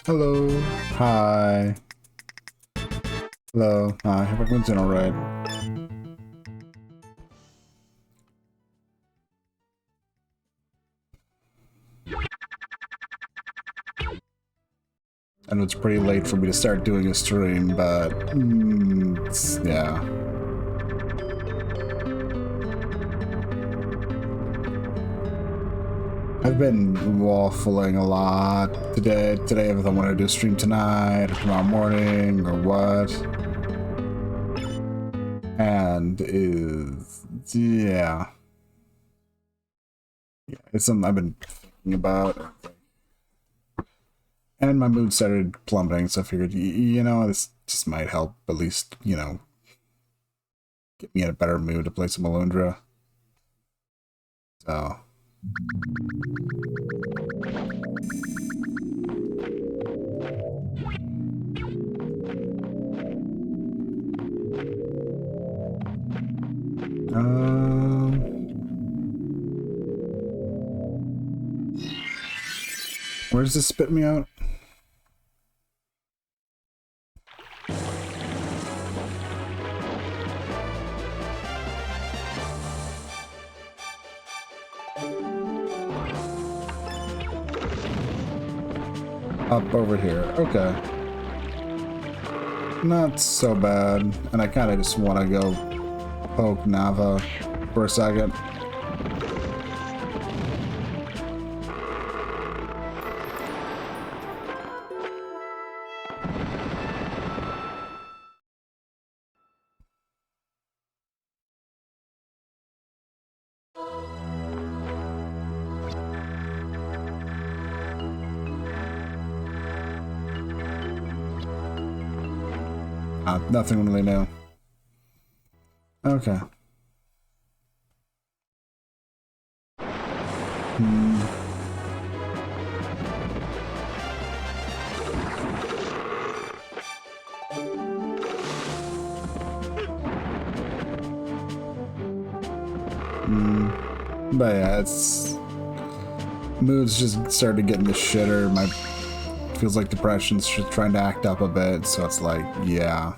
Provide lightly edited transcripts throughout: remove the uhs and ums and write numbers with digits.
Hello. Hi. Hello. Hi. Hope everyone's doing alright. I know it's pretty late for me to start doing a stream, but yeah. I've been waffling a lot today. If I want to do a stream tonight or tomorrow morning or what. And yeah. It's something I've been thinking about. And my mood started plummeting, so I figured, you know, this just might help at least, you know, get me in a better mood to play some Alundra. So. Where does this spit me out? Up over here. Okay. Not so bad. And I kind of just want to go poke Nava for a second. Nothing really new. Okay. But yeah, it's mood's just started getting the shitter. My feels like depression's just trying to act up a bit, so it's like, yeah.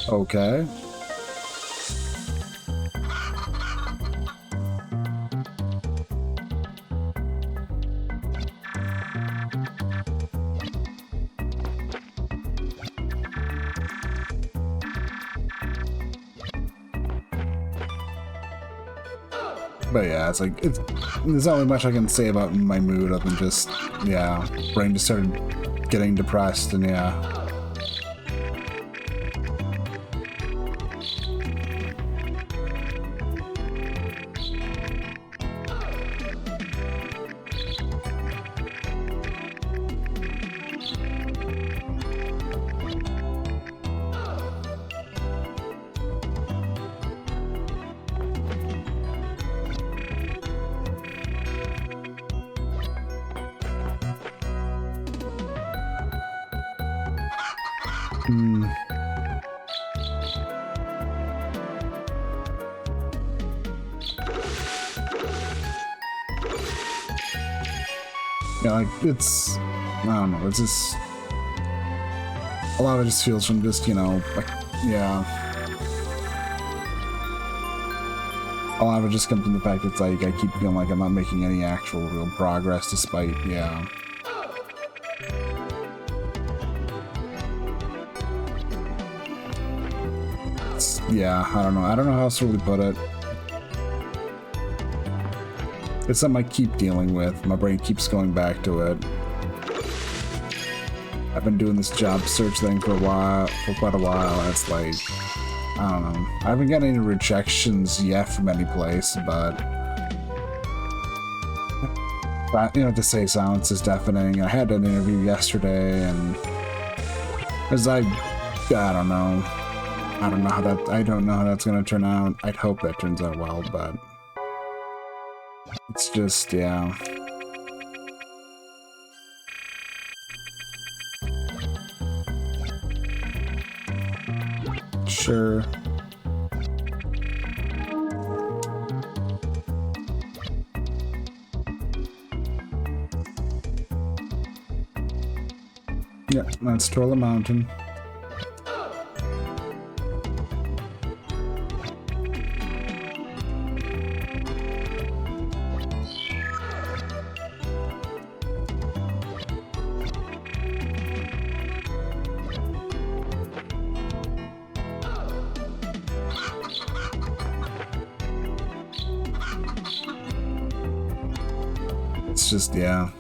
Okay. But yeah, it's like, there's not really much I can say about my mood other than just, yeah, brain just started getting depressed, and yeah. Yeah, like, it's, I don't know, it's just, a lot of it just feels from just, you know, like, yeah. A lot of it just comes from the fact it's like, I keep feeling like I'm not making any actual real progress despite, yeah. Yeah, I don't know how else to really put it. It's something I keep dealing with. My brain keeps going back to it. I've been doing this job search thing for quite a while, and it's like, I don't know. I haven't gotten any rejections yet from any place, but you know, to say silence is deafening. I had an interview yesterday, and it's like, I don't know. I don't know how that's gonna turn out. I'd hope that turns out well, but it's just, yeah. Sure. Yeah, let's Twirl a Mountain. It's just, yeah.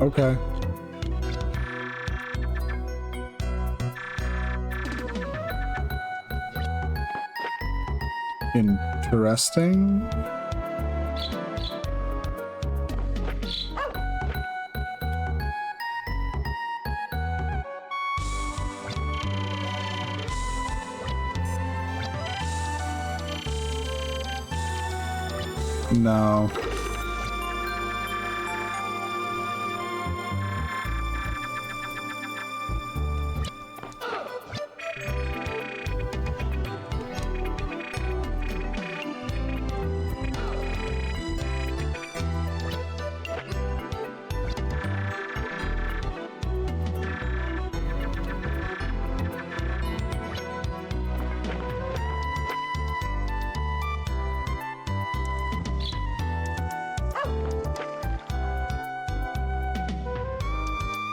Okay. Interesting. No.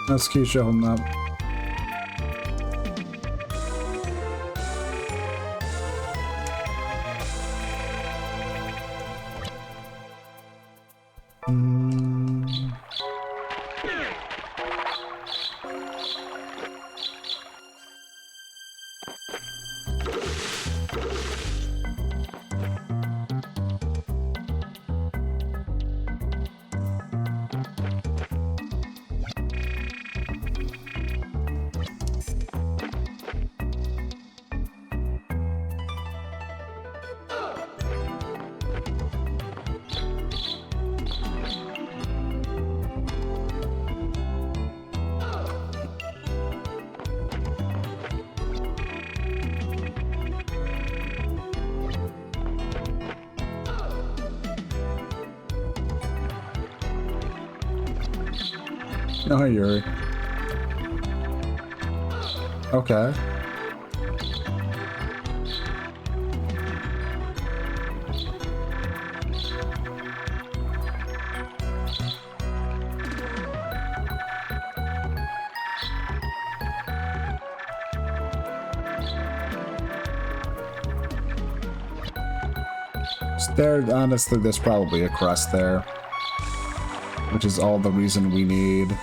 That's Keisha holding up. No, Yuri. Okay. There, honestly, there's probably a crest there, which is all the reason we need.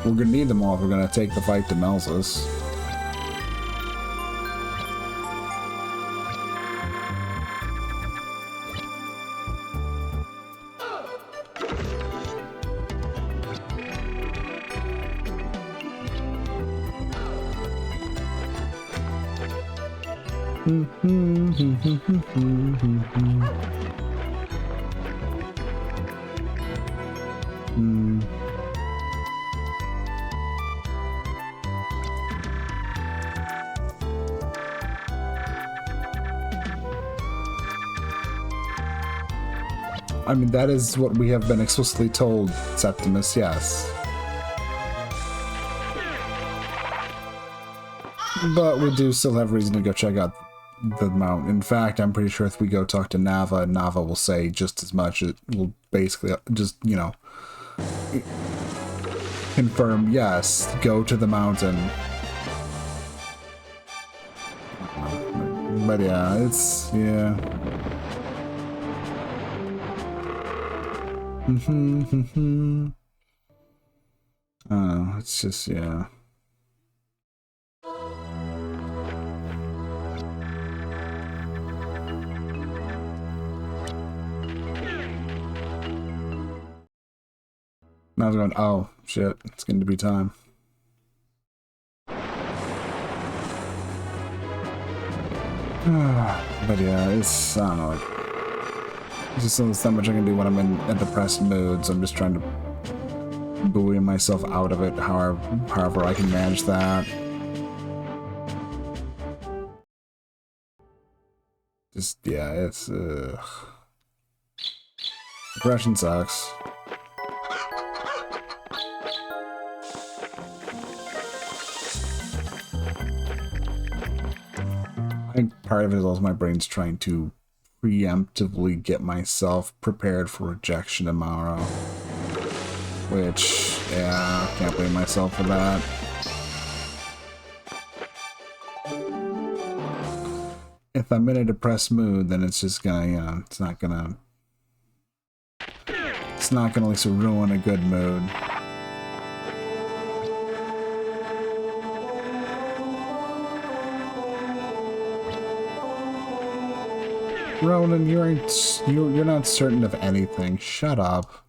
We're gonna need them all if we're gonna take the fight to Melzus. I mean, that is what we have been explicitly told, Septimus, yes. But we do still have reason to go check out the mount. In fact, I'm pretty sure if we go talk to Nava, Nava will say just as much. It will basically just, you know, confirm, yes, go to the mountain. But yeah, it's, yeah. Oh, it's just, yeah. Now I was going, oh, shit, it's going to be time. But yeah, it's, I don't know, like, there's just so much I can do when I'm in a depressed mood, so I'm just trying to buoy myself out of it however I can manage that. Just, yeah, it's, Depression sucks. I think part of it is also my brain's trying to preemptively get myself prepared for rejection tomorrow. Which, yeah, can't blame myself for that. If I'm in a depressed mood, then it's just gonna, you know, it's not gonna at least ruin a good mood. Ronan, you're not certain of anything. Shut up.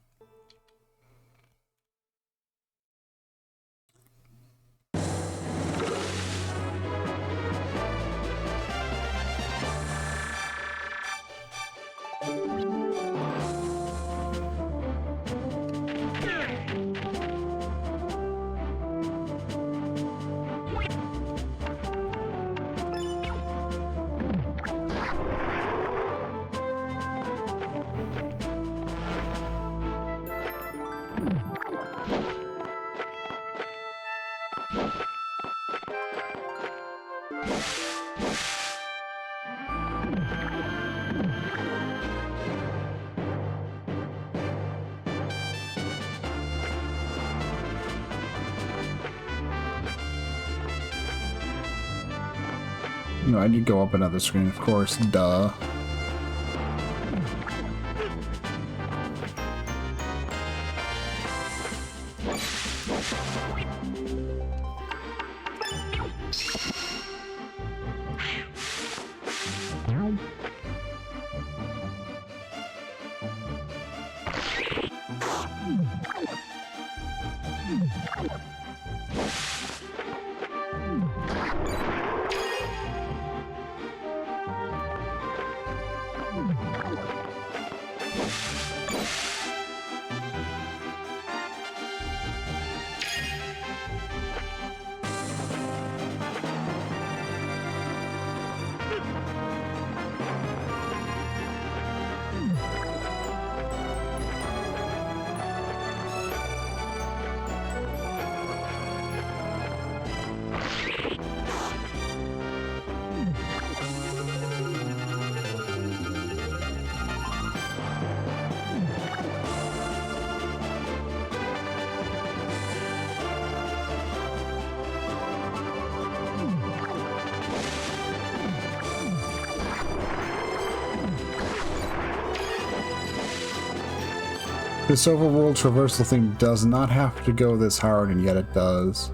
No, I did go up another screen, of course, duh. This overworld traversal thing does not have to go this hard, and yet it does.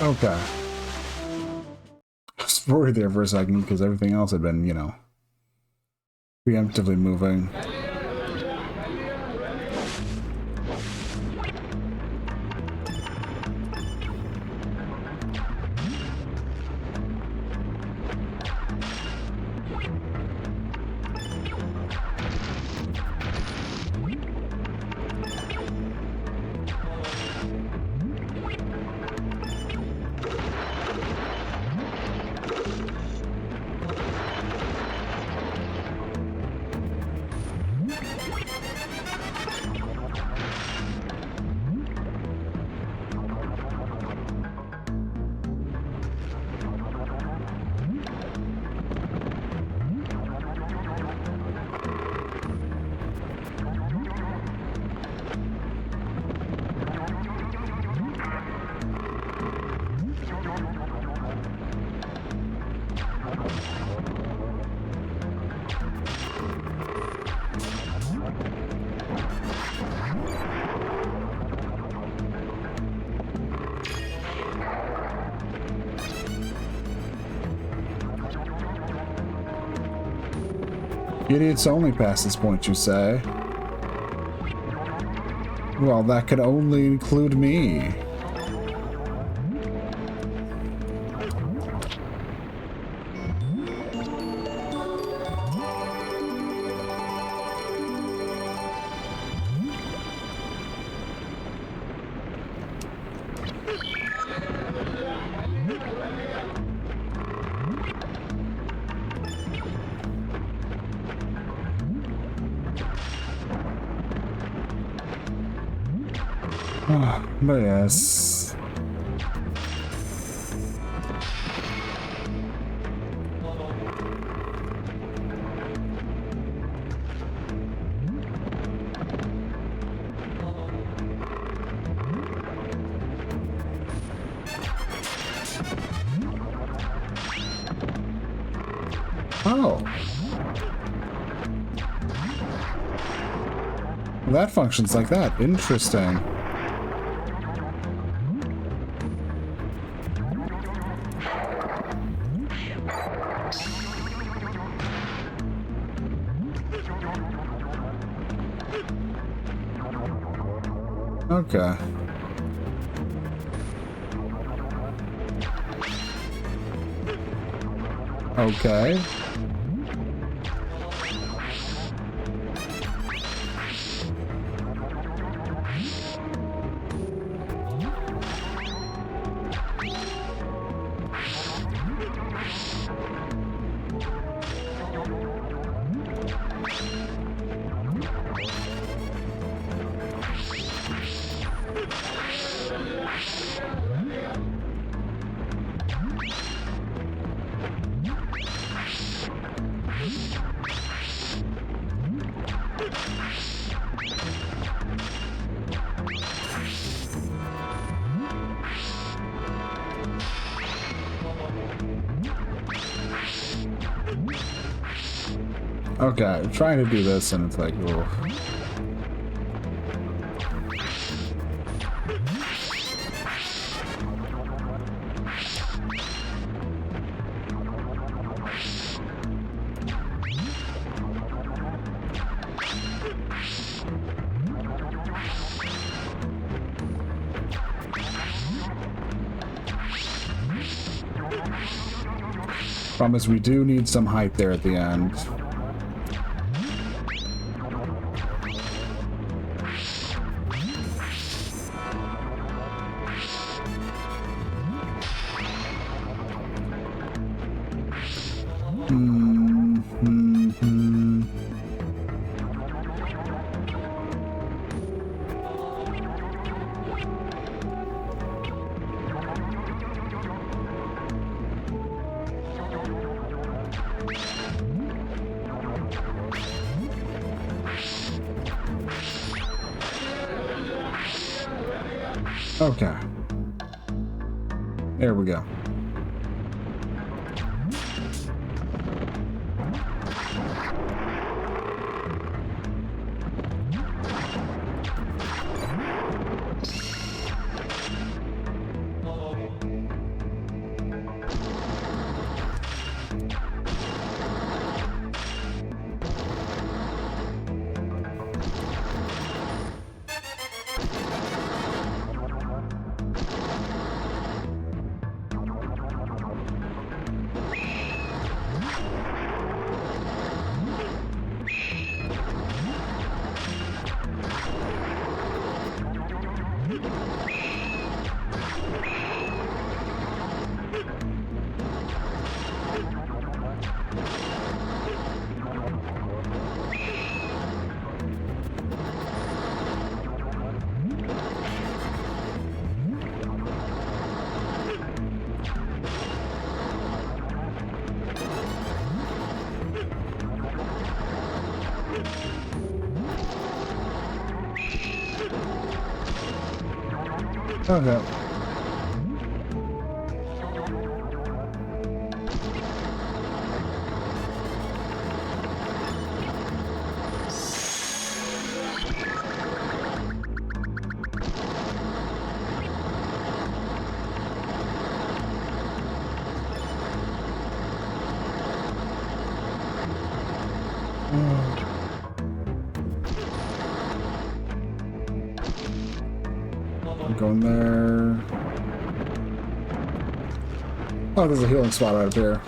Okay. I was worried there for a second because everything else had been, you know, preemptively moving. Idiots only pass this point, you say? Well, that could only include me. But yes. Oh. That functions like that. Interesting. Okay. Okay. Okay, I'm trying to do this and it's like, oh. Promise we do need some height there at the end. Okay. There we go. Okay. I'm going there. Oh, there's a healing spot right up here.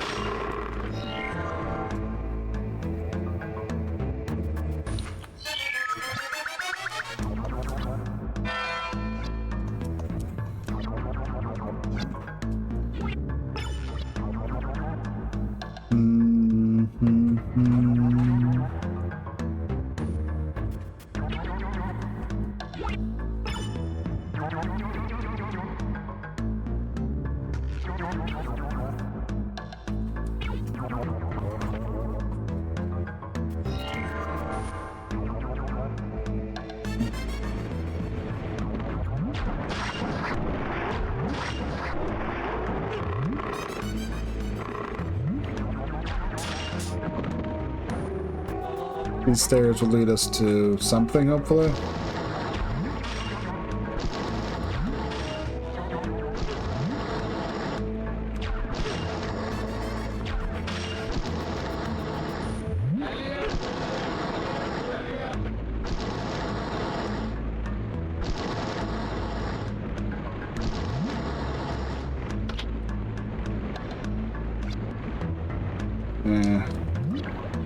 These stairs will lead us to something, hopefully.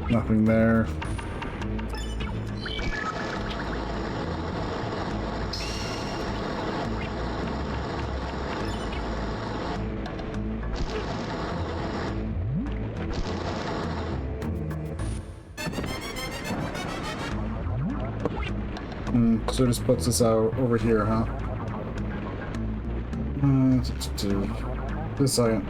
Nothing there. So it just puts us out over here, huh? Just a second.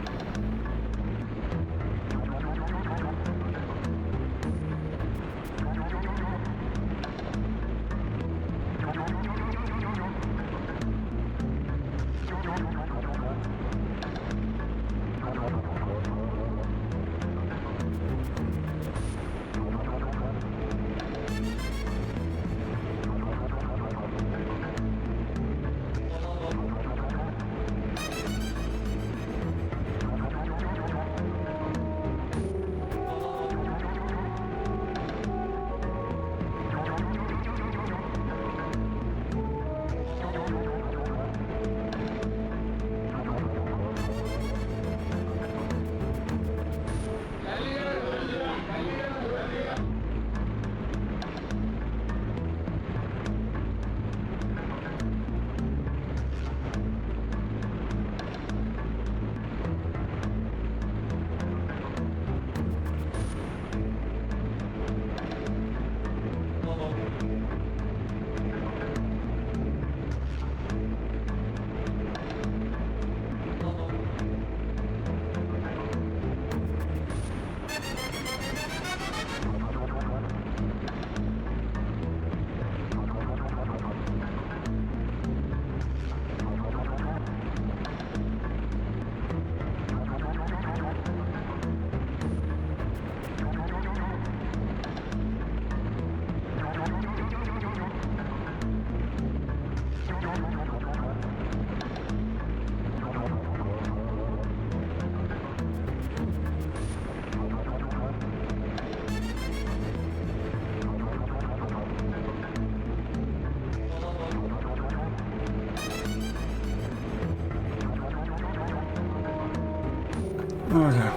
Okay.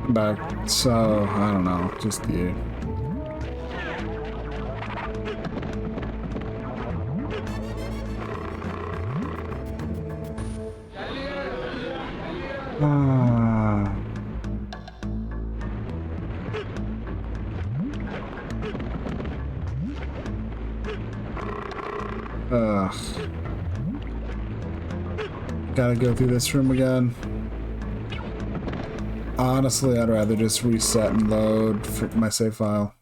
Back. So, I don't know. Just you. Ugh. Gotta go through this room again. Honestly, I'd rather just reset and load for my save file.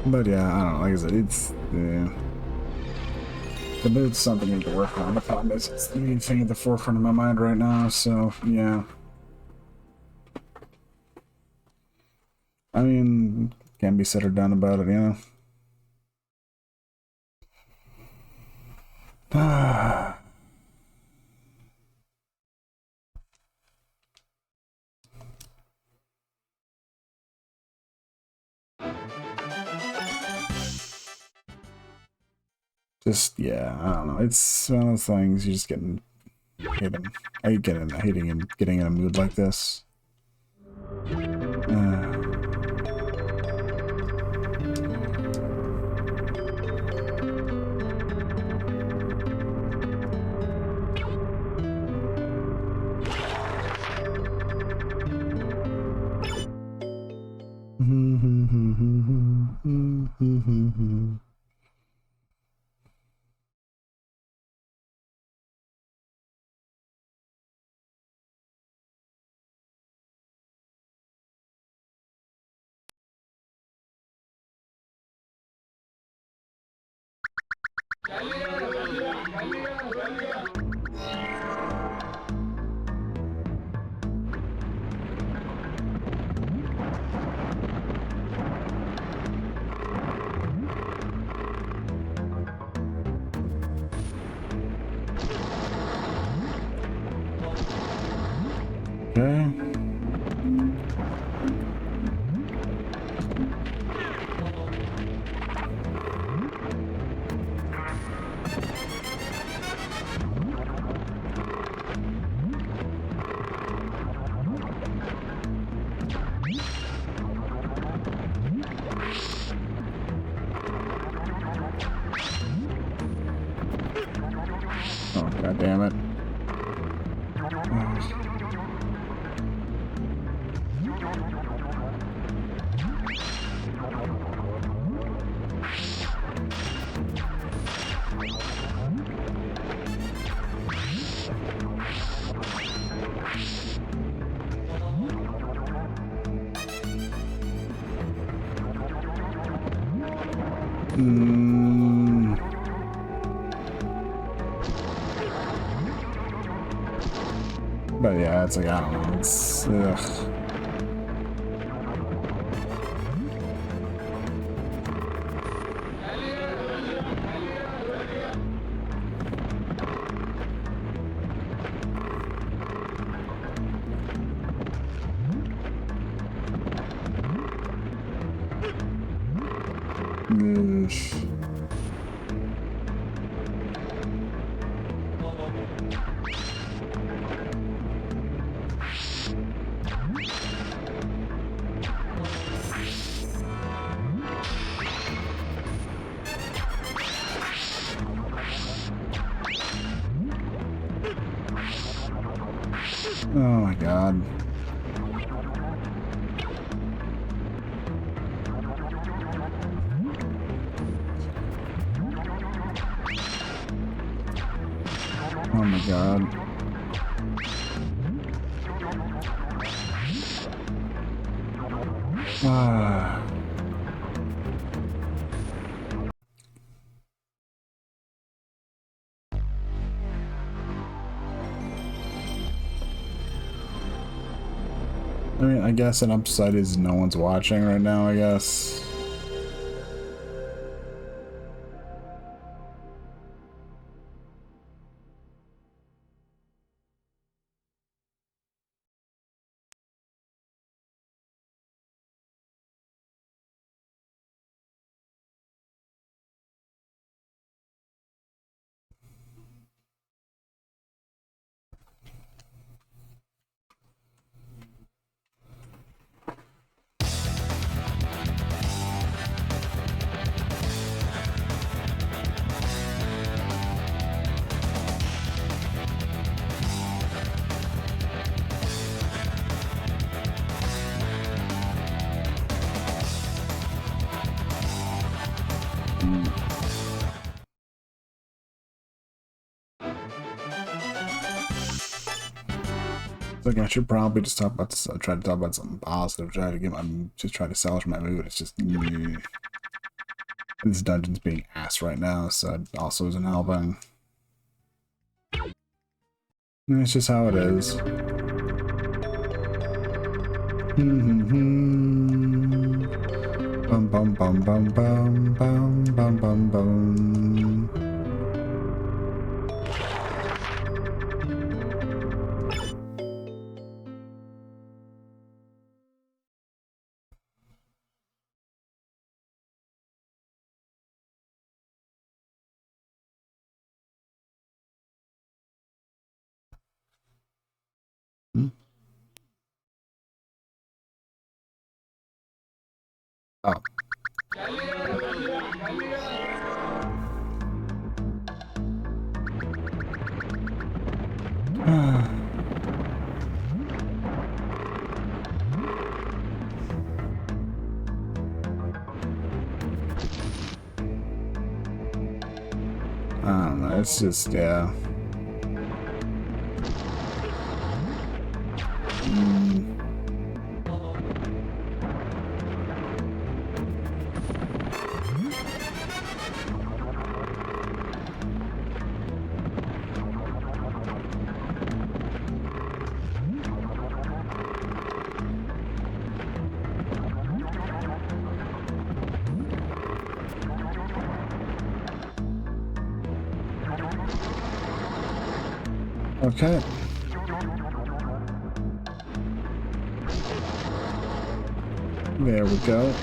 But yeah, I don't know, like I said, it's, yeah. The mood's something I need to work on. The problem is, it's the main thing at the forefront of my mind right now, so, yeah. I mean, can't be said or done about it, you know? Just, yeah, I don't know. It's one of those things, you're just getting hating. Are you getting in a mood like this? Okay. Oh, god damn it. But yeah, it's like, I don't know, it's, ugh. Oh my god. Oh my god. Ah. I mean, I guess an upside is no one's watching right now, I guess. Like I should probably just talk about this, try to talk about something positive, try to get my, just try to salvage my mood. It's just, this dungeon's being ass right now, so it also isn't helping. And it's just how it is. Bum bum bum bum bum bum bum bum bum. Oh. I don't know, it's just, yeah. Okay. There we go.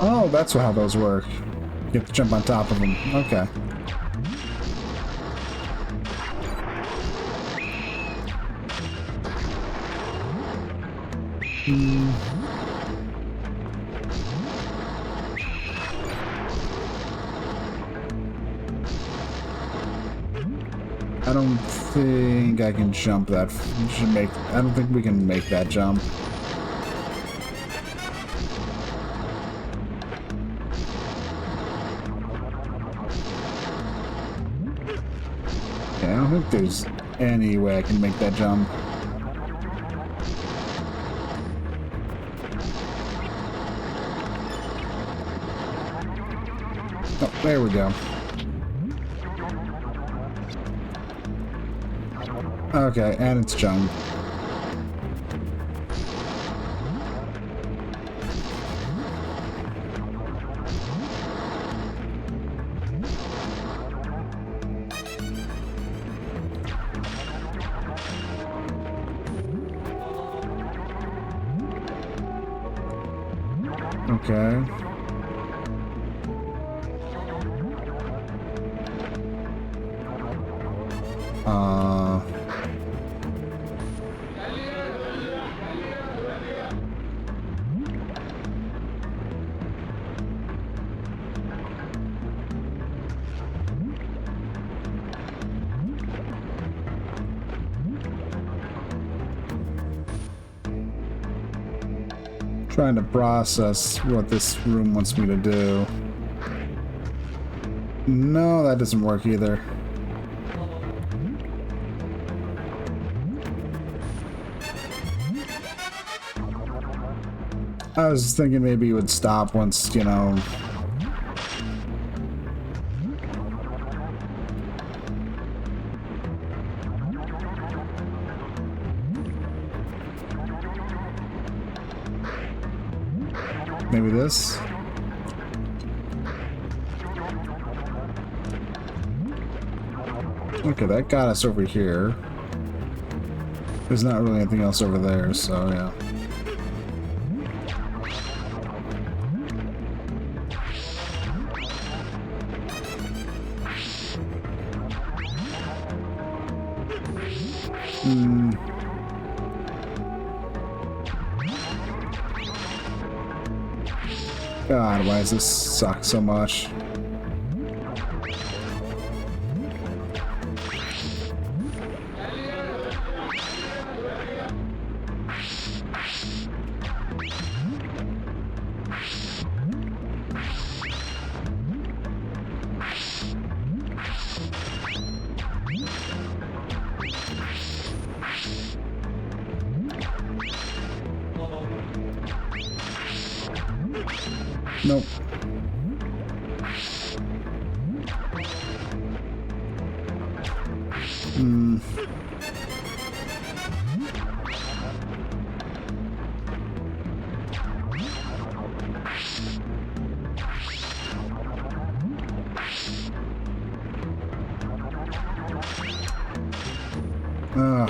Oh, that's how those work. You have to jump on top of them. Okay. I don't think I can jump that. I don't think we can make that jump. I don't think there's any way I can make that jump. Oh, there we go. Okay, and it's junk. Okay. Trying to process what this room wants me to do. No, that doesn't work either. I was thinking maybe it would stop once, you know... Maybe this? Okay, that got us over here. There's not really anything else over there, so yeah. God, why does this suck so much? Nope. Ugh.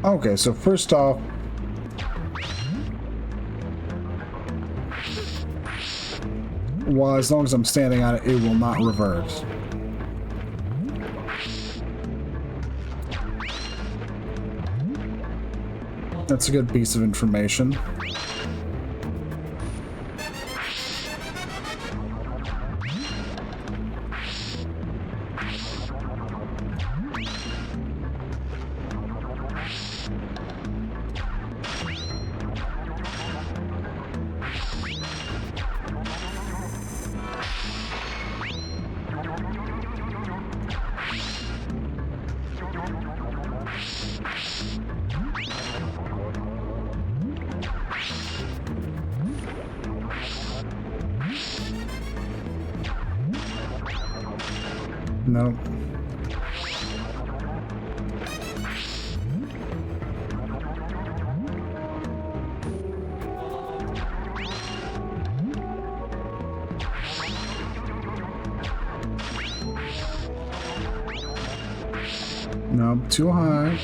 Okay, so first off, well, as long as I'm standing on it, it will not revert. That's a good piece of information. Nope. Nope, too high.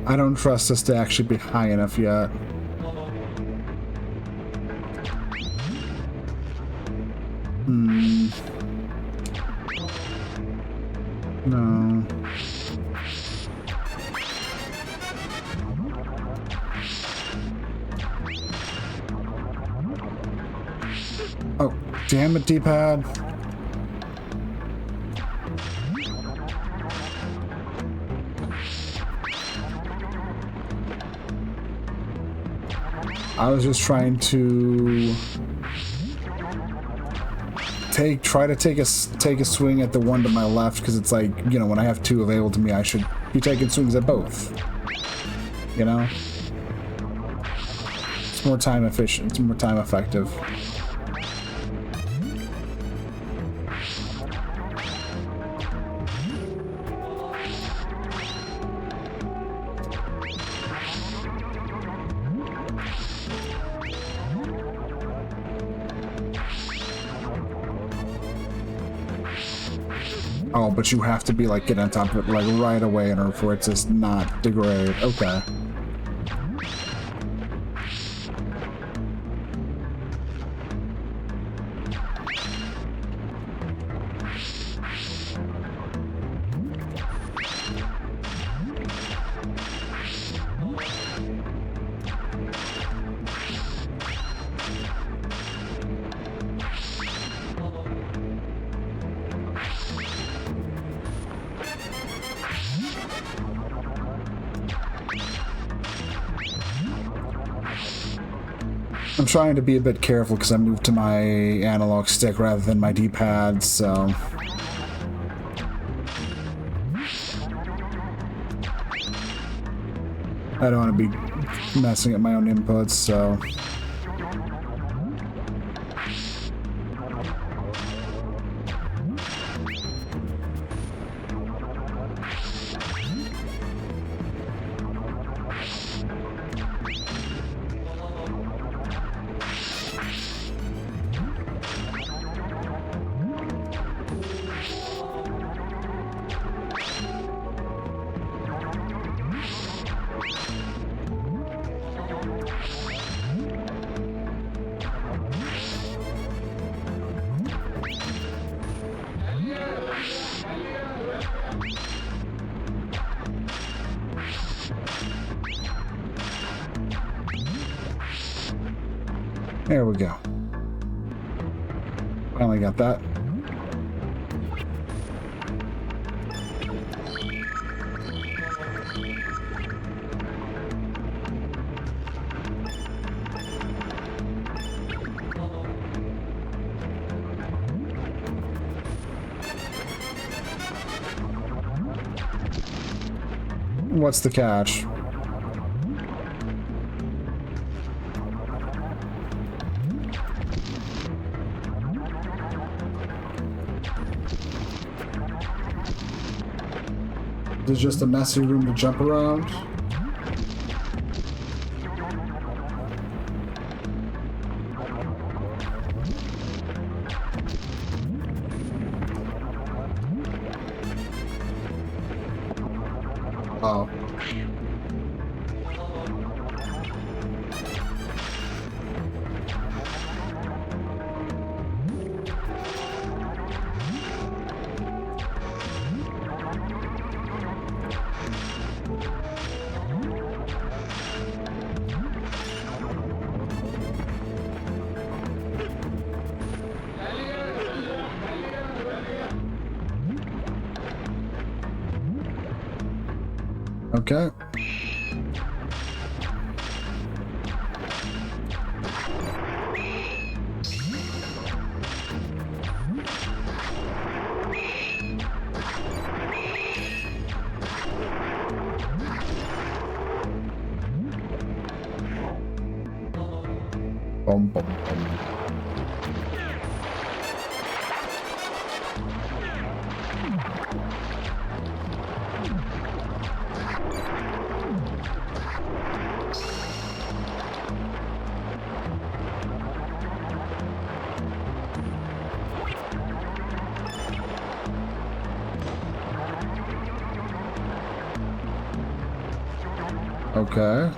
I don't trust this to actually be high enough yet. No. Oh, damn it, D-pad. I was just trying to try to take a swing at the one to my left, because it's like, you know, when I have two available to me, I should be taking swings at both. You know? It's more time efficient, it's more time effective. Oh, but you have to be like getting on top of it like right away in order for it to not degrade. Okay. I'm trying to be a bit careful because I moved to my analog stick rather than my D-pad, so... I don't want to be messing up my own inputs, so... There we go. Finally got that. What's the catch? There's just a messy room to jump around. Oh. Okay. Boom, boom, boom. Okay.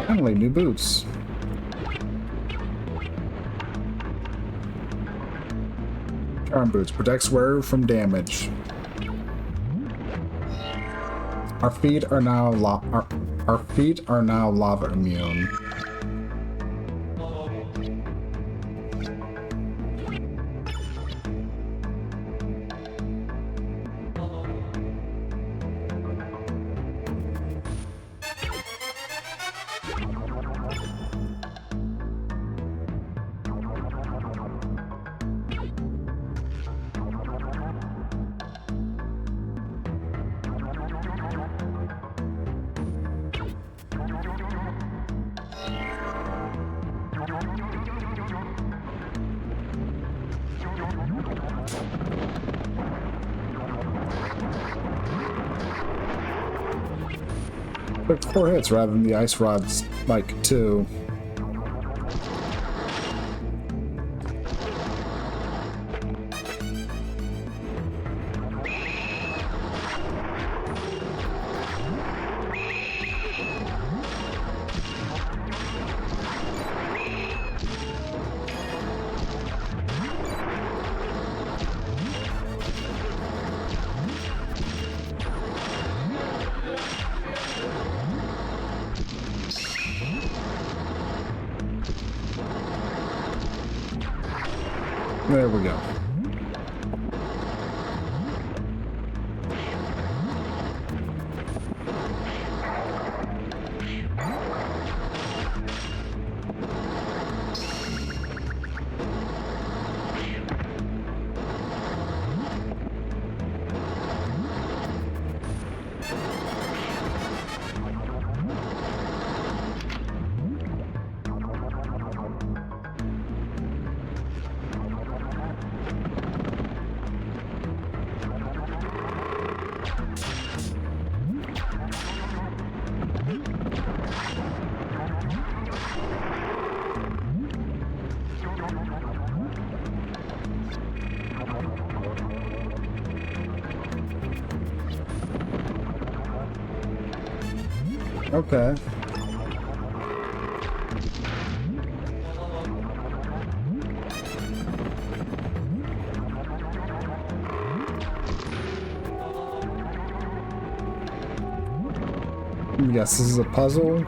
Finally, new boots. Charm boots protects wearer from damage. Our feet are now lava immune. Took 4 hits rather than the ice rod's like 2. There we go. Okay. Yes, this is a puzzle.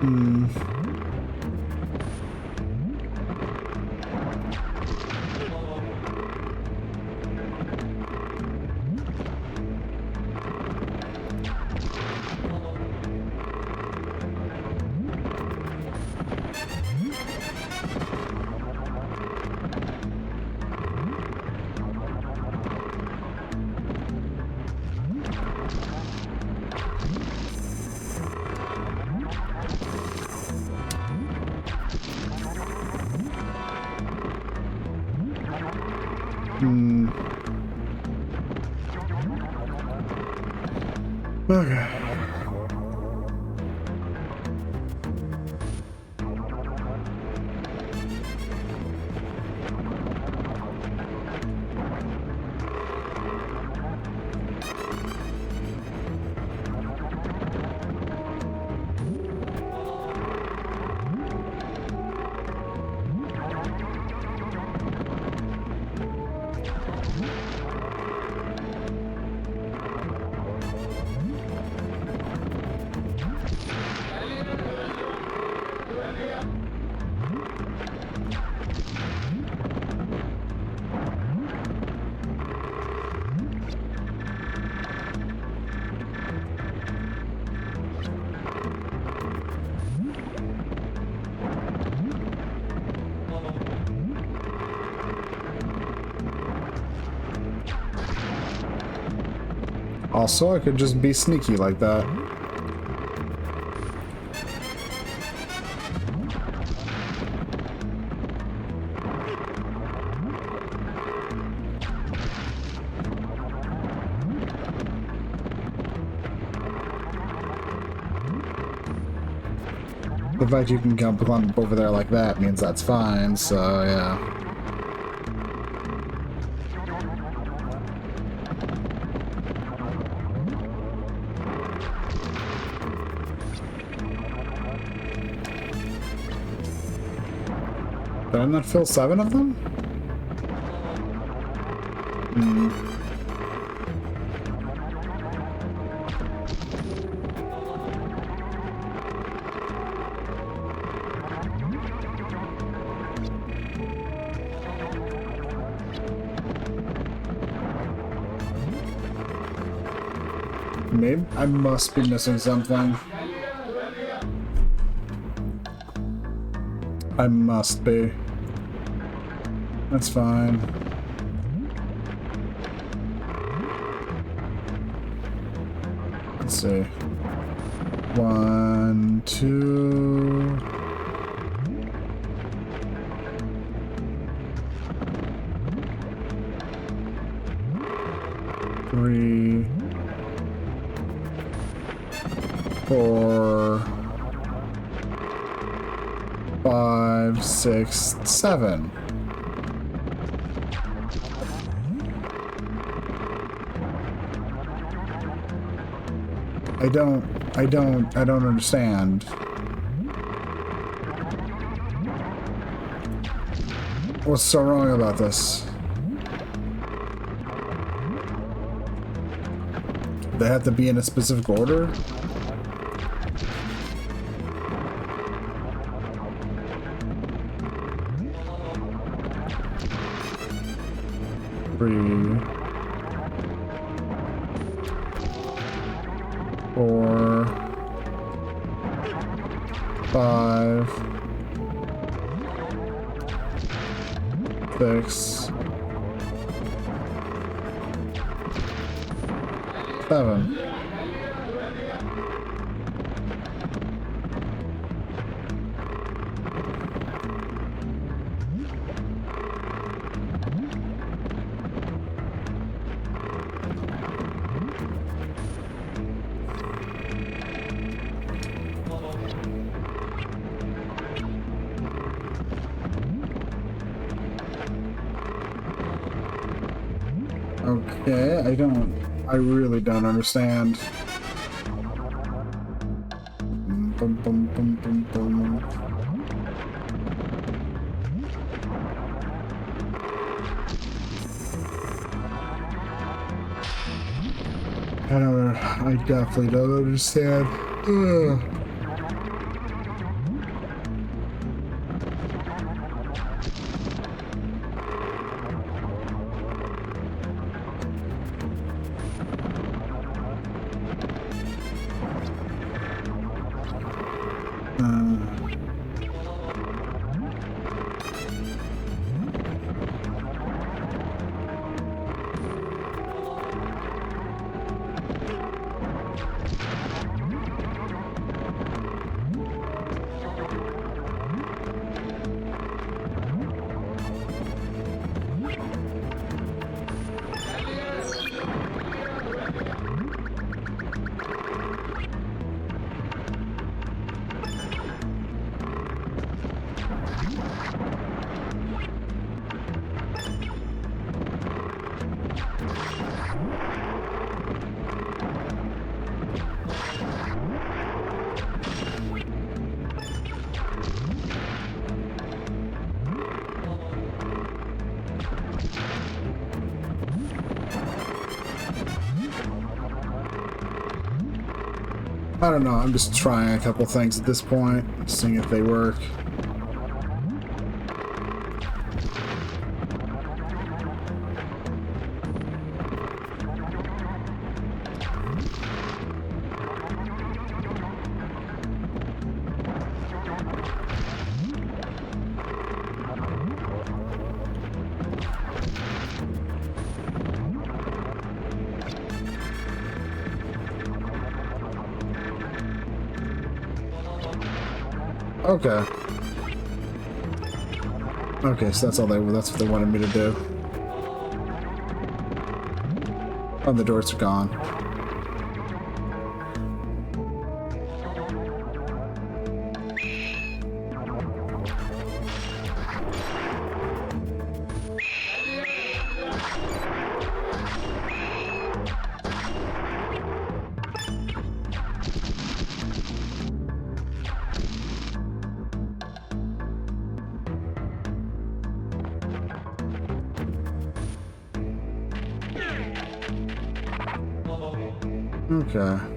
Hmm. Hmm. Okay. Also, I could just be sneaky like that. The fact you can come over there like that means that's fine, so yeah. Did I not fill 7 of them? Hmm. Maybe I must be missing something. I must be. That's fine. Let's see. 1, 2. Three, 4, 5, 6, 7. I don't understand. What's so wrong about this? They have to be in a specific order? Three, 4, 5, 6, 7. Okay, I really don't understand. Bum, bum, bum, bum, bum. I definitely don't understand. Ugh. I don't know, I'm just trying a couple things at this point, seeing if they work. Okay. Okay, so that's what they wanted me to do. Oh, the doors are gone. Okay.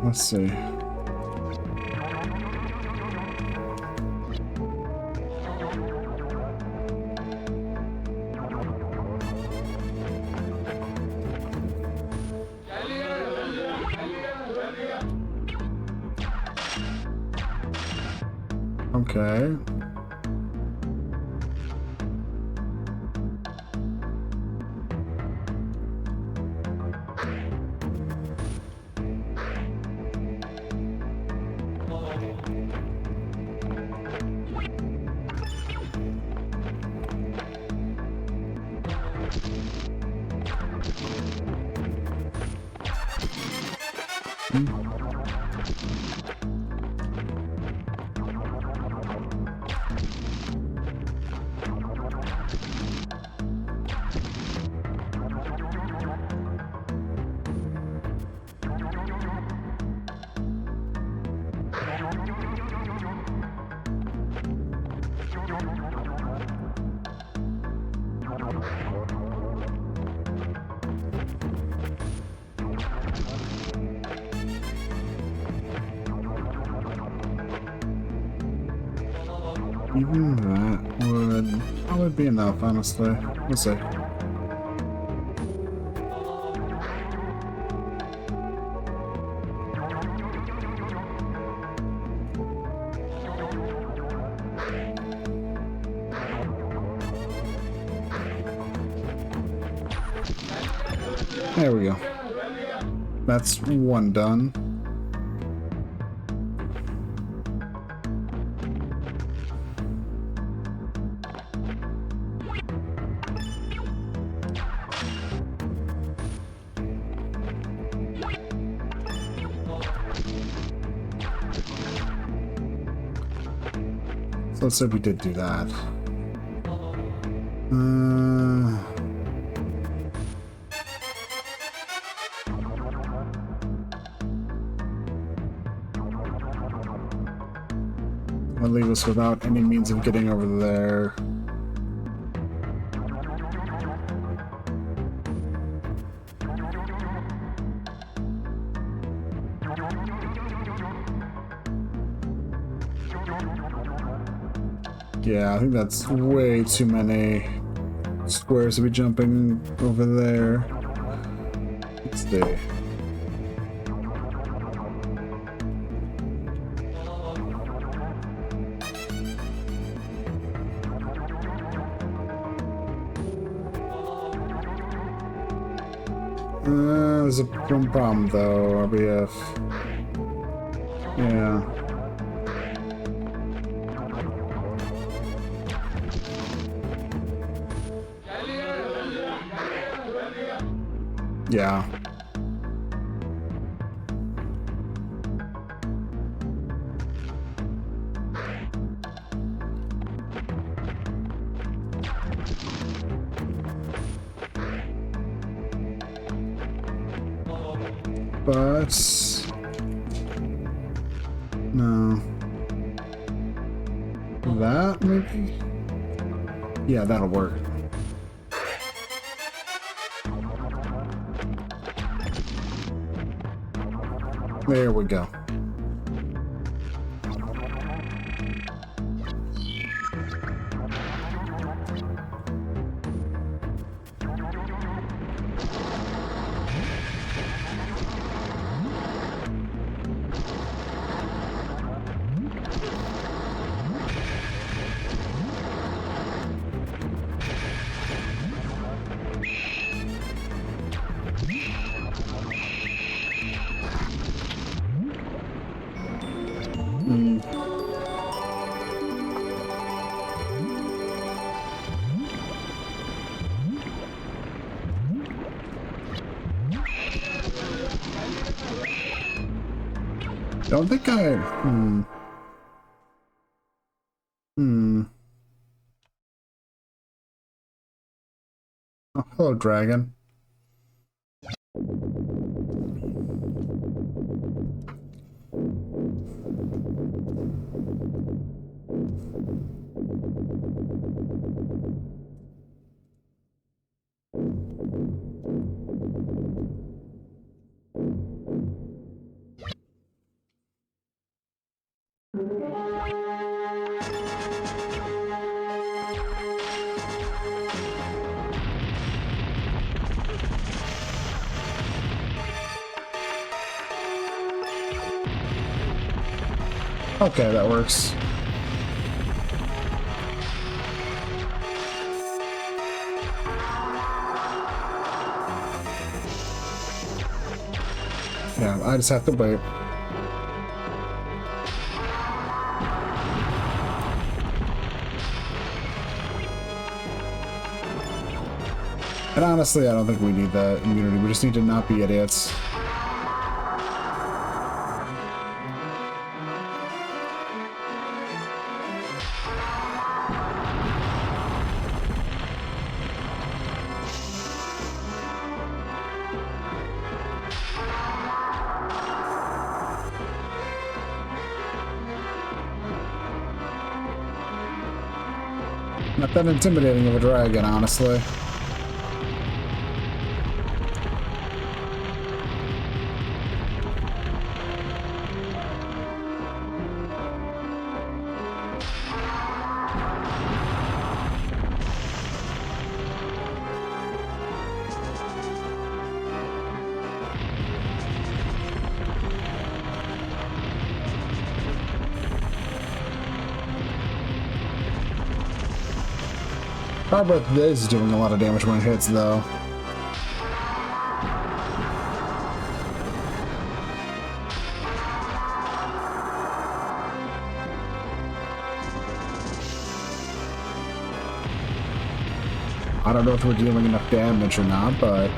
Let's see. Okay. Even that would probably be enough, honestly. We'll see. There we go. That's one done. So let's say we did do that. I'll leave us without any means of getting over there. Yeah, I think that's way too many squares to be jumping over there. Let's see. There's a problem though, RBF. Yeah. Yeah. But no. That maybe? Yeah, that'll work. There we go. Don't think I... Oh, hello, dragon. Okay, that works. Yeah, I just have to wait. And honestly, I don't think we need that immunity. We just need to not be idiots. Not that intimidating of a dragon, honestly. Barbara is doing a lot of damage when it hits, though. I don't know if we're dealing enough damage or not, but...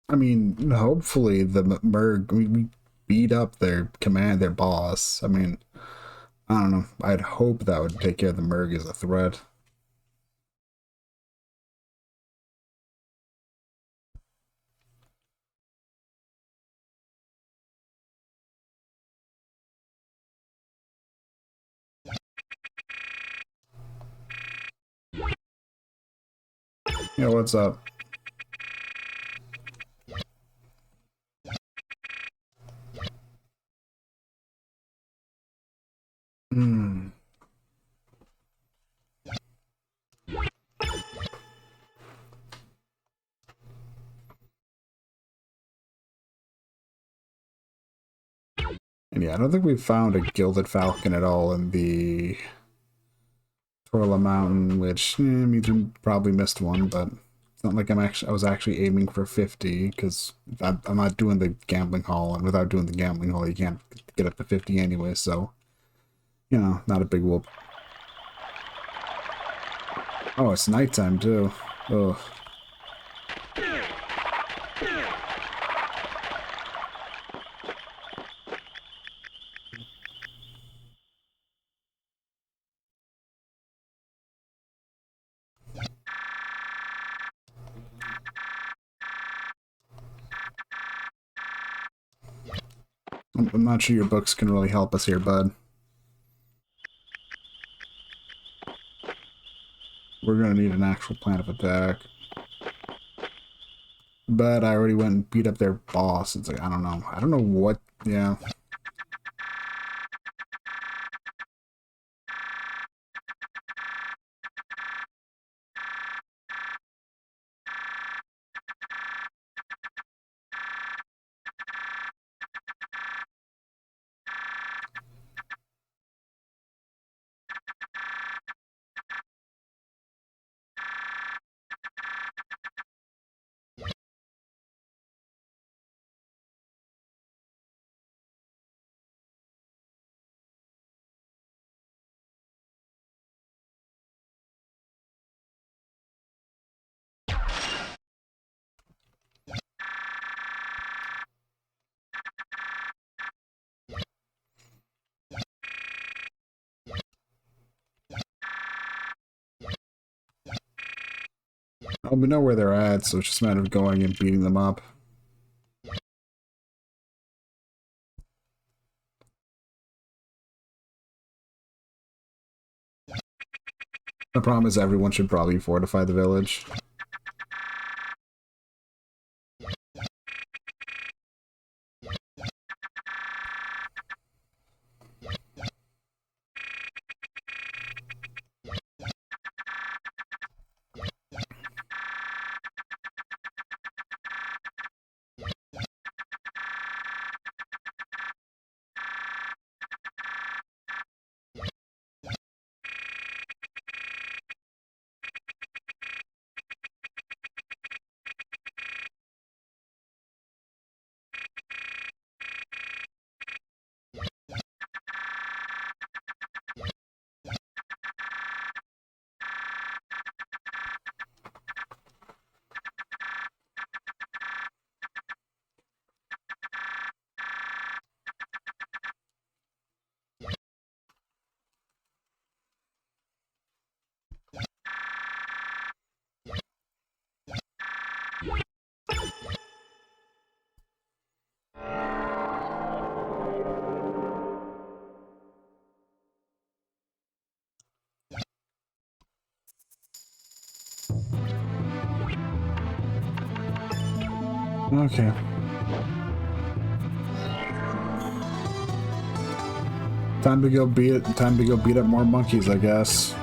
I mean, hopefully the Merg, we beat up their boss. I mean, I don't know. I'd hope that would take care of the Merg as a threat. Yeah, what's up? Hmm. And yeah, I don't think we've found a Gilded Falcon at all in the Torla Mountain, which means we probably missed one, but it's not like I was actually aiming for 50, because I'm not doing the gambling hall, and without doing the gambling hall, you can't get up to 50 anyway, so, you know, not a big whoop. Oh, it's nighttime, too. Ugh. I'm not sure your books can really help us here, bud. We're gonna need an actual plan of attack. But I already went and beat up their boss. It's like, I don't know. I don't know what... Yeah. Well, we know where they're at, so it's just a matter of going and beating them up. The problem is everyone should probably fortify the village. Okay. Time to go beat it. Time to go beat up more monkeys, I guess.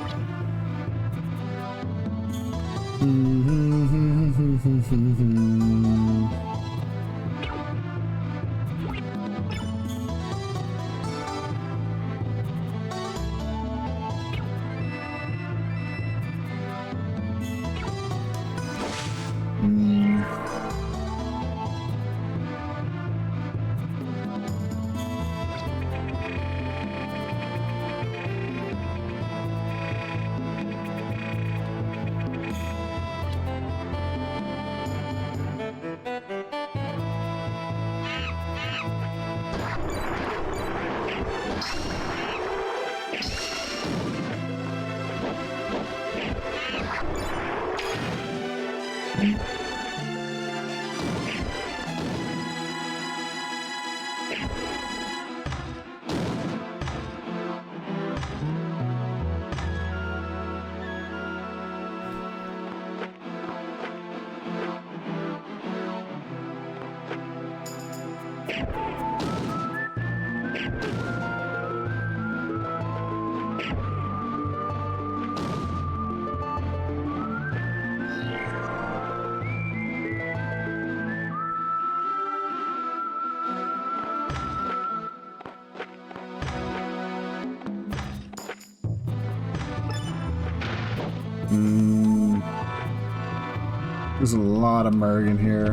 There's a lot of Merg in here.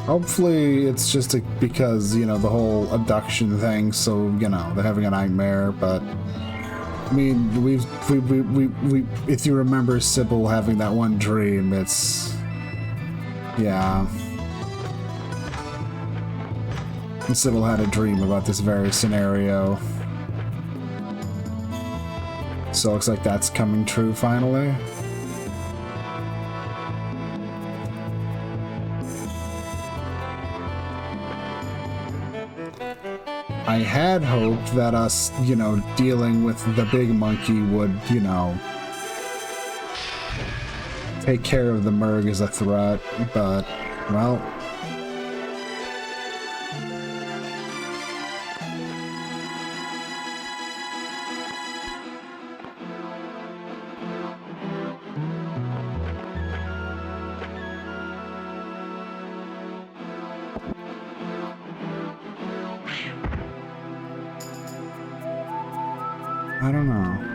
Hopefully it's just because, you know, the whole abduction thing, so, you know, they're having a nightmare, but I mean, we if you remember Sybil having that one dream, it's, yeah. Sybil had a dream about this very scenario. So it looks like that's coming true finally. I had hoped that us, you know, dealing with the big monkey would, you know, take care of the Merg as a threat, but, well... I don't know.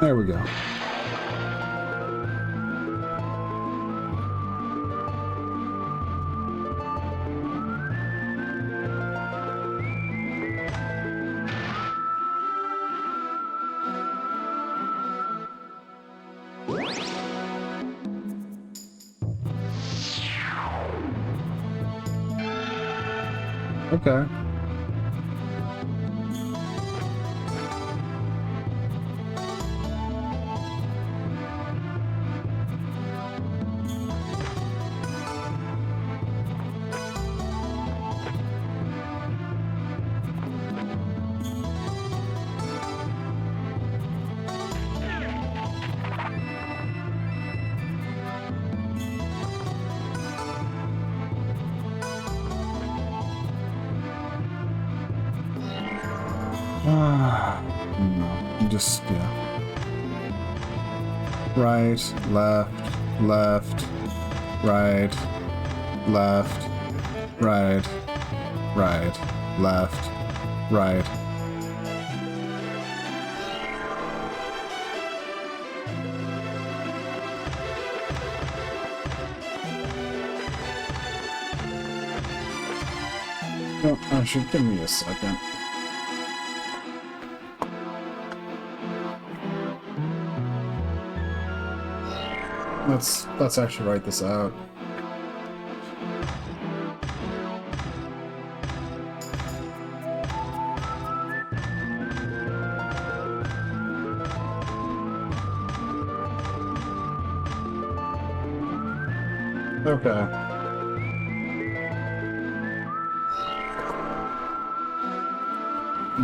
There we go. Okay. No, just, yeah. Right, left, left, right, left, right, right, left, right. No, actually, give me a second. Let's actually write this out. Okay.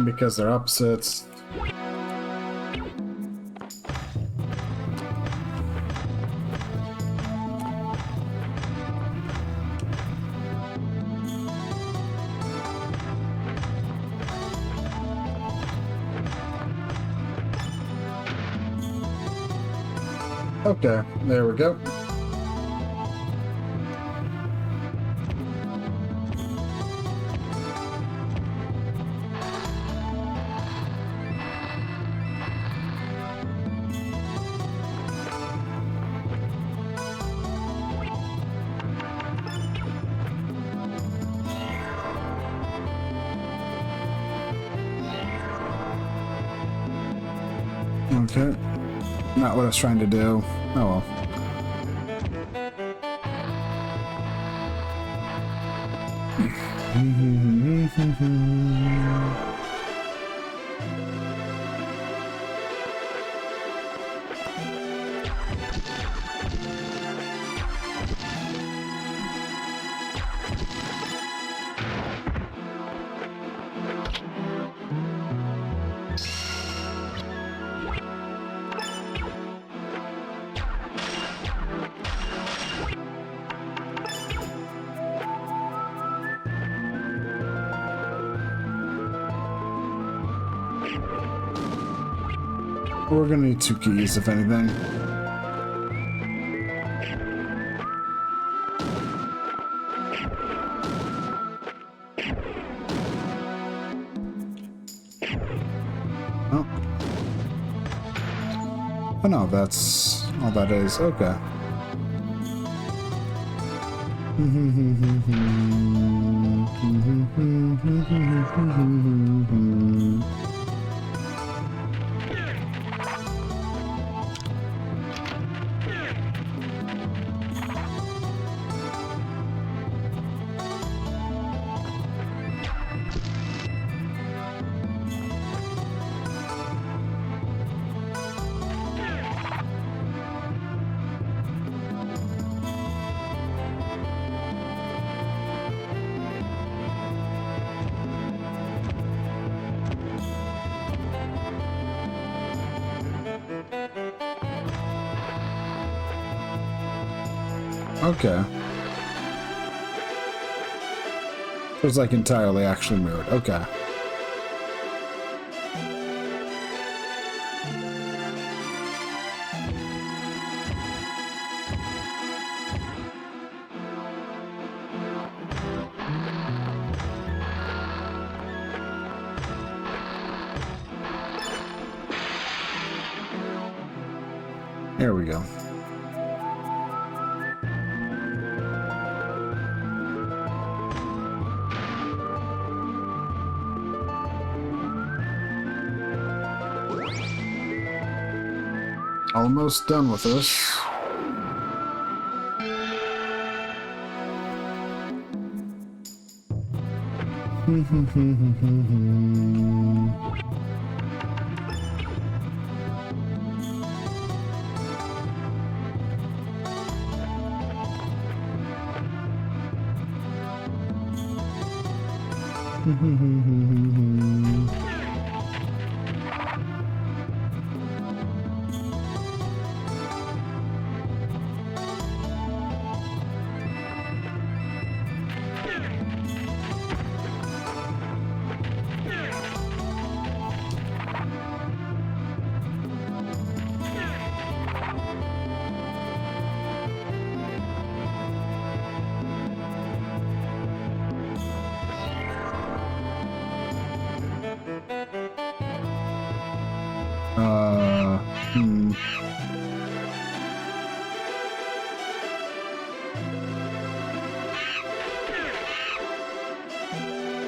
Because they're opposites. Okay, there we go. Okay. Not what I was trying to do. Oh well. We're gonna need 2 keys, if anything. Oh. Oh no, that's all that is. Okay. Okay. It was like entirely actually mirrored. Okay. There we go. Almost done with this.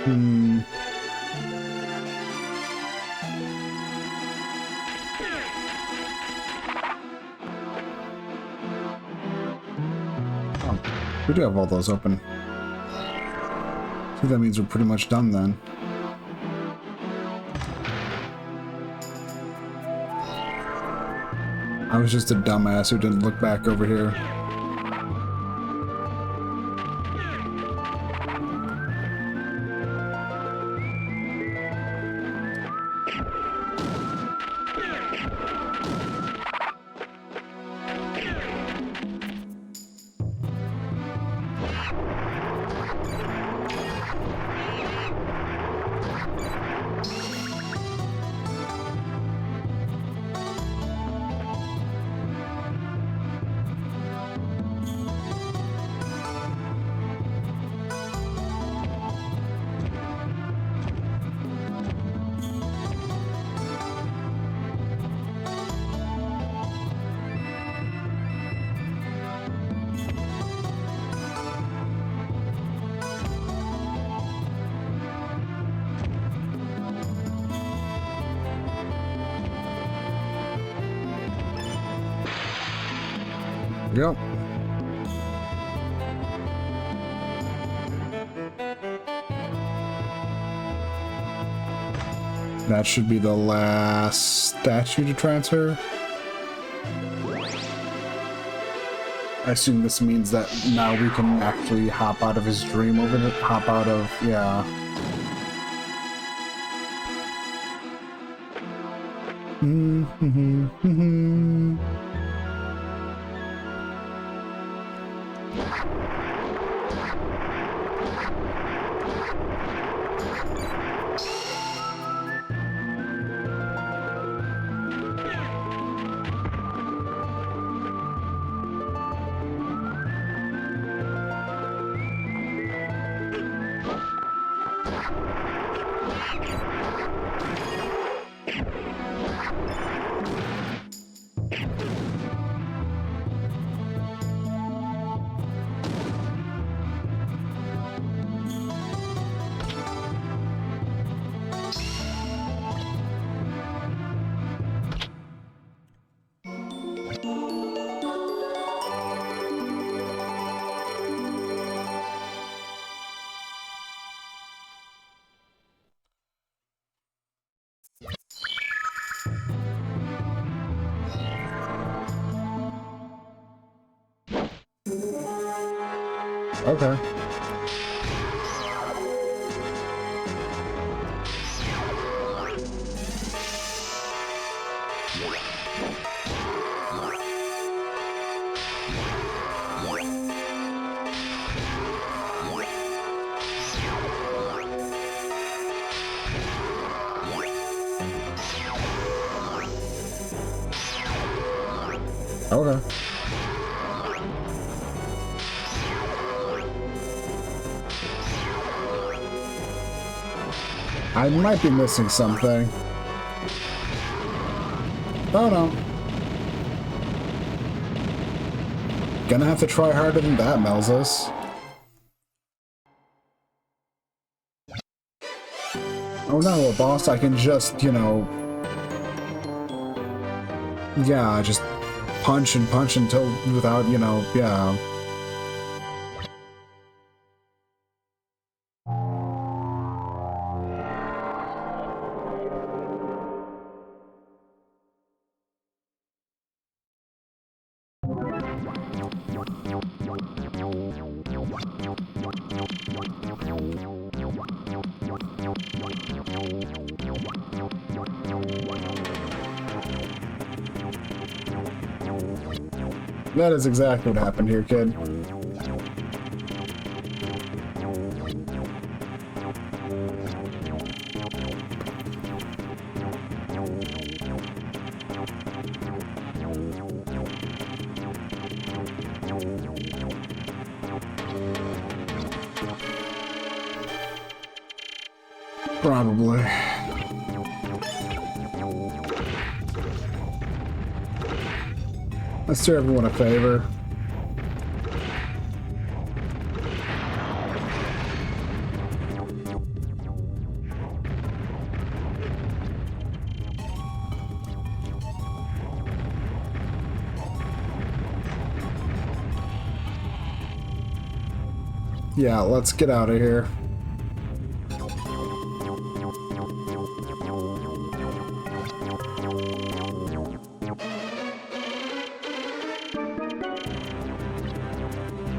Hmm. Oh, we do have all those open. So that means we're pretty much done then. I was just a dumbass who didn't look back over here. Yep. That should be the last statue to transfer. I assume this means that now we can actually hop out of his dream over the hop out of, yeah. Okay. Okay. I might be missing something. Oh no. Gonna have to try harder than that, Melzus. Oh no, boss, I can just, you know... Yeah, just punch and punch until without, you know, yeah. That is exactly what happened here, kid. Probably. Let's do everyone a favor. Yeah, let's get out of here.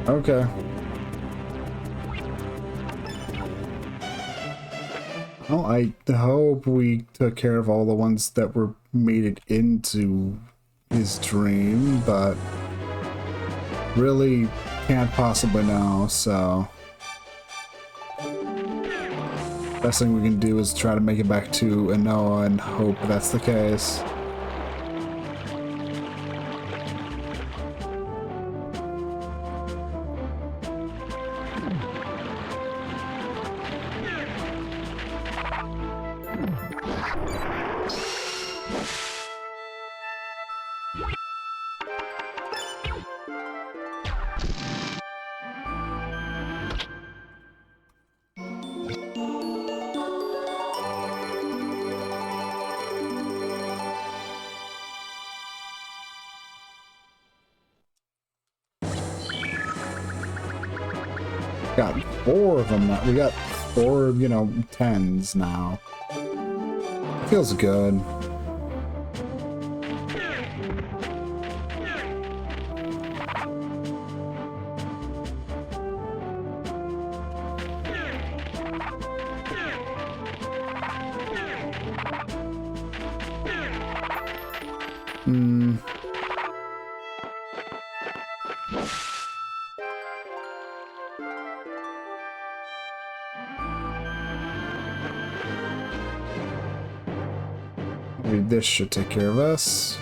Okay. Well, I hope we took care of all the ones that were made it into his dream, but really can't possibly know, so... Best thing we can do is try to make it back to Anoa and hope that's the case. Got 4 of them now. We got 4, you know, 10s now. Feels good. This should take care of us.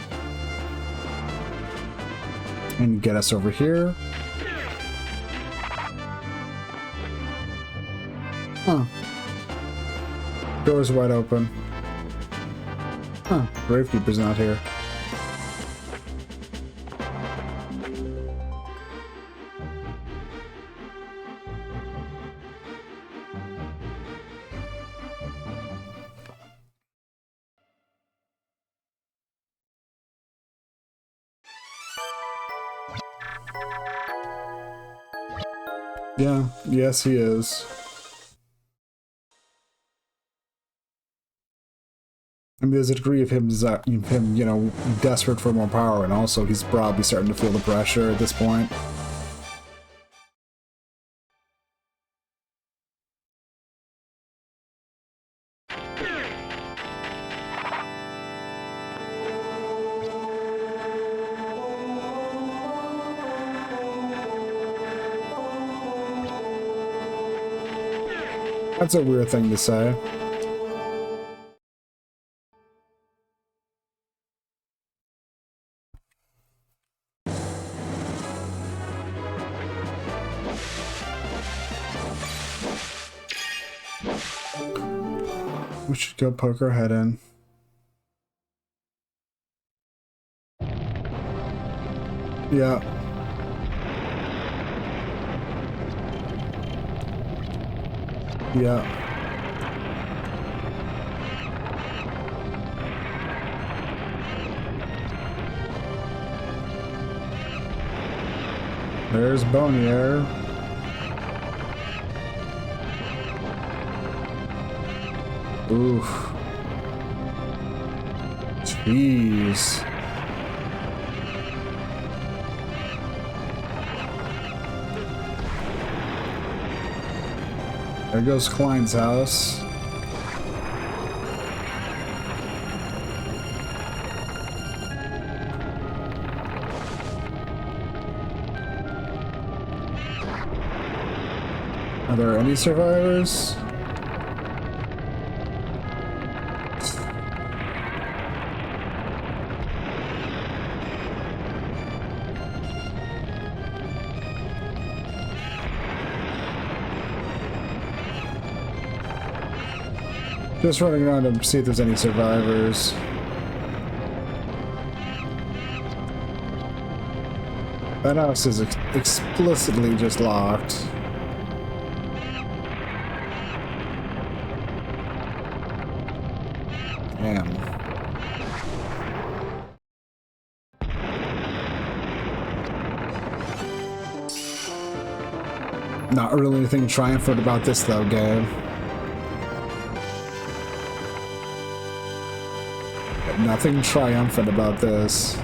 And get us over here. Huh. Door's wide open. Huh. Gravekeeper's not here. Yeah, yes he is. I mean, there's a degree of him, you know, desperate for more power, and also he's probably starting to feel the pressure at this point. That's a weird thing to say. We should go poke our head in. Yeah. Yeah. There's Bonier. Oof. Jeez. There goes Klein's house. Are there any survivors? Just running around to see if there's any survivors. That house is explicitly just locked. Damn. Not really anything triumphant about this though, game. Nothing triumphant about this.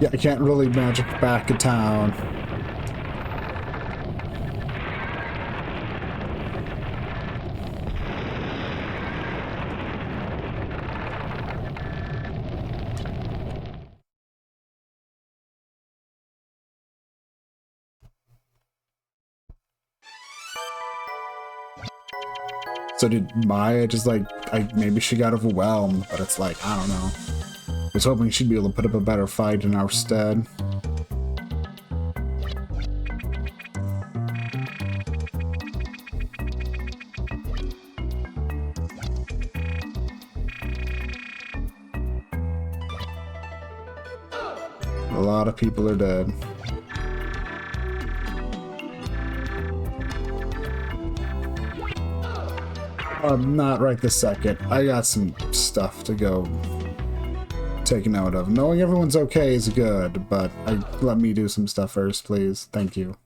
Yeah, I can't really magic back to town. So did Maya just like, maybe she got overwhelmed, but it's like, I don't know. I was hoping she'd be able to put up a better fight in our stead. A lot of people are dead. Not right this second. I got some stuff to go take note of. Knowing everyone's okay is good, but let me do some stuff first, please. Thank you.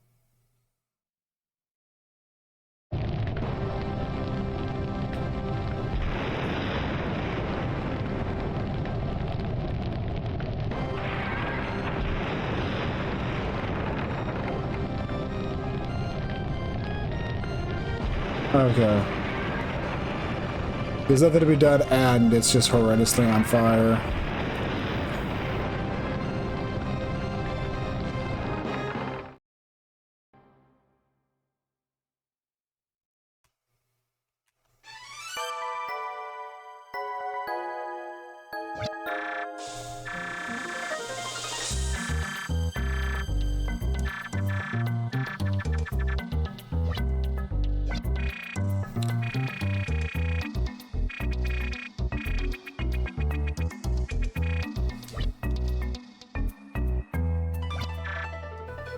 Okay. There's nothing to be done, and it's just horrendously on fire.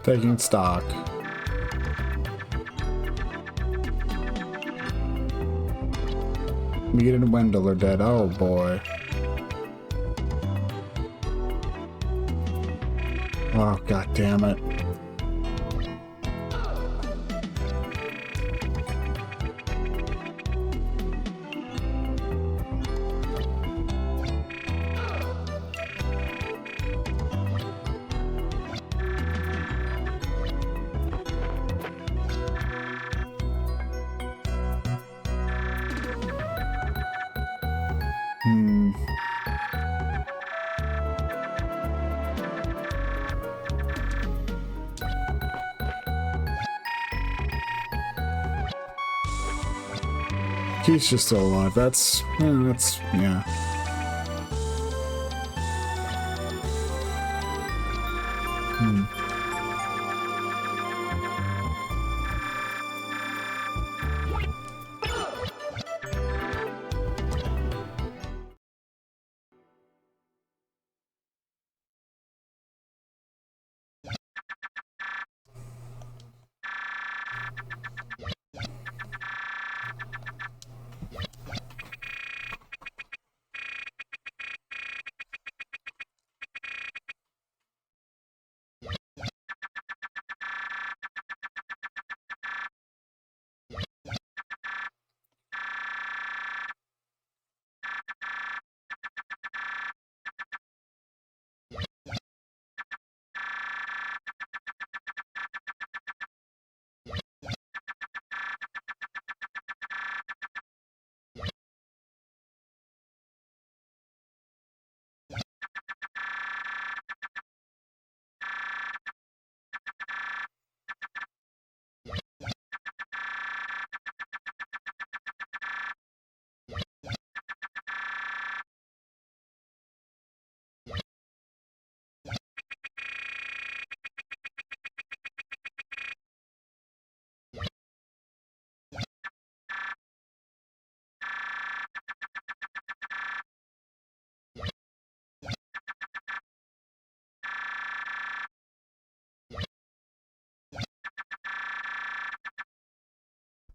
Taking stock. Mead and Wendell are dead. Oh boy. Oh, god damn it. Keisha's still alive. That's, yeah.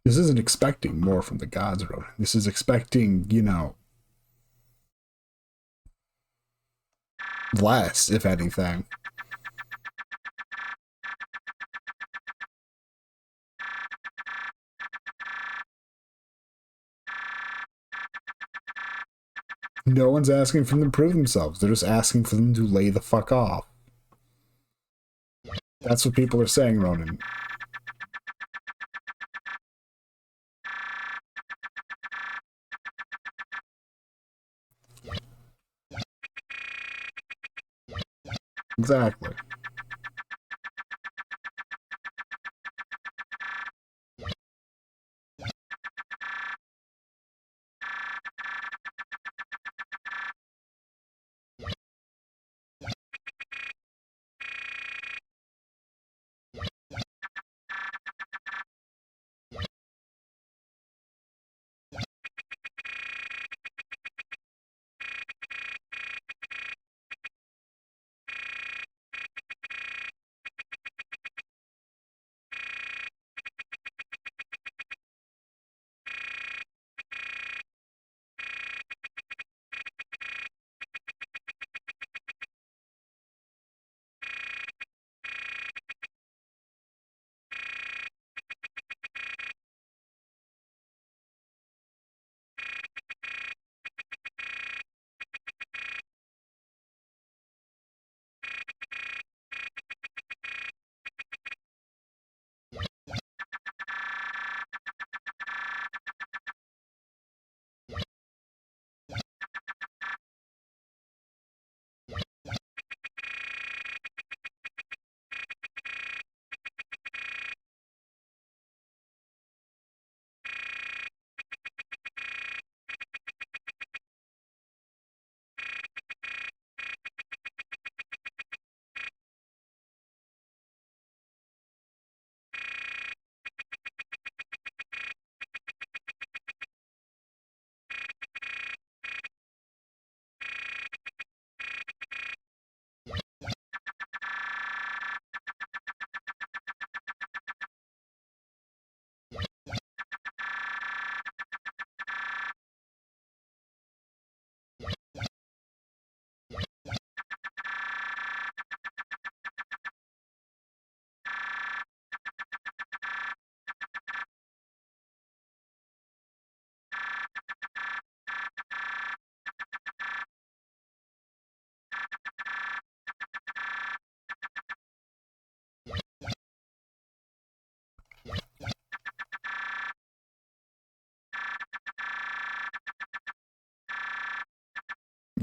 This isn't expecting more from the gods, Ronan. This is expecting, you know, less, if anything. No one's asking for them to prove themselves. They're just asking for them to lay the fuck off. That's what people are saying, Ronan. Exactly.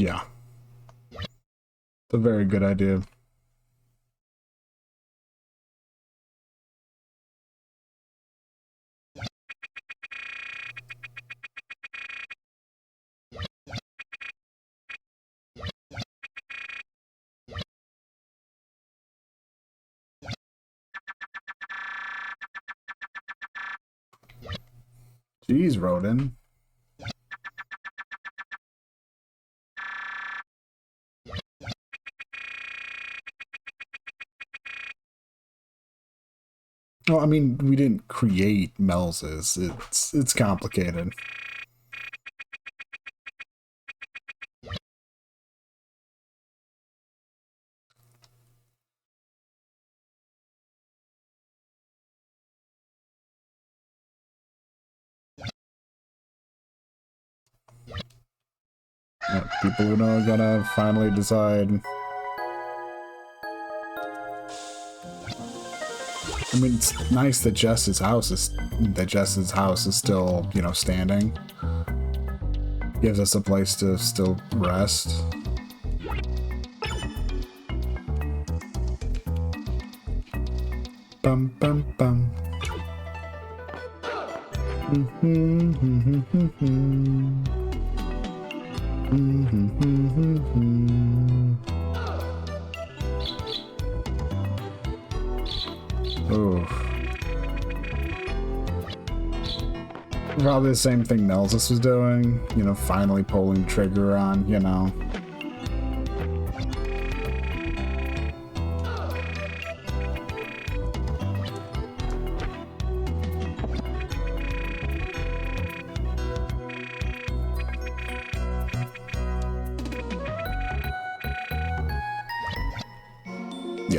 Yeah. It's a very good idea. Jeez, Rodan. Well, I mean, we didn't create Melz's. It's complicated. People who are gonna finally decide. I mean, it's nice that Jess's house is still, you know, standing. Gives us a place to still rest. Bum bum bum. Oof. Probably the same thing Nelsis was doing, you know, finally pulling the trigger on, you know.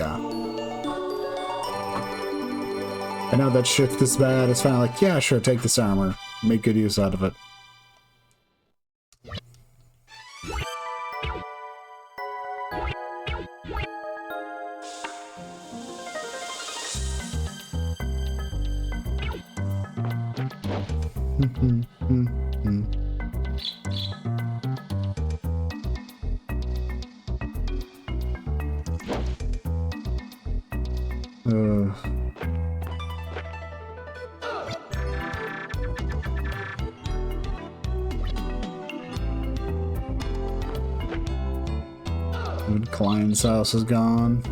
yeah. And now that shit this bad, it's finally like, yeah, sure, take this armor. Make good use out of it. Client's house is gone.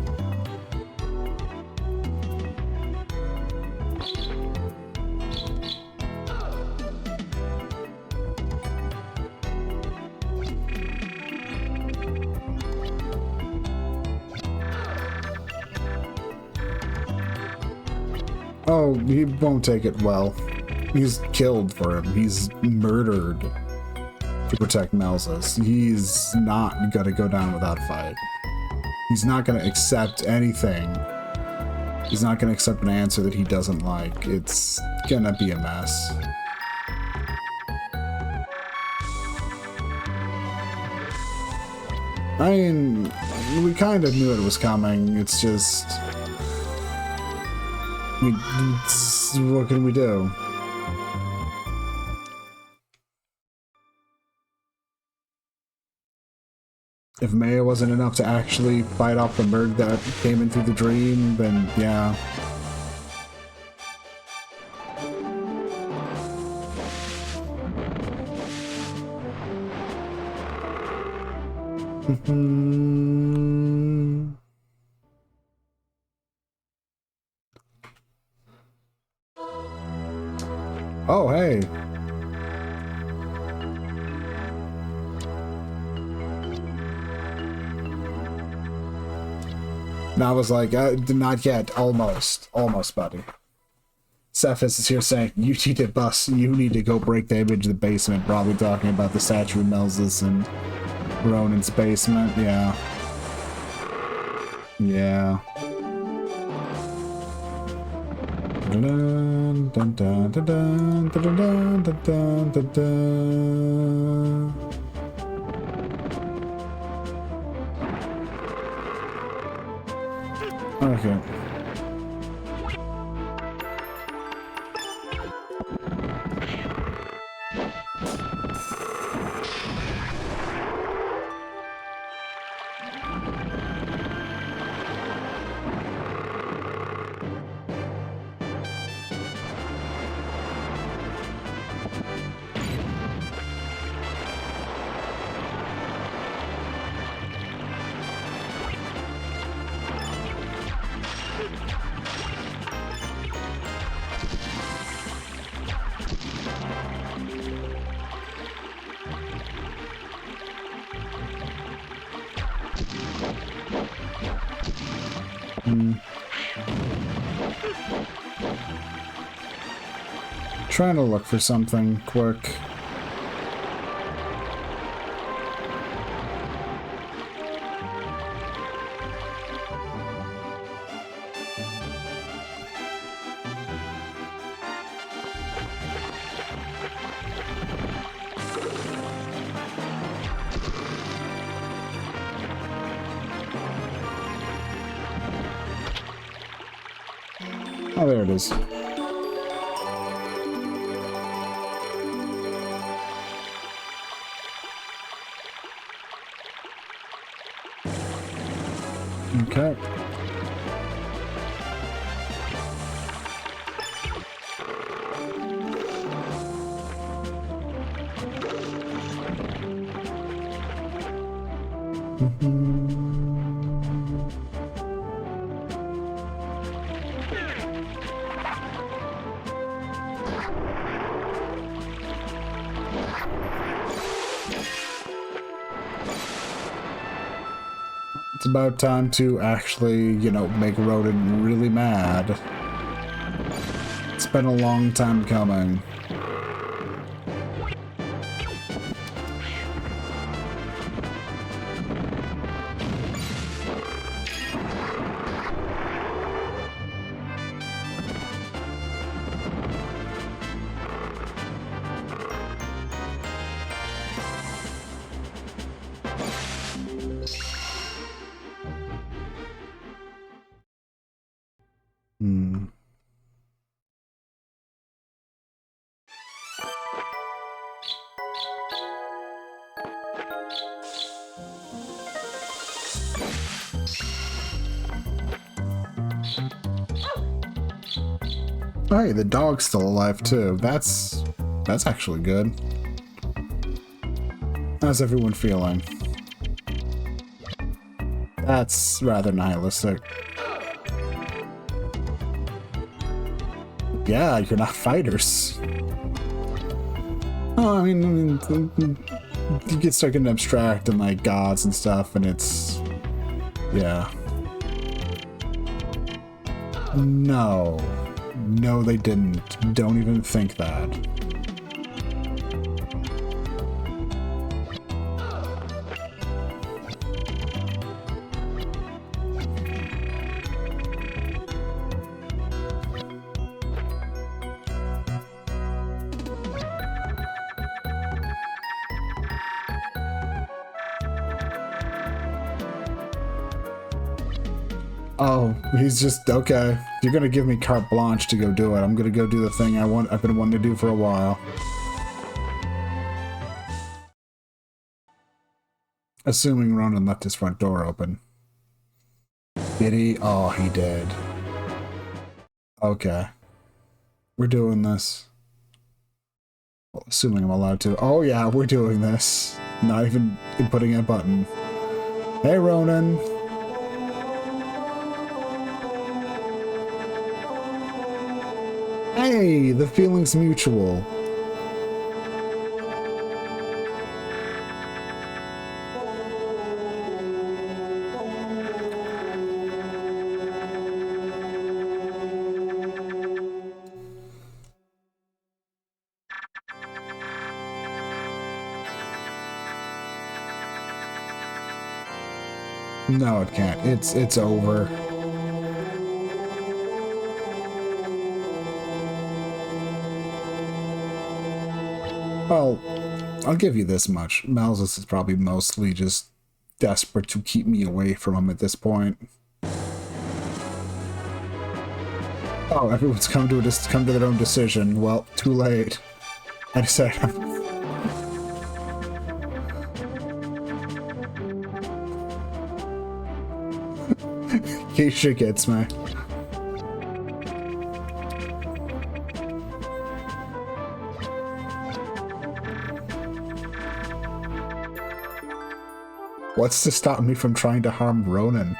Oh, he won't take it well. He's killed for him. He's murdered to protect Melzus. He's not gonna go down without a fight. He's not gonna accept anything. He's not gonna accept an answer that he doesn't like. It's gonna be a mess. I mean, we kind of knew it was coming. It's just... what can we do? If Maya wasn't enough to actually fight off the Merg that came in through the dream, then yeah. Oh, hey. And I was like, not yet, almost, buddy. Cephas is here saying, you need to go break the image of the basement, probably talking about the statue of Melzus and Ronin's basement, yeah. Yeah. Dun, dun, dun, dun, dun, dun, dun, dun, dun, dun. Okay. Trying to look for something quick. Oh, there it is. Okay. It's about time to actually, you know, make Rodin really mad. It's been a long time coming. Oh, hey, the dog's still alive too. That's actually good. How's everyone feeling? That's rather nihilistic. Yeah, you're not fighters. Oh, I mean, you get stuck in abstract and like gods and stuff, and it's, yeah. No, they didn't. Don't even think that. Oh, he's just, okay. You're gonna give me carte blanche to go do it. I'm gonna go do the thing I've been wanting to do for a while. Assuming Ronan left his front door open. Did he? Oh, he did. Okay. We're doing this. Well, assuming I'm allowed to. Oh yeah, we're doing this. Not even inputting a button. Hey, Ronan. Hey, the feeling's mutual. No, it can't. It's over. Well, I'll give you this much. Malzus is probably mostly just desperate to keep me away from him at this point. Oh, everyone's come to their own decision. Well, too late. I decided. Keisha gets me. What's to stop me from trying to harm Ronan?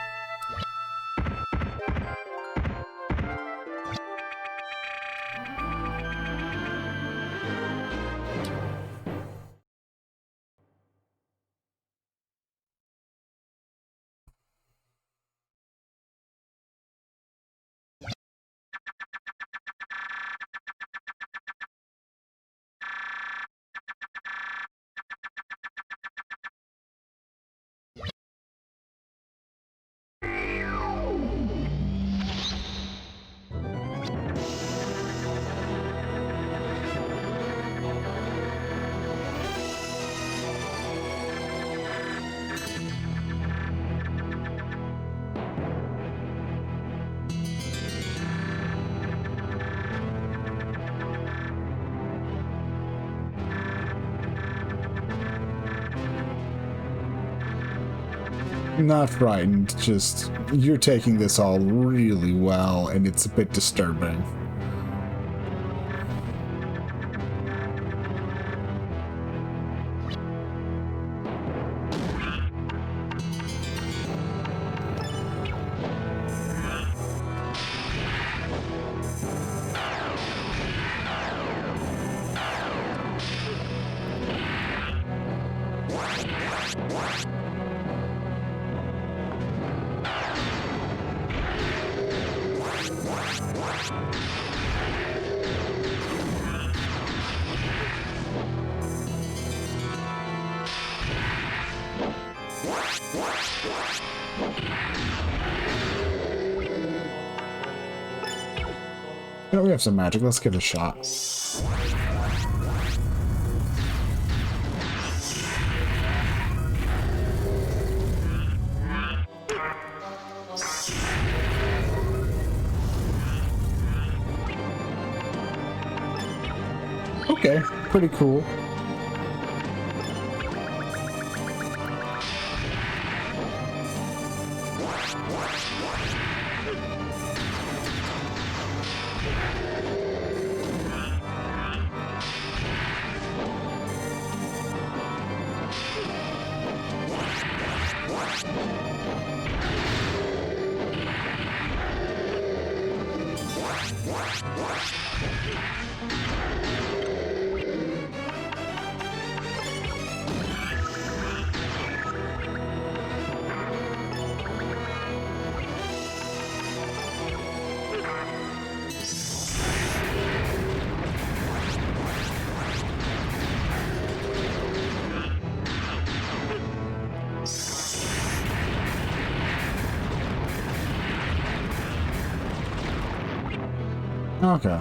Not frightened, just you're taking this all really well, and it's a bit disturbing. Yeah, we have some magic. Let's give it a shot. Okay, pretty cool. Okay.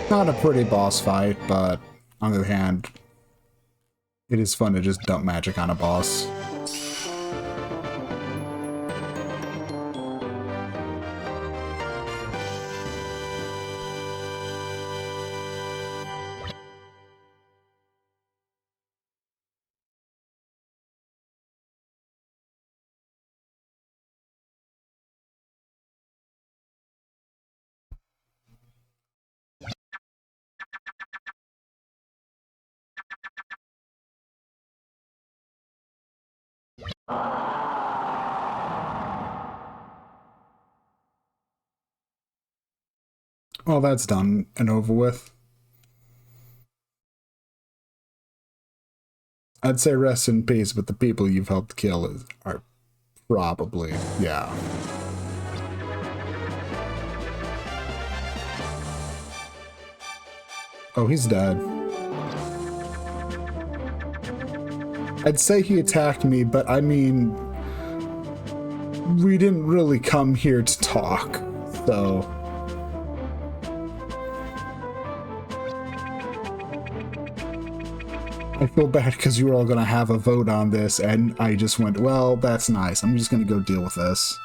Not a pretty boss fight, but on the other hand, it is fun to just dump magic on a boss. Well, that's done and over with. I'd say rest in peace, but the people you've helped kill are probably, yeah. Oh, he's dead. I'd say he attacked me, but I mean, we didn't really come here to talk, so... I feel bad because you were all going to have a vote on this, and I just went, well, that's nice. I'm just going to go deal with this.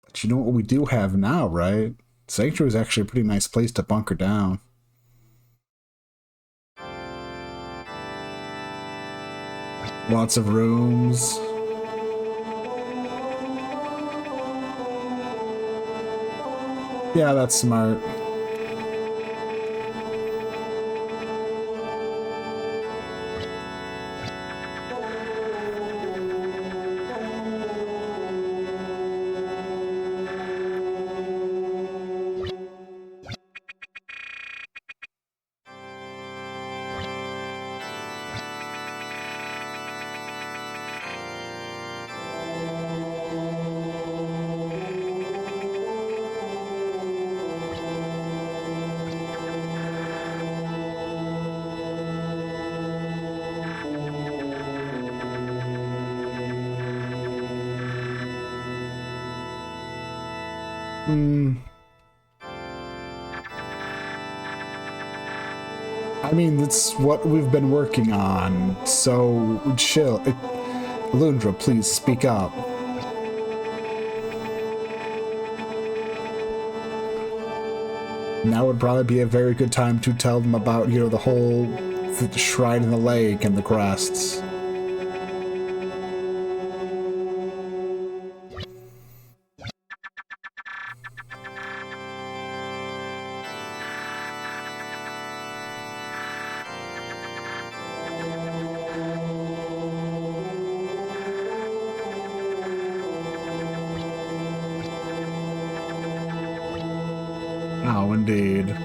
But you know what we do have now, right? Sanctuary is actually a pretty nice place to bunker down. Lots of rooms. Yeah, that's smart. I mean, that's what we've been working on, so chill. Alundra, please speak up. Now would probably be a very good time to tell them about, you know, the whole shrine in the lake and the crests. Oh, indeed.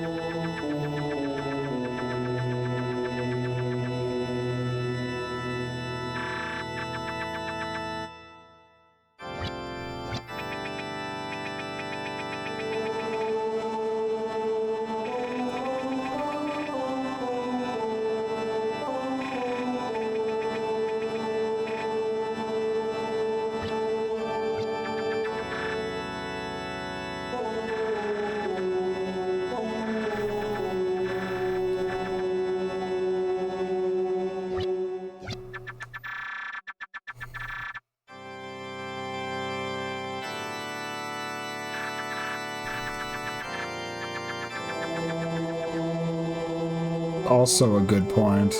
Also a good point.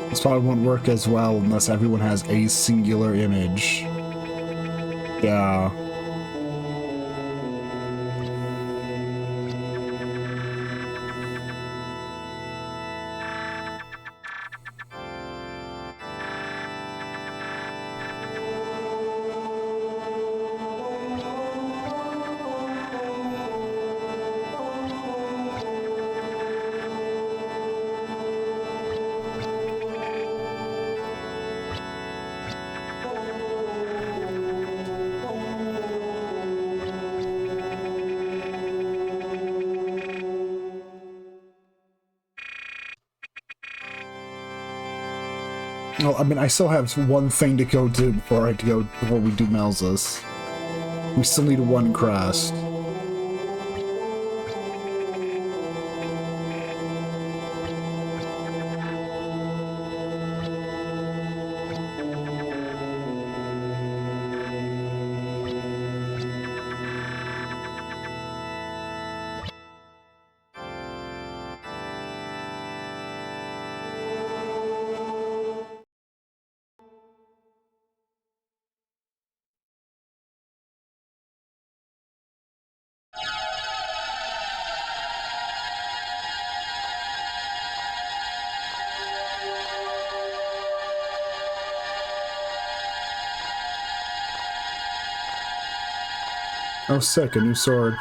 This probably won't work as well unless everyone has a singular image. Yeah. Well, I mean, I still have one thing to go do before we do Melzus. We still need one crest. Oh, sick, a new sword.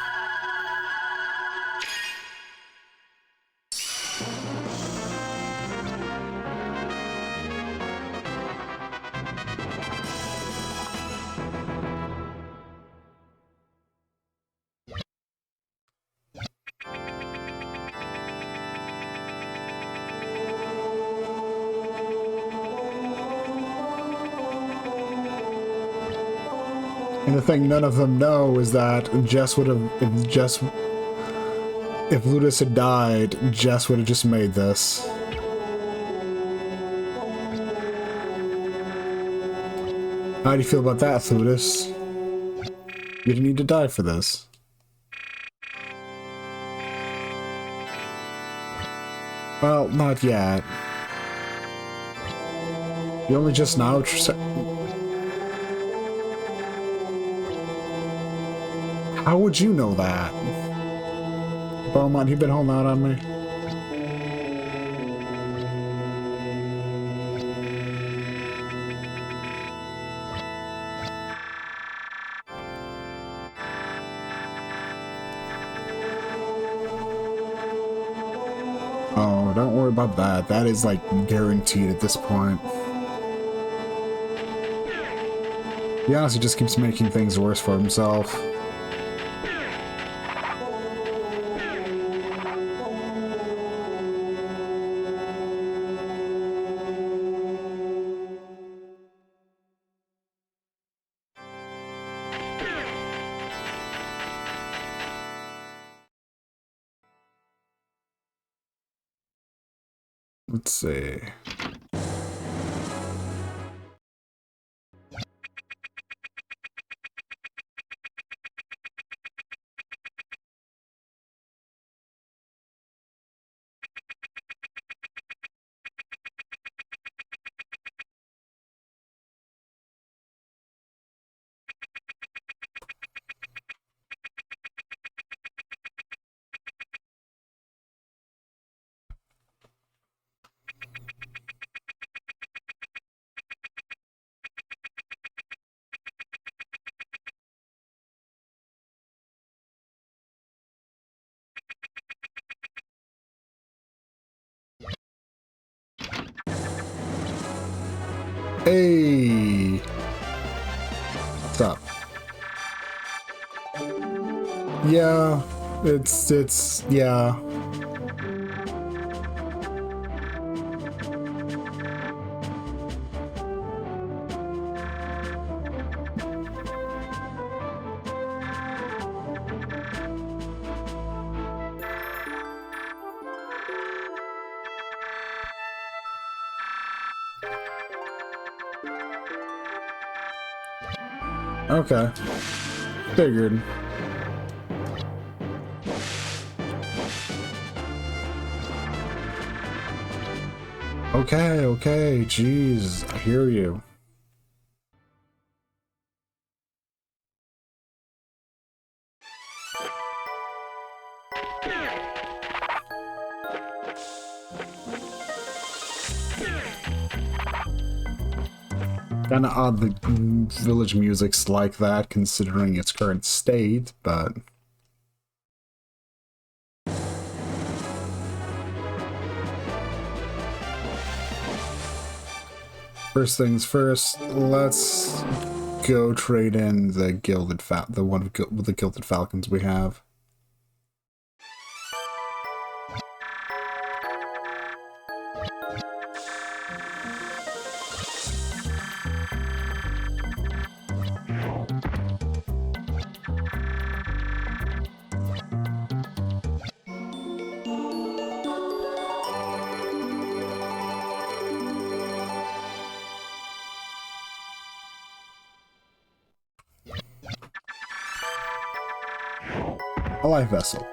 And the thing none of them know is that Jess would have, if Ludus had died, Jess would have just made this. How do you feel about that, Ludus? You didn't need to die for this. Well, not yet. You only just now... How would you know that? Beaumont, you've been holding out on me. Oh, don't worry about that. That is, like, guaranteed at this point. He honestly just keeps making things worse for himself. Let's see. Hey! What's up? Yeah, yeah. Okay. Figured. Okay, jeez, I hear you. Kinda odd the village music's like that, considering its current state, but... First things first, let's go trade in the the Gilded Falcons we have. A life vessel.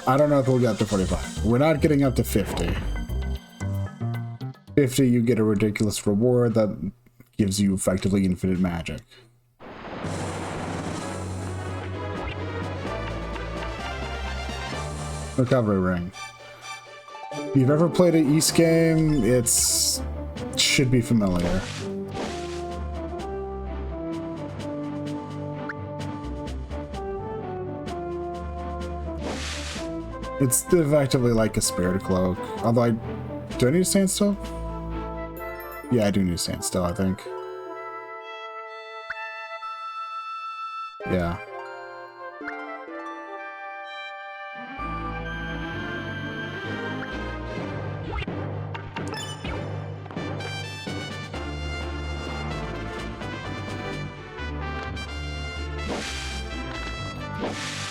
I don't know if we'll get up to 45. We're not getting up to 50. 50, you get a ridiculous reward that gives you effectively infinite magic. Recovery ring. If you've ever played an East game, should be familiar. It's effectively like a spirit cloak. Although do I need to stand still? Yeah, I do need to stand still, I think. Yeah.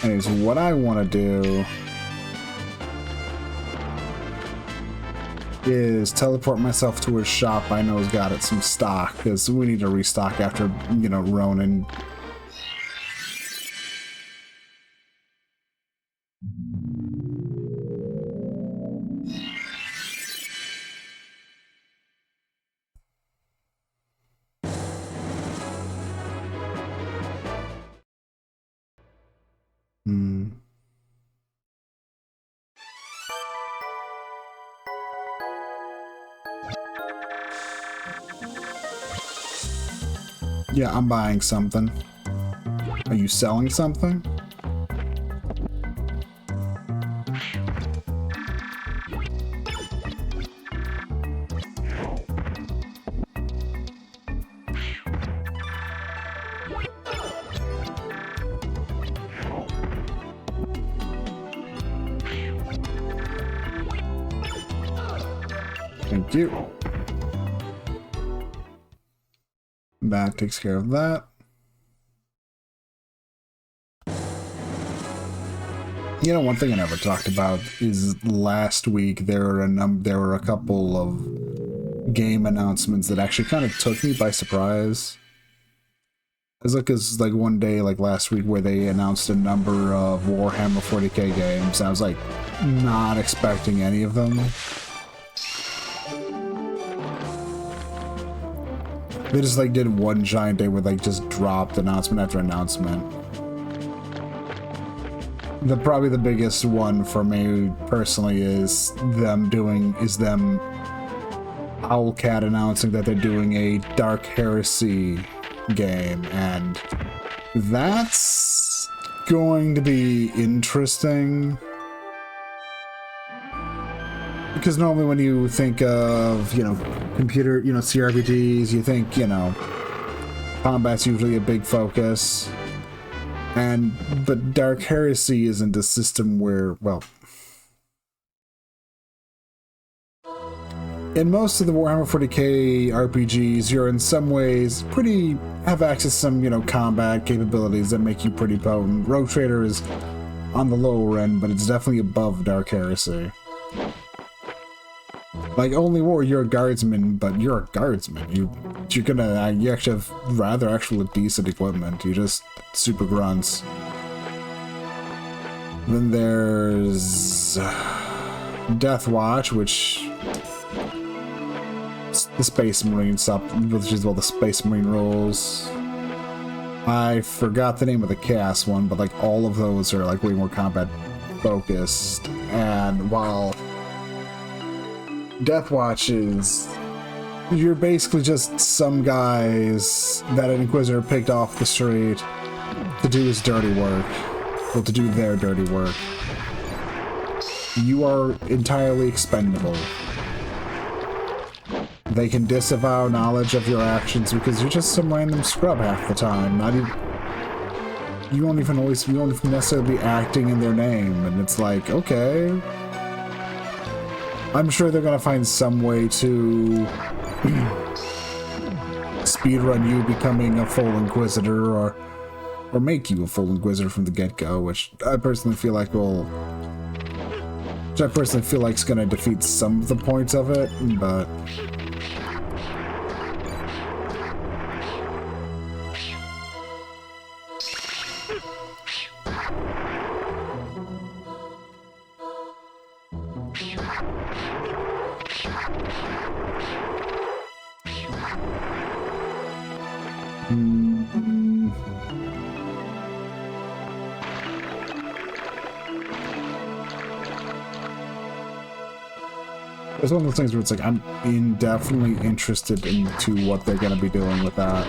Anyways, what I want to do is teleport myself to a shop I know has got it some stock, because we need to restock after, you know, Ronin. Yeah, I'm buying something. Are you selling something? Thank you. That takes care of that. You know, one thing I never talked about is last week there were a couple of game announcements that actually kind of took me by surprise. It's like one day, like last week, where they announced a number of Warhammer 40k games. I was like not expecting any of them. They just like did one giant day where like just dropped announcement after announcement. Probably the biggest one for me personally is them Owlcat announcing that they're doing a Dark Heresy game, and that's going to be interesting. Because normally when you think of, you know, computer, you know, CRPGs, you think, you know, combat's usually a big focus. But Dark Heresy isn't a system where, well, in most of the Warhammer 40k RPGs, you're in some ways have access to some, you know, combat capabilities that make you pretty potent. Rogue Trader is on the lower end, but it's definitely above Dark Heresy. Like, Only War, you're a guardsman, but you're a guardsman. You actually have rather actual decent equipment. You're just super grunts. Then there's Death Watch, which the Space Marine stuff, which is all the Space Marine roles. I forgot the name of the Chaos one, but like all of those are like way more combat focused. And while Death Watch is, you're basically just some guys that an Inquisitor picked off the street to do his dirty work. Well, to do their dirty work. You are entirely expendable. They can disavow knowledge of your actions because you're just some random scrub half the time. Not even, you won't even necessarily be acting in their name, and it's like, okay. I'm sure they're gonna find some way to speedrun you becoming a full Inquisitor, or make you a full Inquisitor from the get-go, which I personally feel like is gonna defeat some of the points of it, but it's one of those things where it's like, I'm definitely interested into what they're going to be doing with that.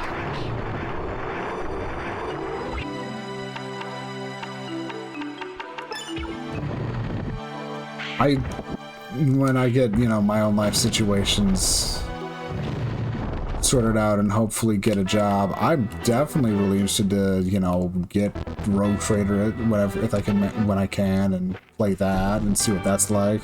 When I get, you know, my own life situations sorted out and hopefully get a job, I'm definitely really interested to, you know, get Rogue Trader, whatever, if I can, when I can, and play that and see what that's like.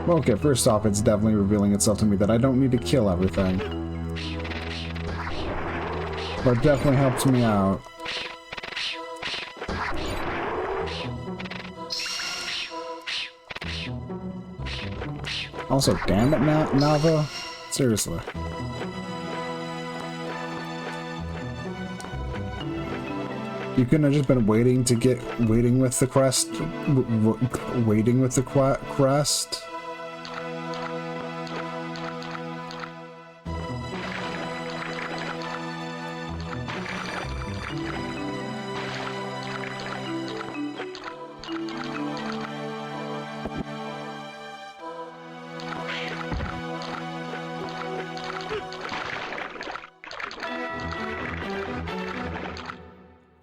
Okay, first off, it's definitely revealing itself to me that I don't need to kill everything. But it definitely helps me out. Also, damn it, Nava. Seriously. You couldn't have just been waiting with the crest? Waiting with the crest?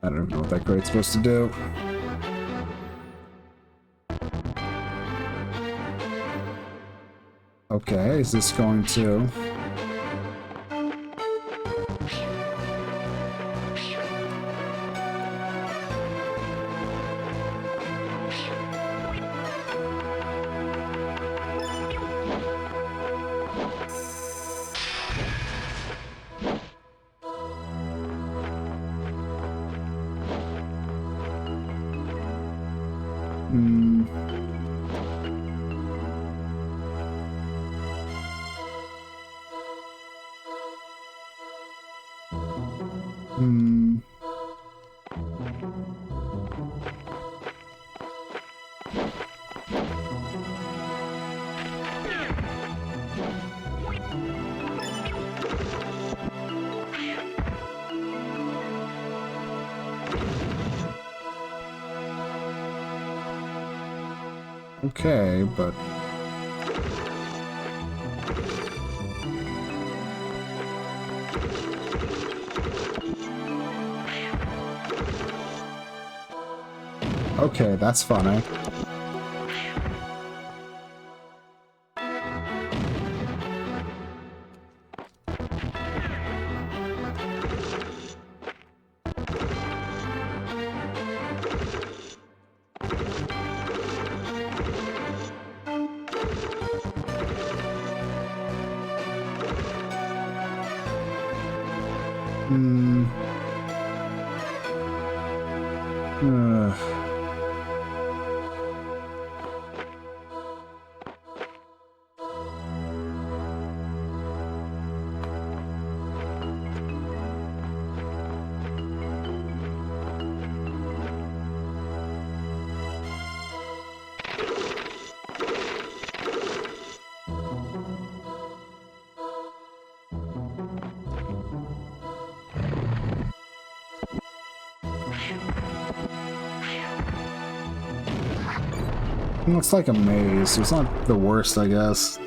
I don't know what that crate's supposed to do. Okay, is this going to... Okay, but... Okay, that's funny. Hmm. Looks like a maze. It's not the worst, I guess.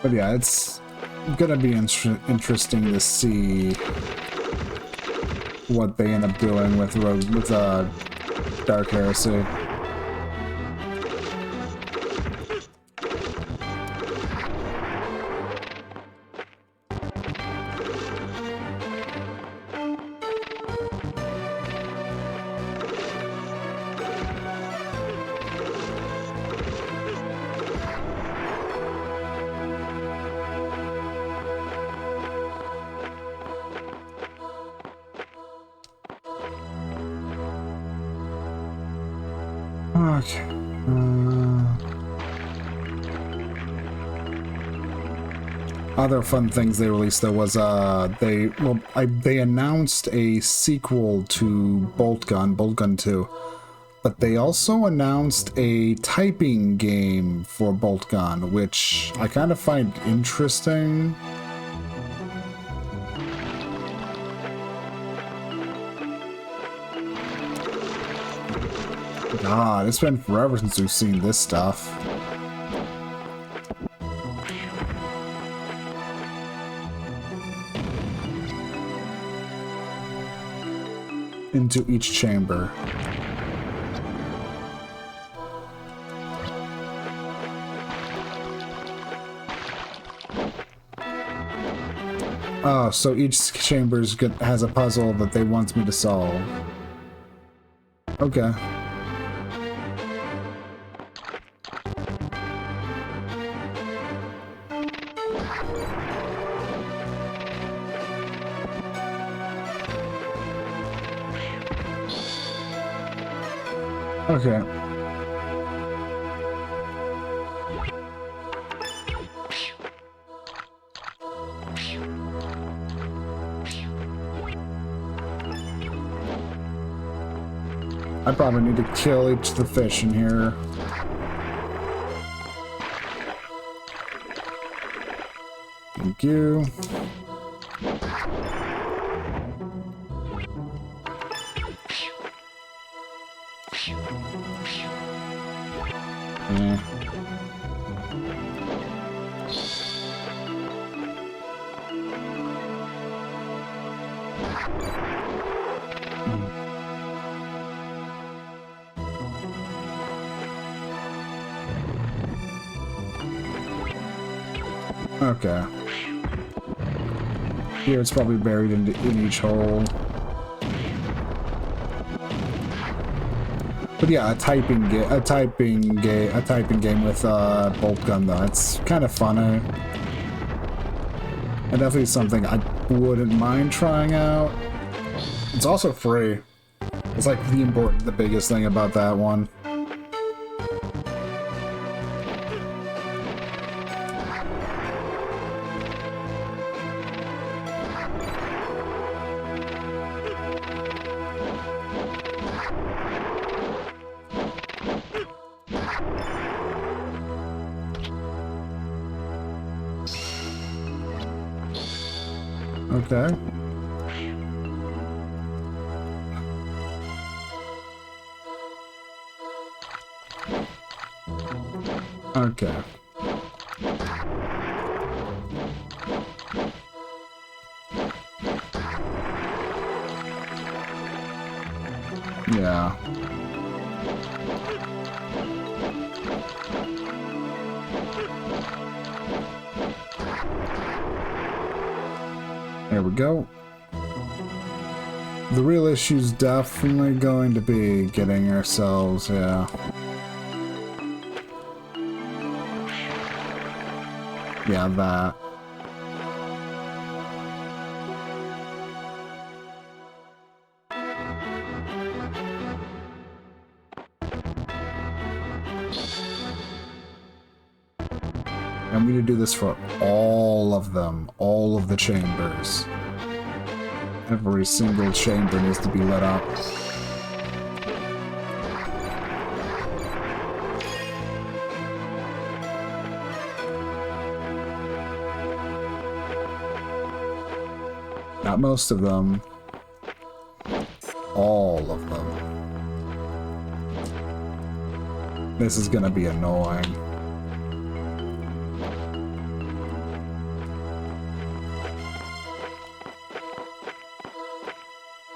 But yeah, it's gonna be interesting to see what they end up doing with Dark Heresy. Okay. Other fun things they released though was they announced a sequel to Bolt Gun 2, but they also announced a typing game for Bolt Gun, which I kind of find interesting. God, it's been forever since we've seen this stuff. Into each chamber. Oh, so each chamber has a puzzle that they want me to solve. Okay. Okay. I probably need to kill each of the fish in here. Thank you. Okay. Here it's probably buried in each hole. But yeah, a typing game with Bolt Gun though. It's kind of funny. And definitely something I wouldn't mind trying out. It's also free. It's like the biggest thing about that one. Okay. Okay. Yeah. There we go. The real issue's definitely going to be getting ourselves, yeah. Yeah, that. And we need to do this for all of them, all of the chambers. Every single chamber needs to be lit up. Not most of them. All of them. This is gonna be annoying.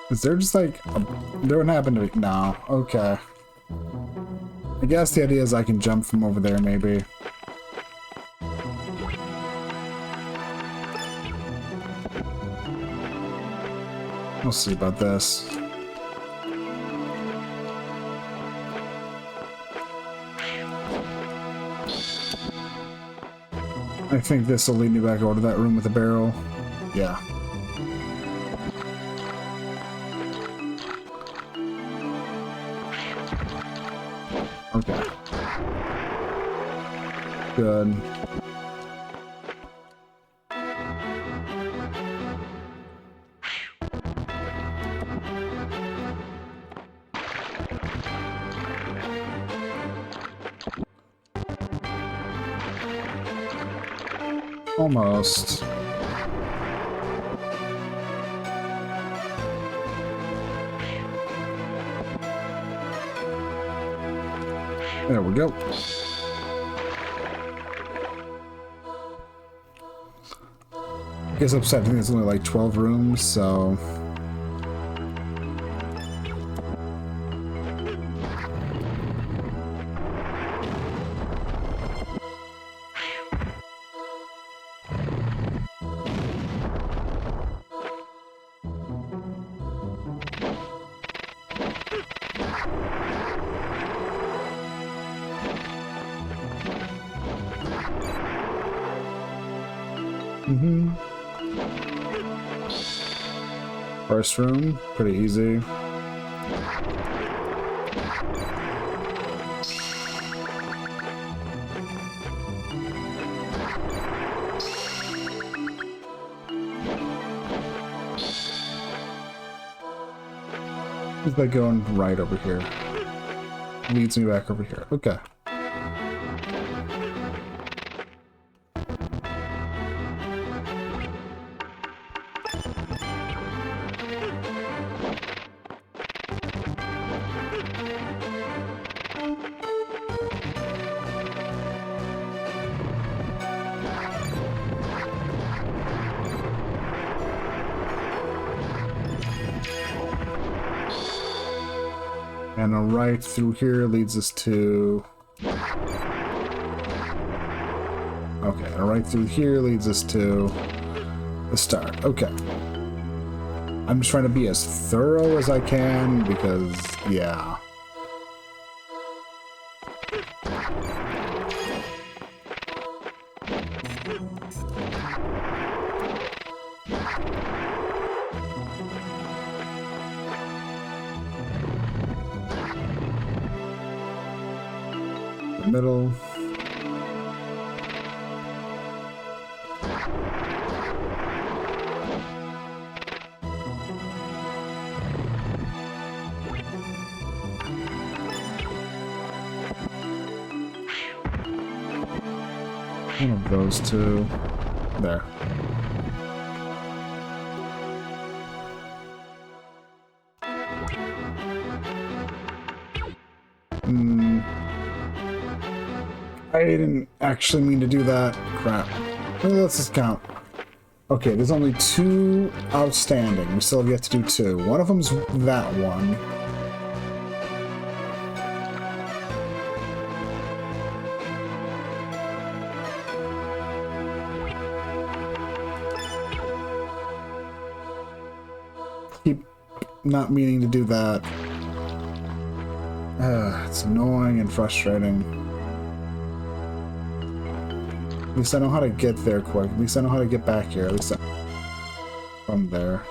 Is there just like... there wouldn't happen to me? No. Okay. I guess the idea is I can jump from over there, maybe. We'll see about this. I think this will lead me back over to that room with the barrel. Yeah. Okay. Good. Almost. There we go. I guess upset, I think it's only like 12 rooms, so... First room, pretty easy. Is that going right over here? Leads me back over here. Okay. And a right through here leads us to... okay, a right through here leads us to the start. Okay. I'm just trying to be as thorough as I can because, yeah. Middle. One of those two. There. I didn't actually mean to do that. Crap. Well, let's just count. Okay, there's only 2 outstanding. We still have yet to do 2. One of them's that one. Keep not meaning to do that. It's annoying and frustrating. At least I know how to get there quick. At least I know how to get back here. At least from there.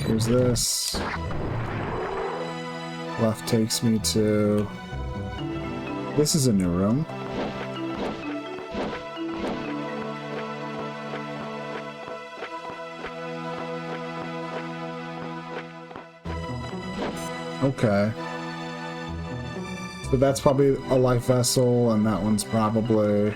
Here's this. Left takes me to... This is a new room. Okay. So that's probably a life vessel, and that one's probably...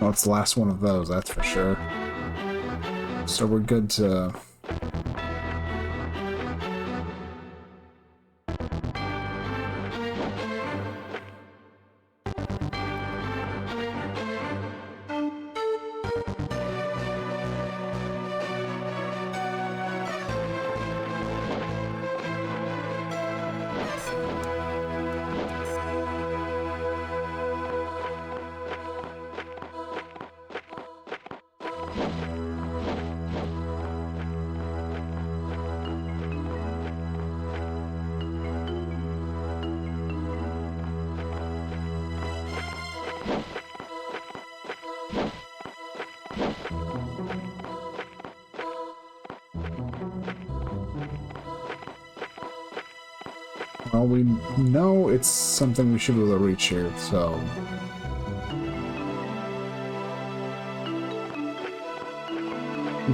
Well, it's the last one of those, that's for sure. So we're good to... Well, we know it's something we should be able to reach here, so...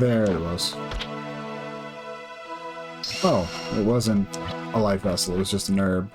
There it was. Oh, it wasn't a life vessel, it was just an herb.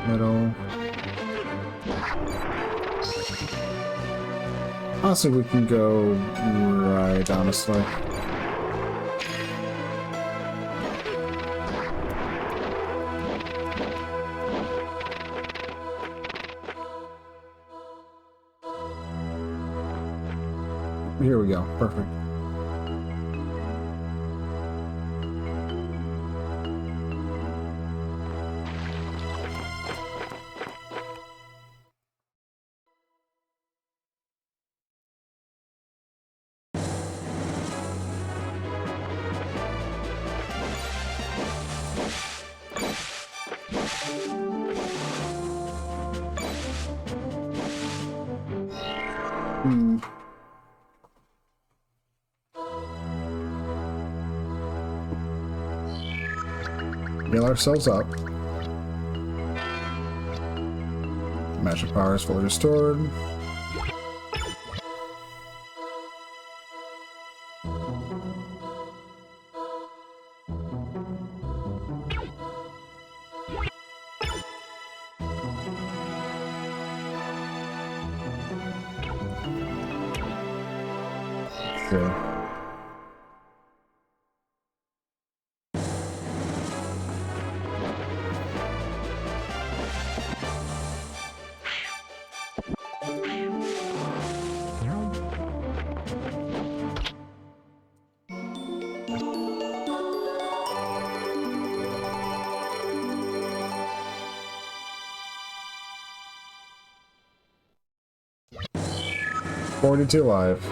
Middle. Honestly, we can go right, honestly. Here we go. Perfect. Heal ourselves up. Magic power is fully restored. So. 42 live.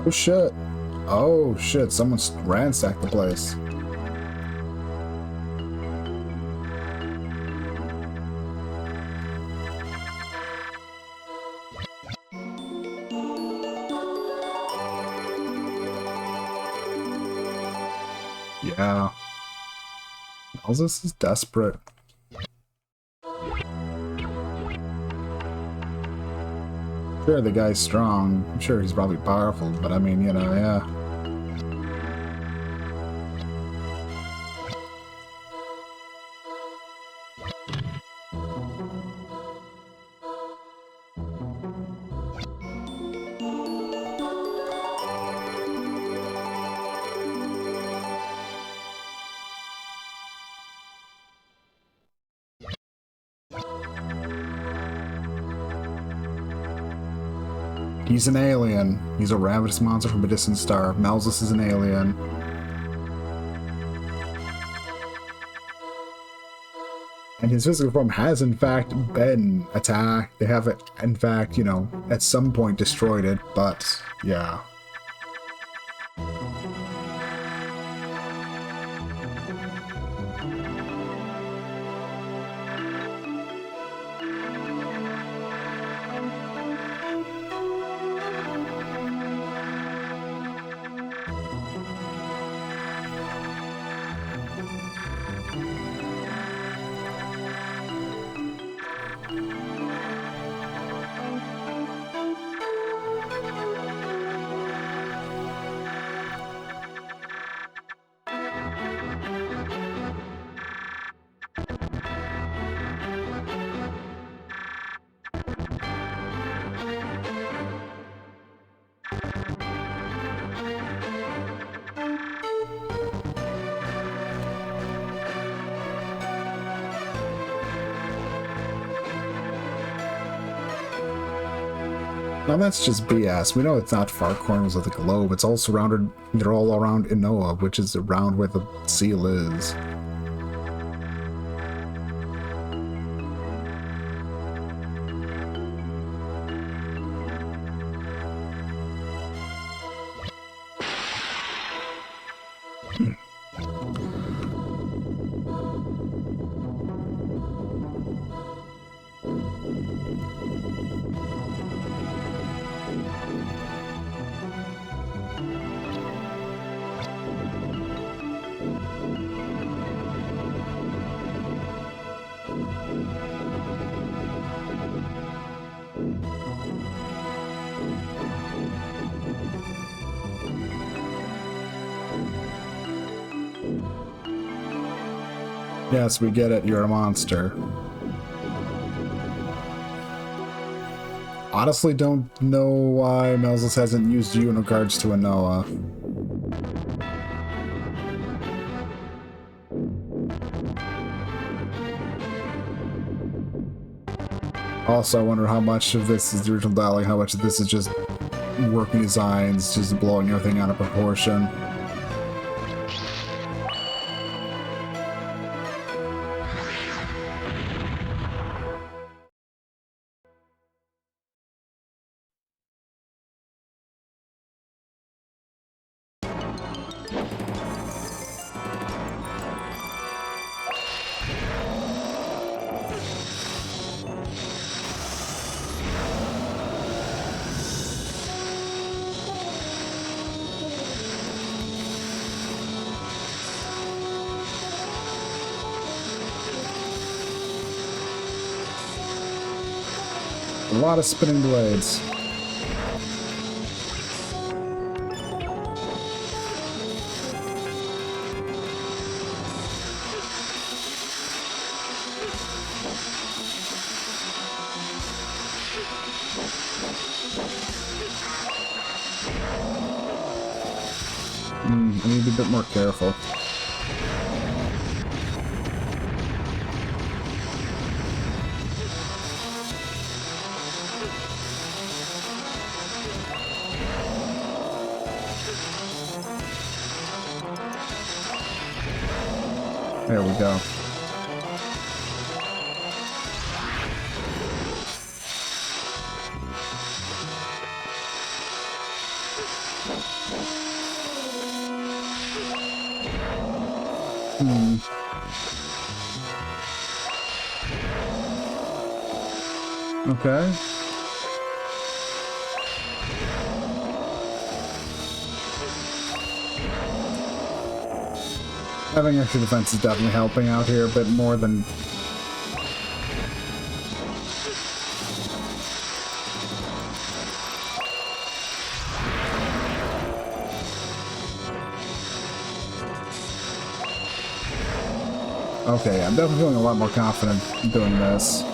Oh shit. Oh shit, someone's ransacked the place. Yeah. Elvis is desperate. Sure, the guy's strong. I'm sure he's probably powerful, but I mean, you know, yeah. He's an alien. He's a ravenous monster from a distant star. Malzus is an alien. And his physical form has, in fact, been attacked. They have, in fact, you know, at some point destroyed it, but, yeah. Now that's just BS. We know it's not far corners of the globe. It's all surrounded, they're all around Inoa, which is around where the seal is. Yes, we get it. You're a monster. Honestly, don't know why Melzus hasn't used you in regards to Inoa. Also, I wonder how much of this is the original dialogue, how much of this is just working designs, just blowing everything out of proportion. A lot of spinning blades. I need to be a bit more careful. There we go. Okay. Having extra defense is definitely helping out here a bit more than... Okay, I'm definitely feeling a lot more confident doing this.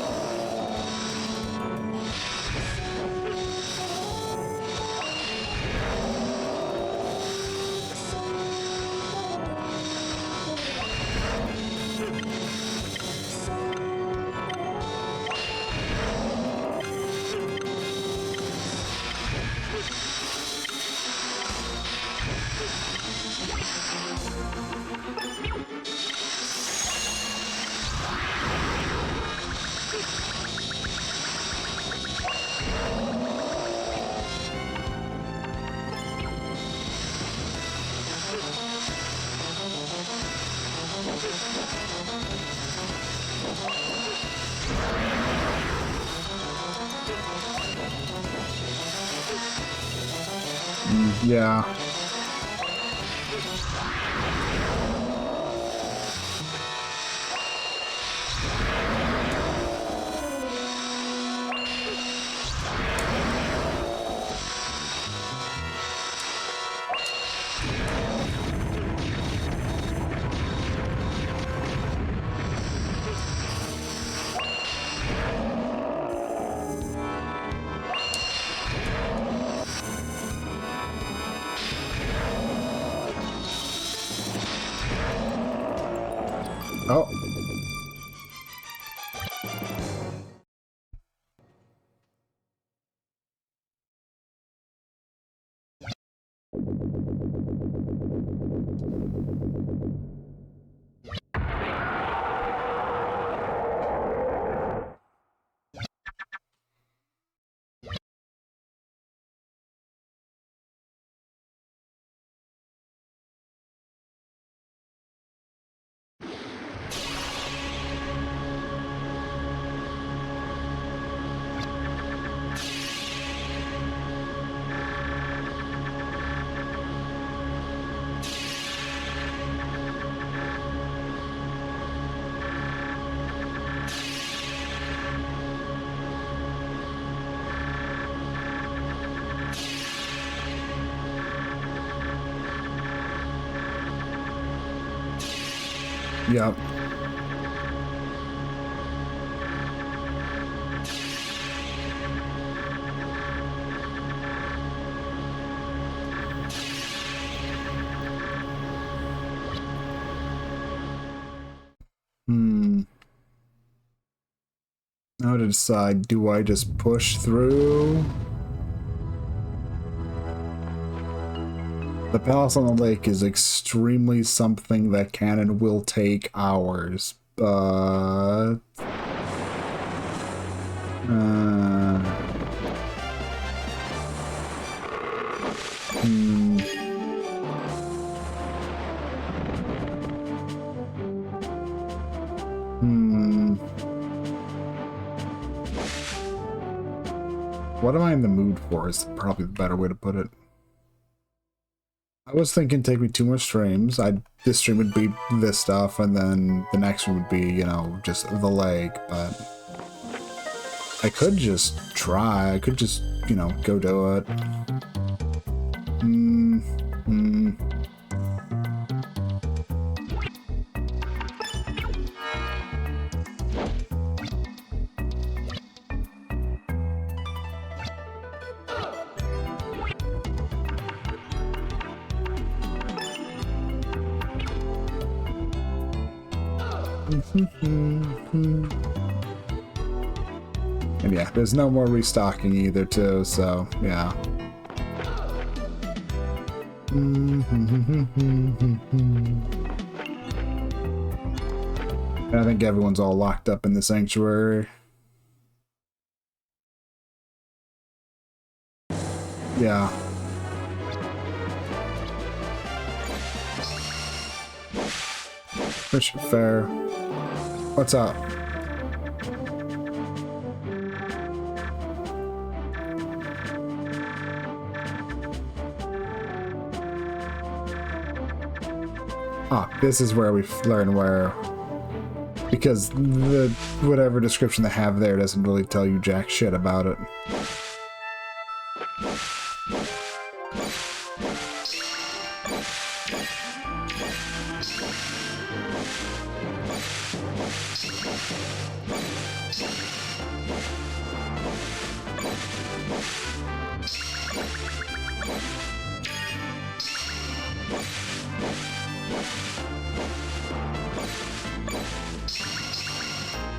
Yeah. Oh. Yep. Now to decide, do I just push through? The palace on the lake is extremely something that can and will take hours, but... What am I in the mood for is probably the better way to put it. I was thinking take me 2 more streams. This stream would be this stuff, and then the next one would be, you know, just the lake, but... I could just try. I could just, you know, go do it. And yeah, there's no more restocking either, too, so yeah. I think everyone's all locked up in the sanctuary. Yeah. Which fair. What's up? Ah, this is where we learn where... Because the whatever description they have there doesn't really tell you jack shit about it.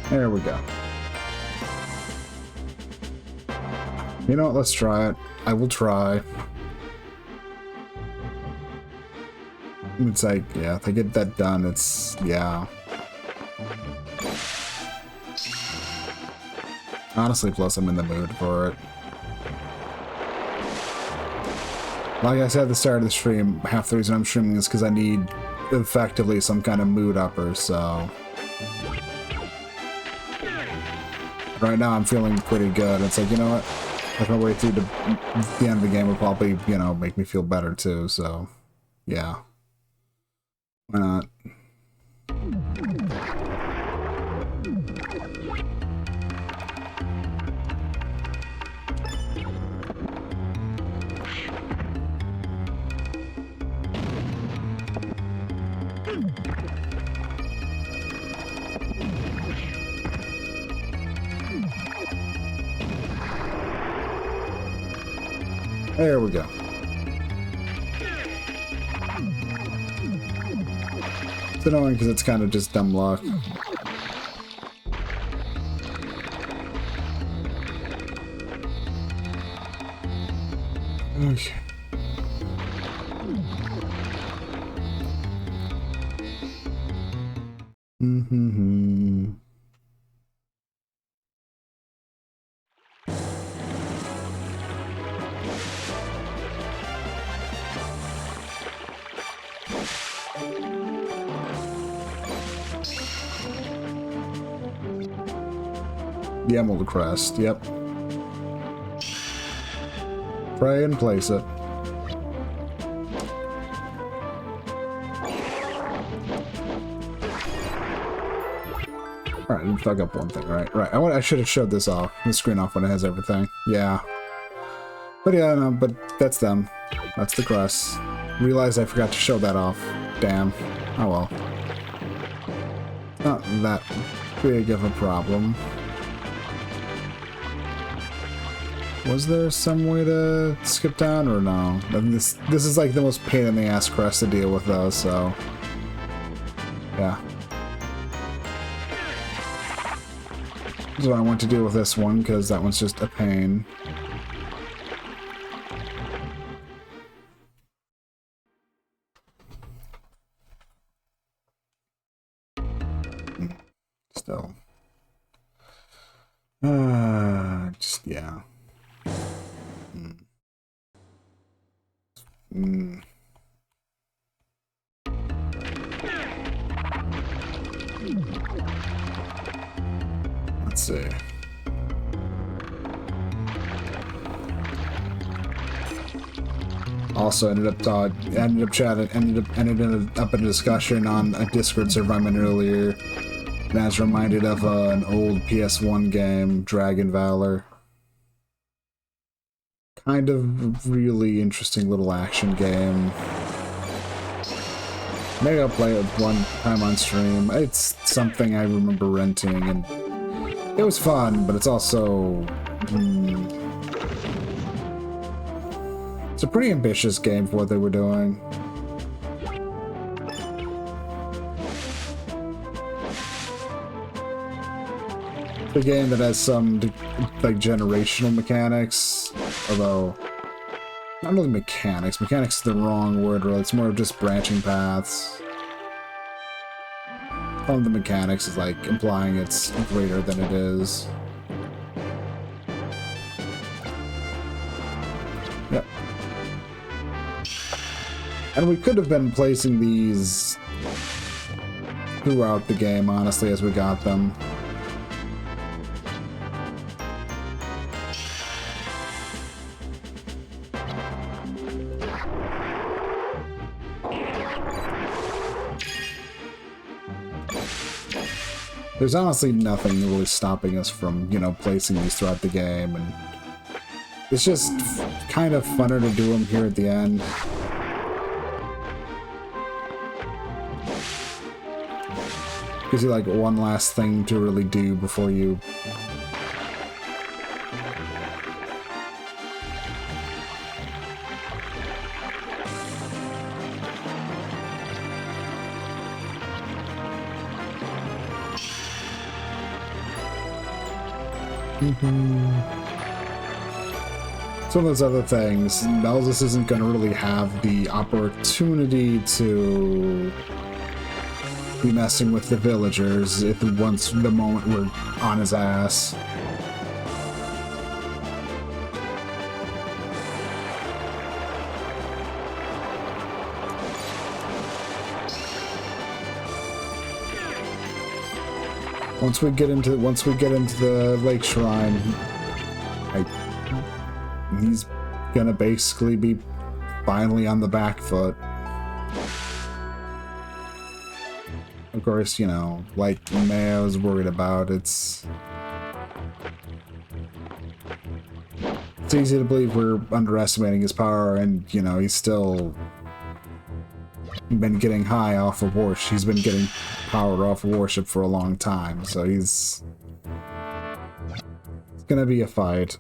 There we go. You know what, let's try it. I will try. It's like, yeah, if I get that done, it's, yeah. Honestly, plus I'm in the mood for it. Like I said at the start of the stream, half the reason I'm streaming is because I need effectively some kind of mood upper, so... Right now I'm feeling pretty good. It's like, you know what? If I wait through the end of the game, will probably, you know, make me feel better too, so... Yeah. Why not? There we go. It's annoying because it's kind of just dumb luck. Okay. Mm-hmm. The Emerald Crest, yep. Pray and place it. Alright, let me fuck up one thing, right? Right, I should have showed this off, the screen off when it has everything. Yeah. But yeah, no, but that's them. That's the Crests. Realized I forgot to show that off. Damn. Oh well. Not that big of a problem. Was there some way to skip down or no? This is like the most pain in the ass crest to deal with though, so yeah. So I want to deal with this one because that one's just a pain. Still. Just yeah. Let's see. Also ended up in a discussion on a Discord server I'm in earlier, and I was reminded of an old PS1 game, Dragon Valor. Kind of really interesting little action game. Maybe I'll play it one time on stream. It's something I remember renting, and it was fun, but it's also... it's a pretty ambitious game for what they were doing. It's a game that has some, like, generational mechanics, although... not really mechanics. Mechanics is the wrong word, really. It's more of just branching paths. Some of the mechanics is like implying it's greater than it is. Yep. And we could have been placing these throughout the game, honestly, as we got them. There's honestly nothing really stopping us from, you know, placing these throughout the game, and it's just kind of funner to do them here at the end. Gives you like one last thing to really do before you... Some of those other things, Melzus isn't going to really have the opportunity to be messing with the villagers if once the moment we're on his ass. Once we get into the Lake Shrine, he's gonna basically be finally on the back foot. Of course, you know, like Mayo's worried about, it's easy to believe we're underestimating his power, and, you know, he's still been getting high off of worship. He's been getting power off of worship for a long time, so it's gonna be a fight.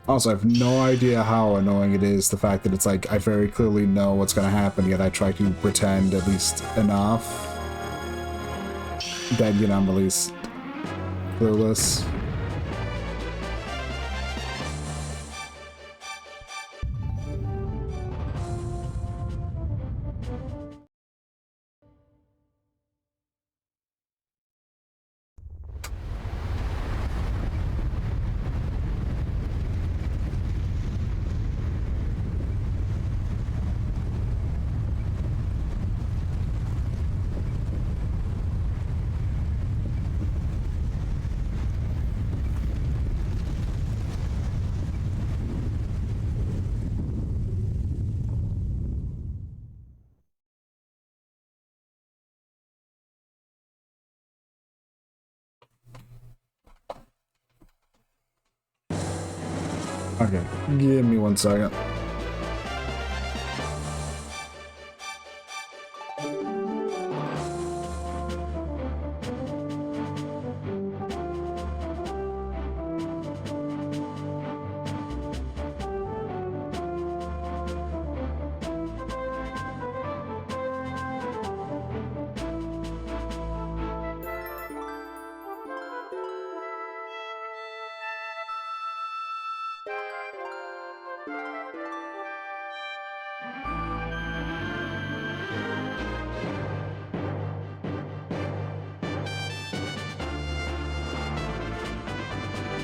Also, I have no idea how annoying it is, the fact that it's like, I very clearly know what's going to happen, yet I try to pretend at least enough that, you know, I'm at least clueless. Okay, give me 1 second.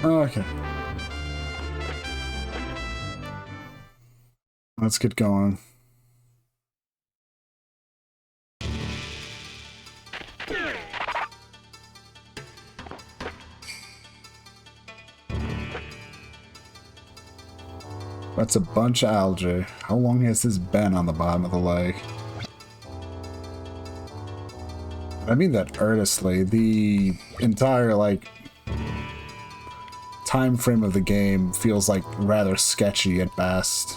Okay. Let's get going. That's a bunch of algae. How long has this been on the bottom of the lake? I mean that earnestly. The entire, like, time frame of the game feels like rather sketchy at best.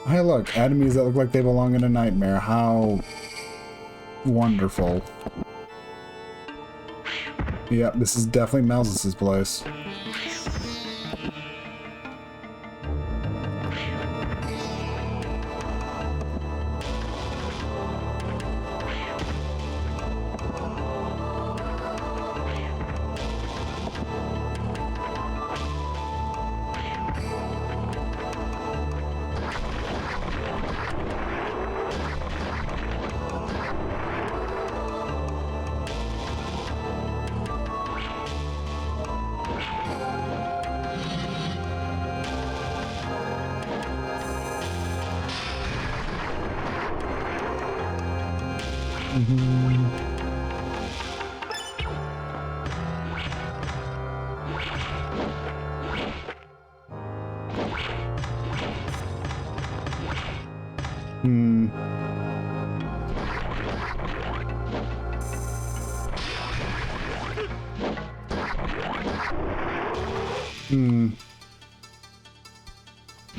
Hey look, enemies that look like they belong in a nightmare. How wonderful. Yep, this is definitely Melzus' place. Hmm.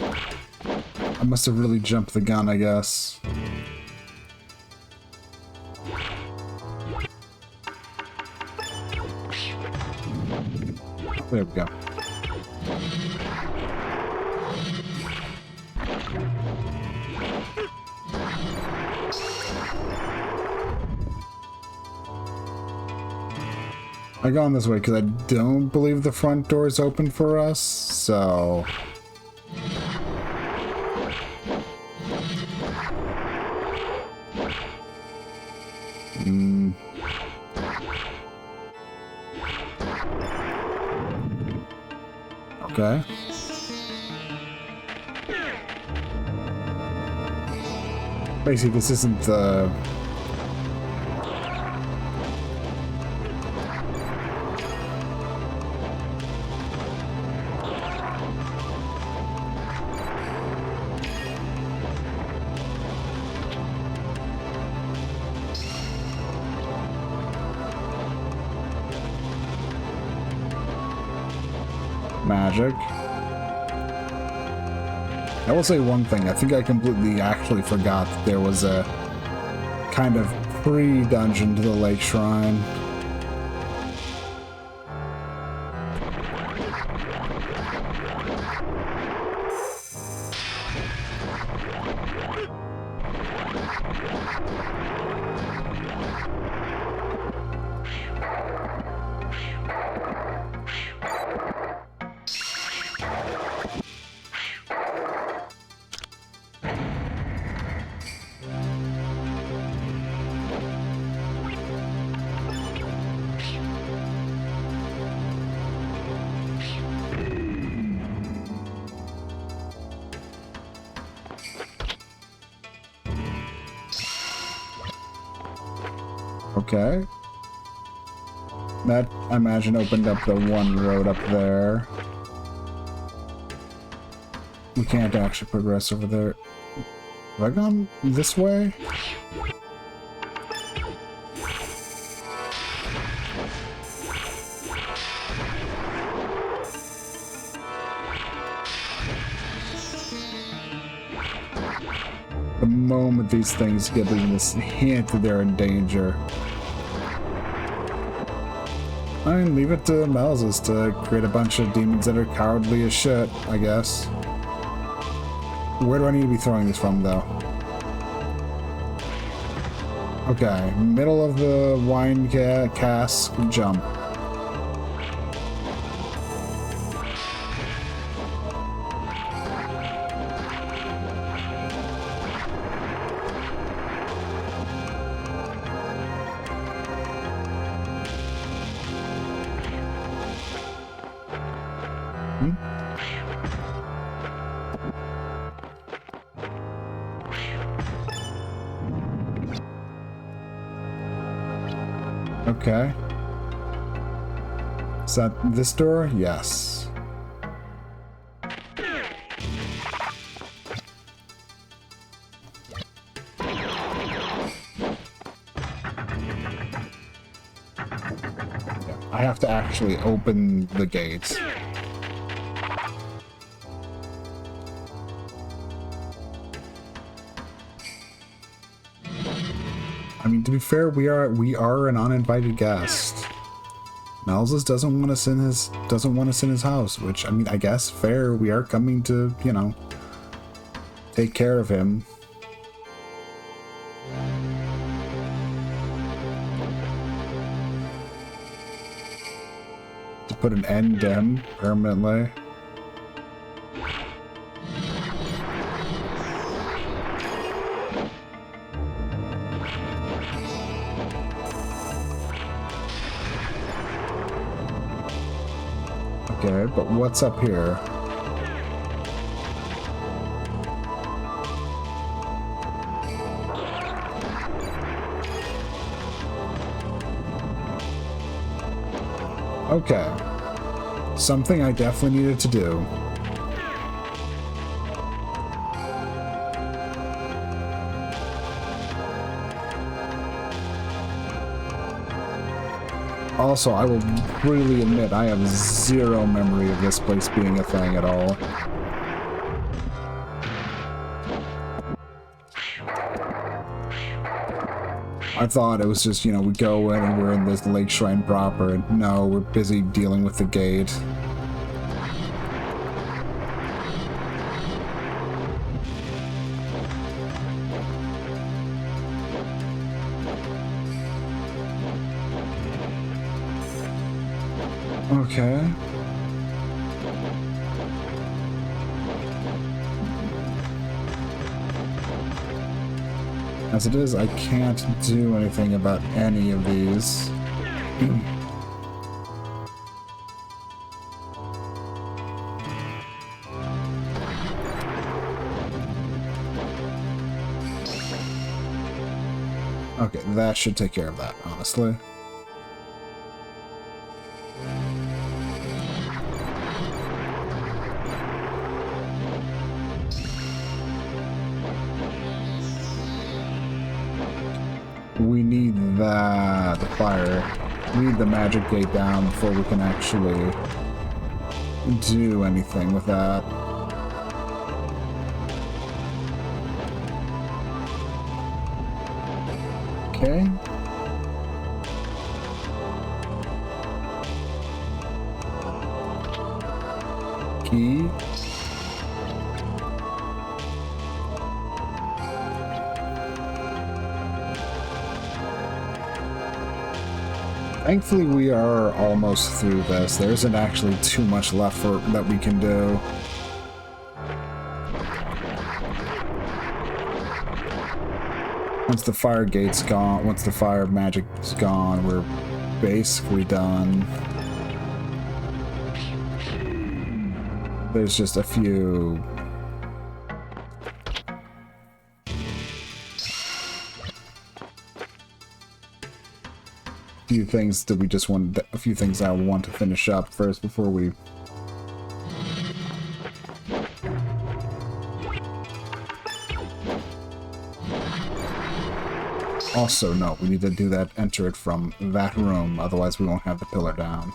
I must have really jumped the gun, I guess. There we go. I go on this way because I don't believe the front door is open for us, so... Okay. Basically, this isn't the... magic. I will say one thing. I think I completely actually forgot that there was a kind of pre-dungeon to the Lake Shrine. Okay. That, I imagine, opened up the one road up there. We can't actually progress over there. Have I gone this way? The moment these things get even this hint that they're in danger. I mean, leave it to Mouses to create a bunch of demons that are cowardly as shit, I guess. Where do I need to be throwing this from, though? Okay, middle of the wine cask, jump. Okay. Is that this door? Yes. I have to actually open the gates. I mean, to be fair, we are an uninvited guest. Mouses doesn't want us in his house, which, I mean, I guess fair. We are coming to, you know, take care of him. To put an end to him permanently. Okay, but what's up here? Okay. Something I definitely needed to do. Also, I will freely admit I have zero memory of this place being a thing at all. I thought it was just, you know, we go in and we're in this lake shrine proper, and no, we're busy dealing with the gate. Okay. As it is, I can't do anything about any of these. Okay, that should take care of that, honestly. We need the fire. We need the magic gate down before we can actually do anything with that. Okay. Key. Thankfully, we are almost through this. There isn't actually too much left that we can do. Once the fire gate's gone, once the fire magic's gone, we're basically done. There's just a few things that we just want, a few things I want to finish up first before we also, no, we need to do that, enter it from that room, otherwise we won't have the pillar down.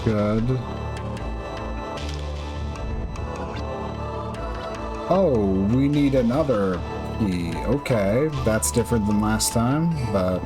Good. Oh, we need another key. Okay, that's different than last time, but...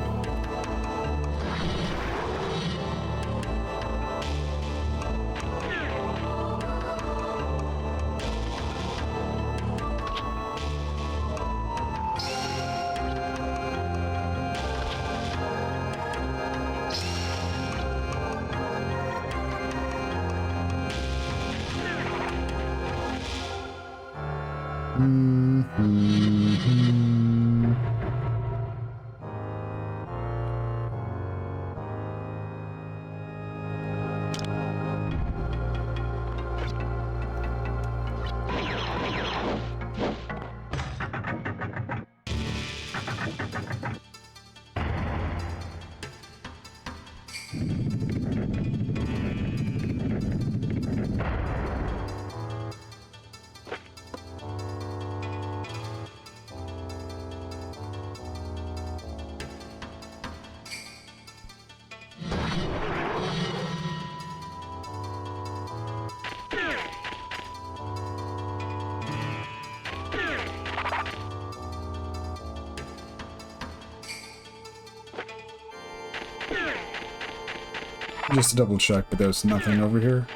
Just to double check, but there's nothing over here.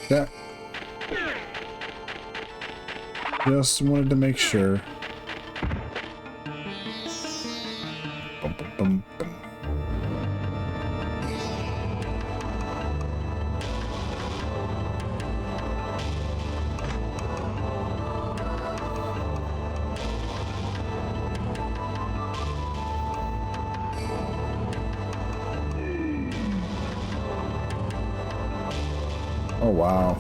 Yeah. Just wanted to make sure. Bum, bum, bum, bum. Oh, wow.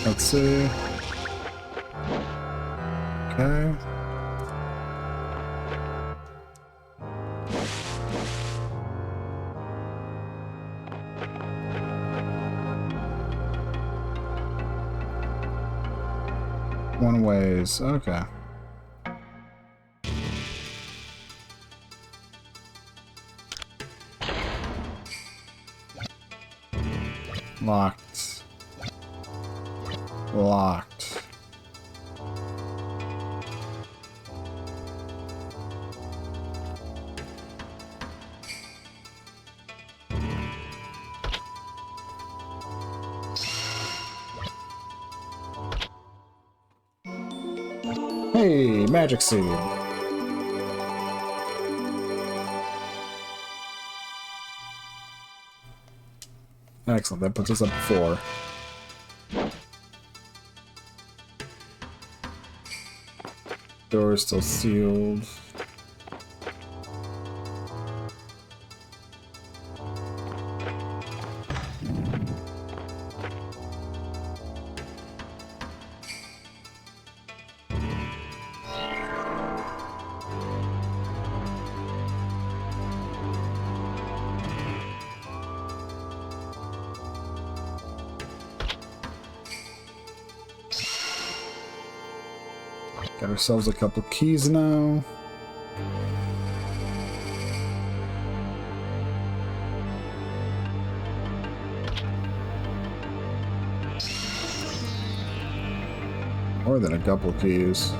Let's see. Okay. One ways. Okay. Locked. Locked. Hey, magic seed. Excellent, that puts us up to 4. Door is still sealed. Got ourselves a couple keys now. More than a couple keys.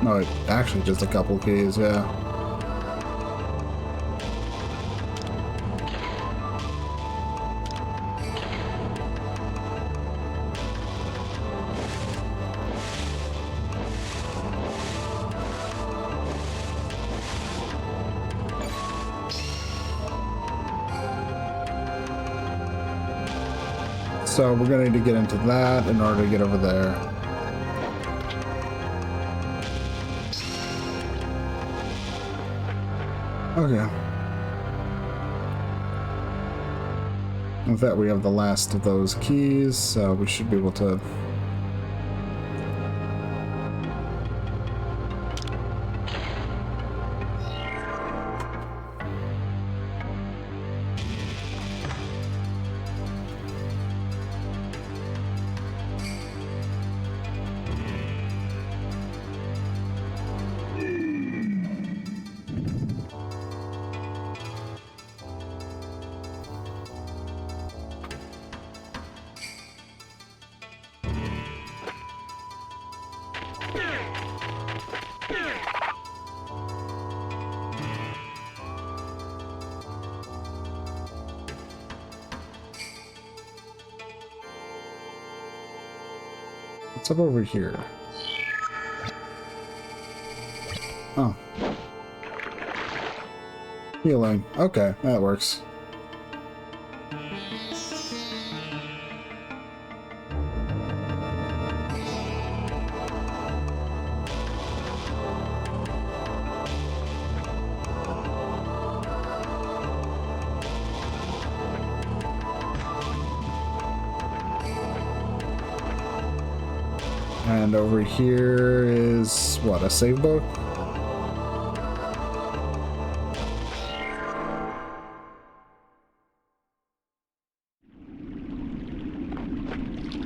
No, actually just a couple keys, yeah. So we're gonna need to get into that in order to get over there. Okay. With that, we have the last of those keys, so we should be able to... What's up over here? Oh. Healing. Okay, that works. And over here is, what, a save book?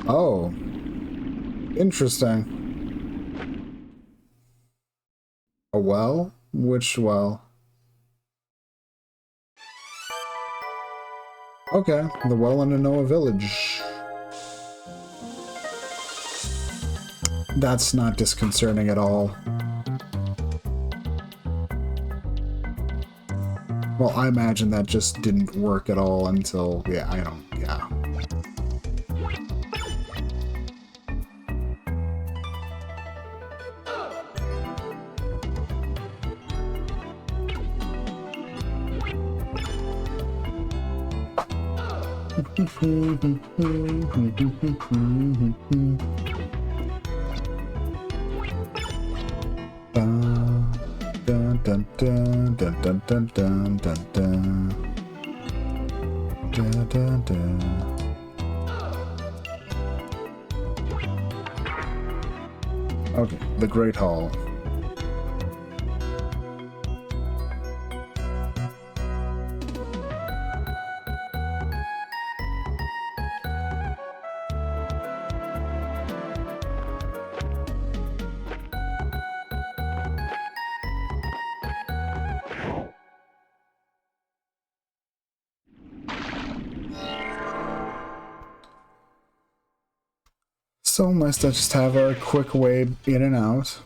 Oh. Interesting. A well? Which well? Okay, the well in Anoa Village. That's not disconcerting at all. Well, I imagine that just didn't work at all until, yeah, I don't, yeah. Dun, dun, dun, dun, dun, dun, dun, dun, dun. Dun, dun, dun. Okay, the Great Hall. So nice to just have a quick way in and out.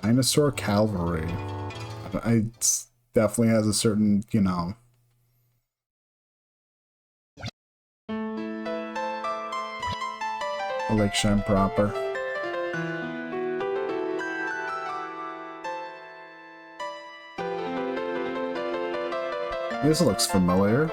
Dinosaur Cavalry. It definitely has a certain, you know. Lakeshine proper. This looks familiar.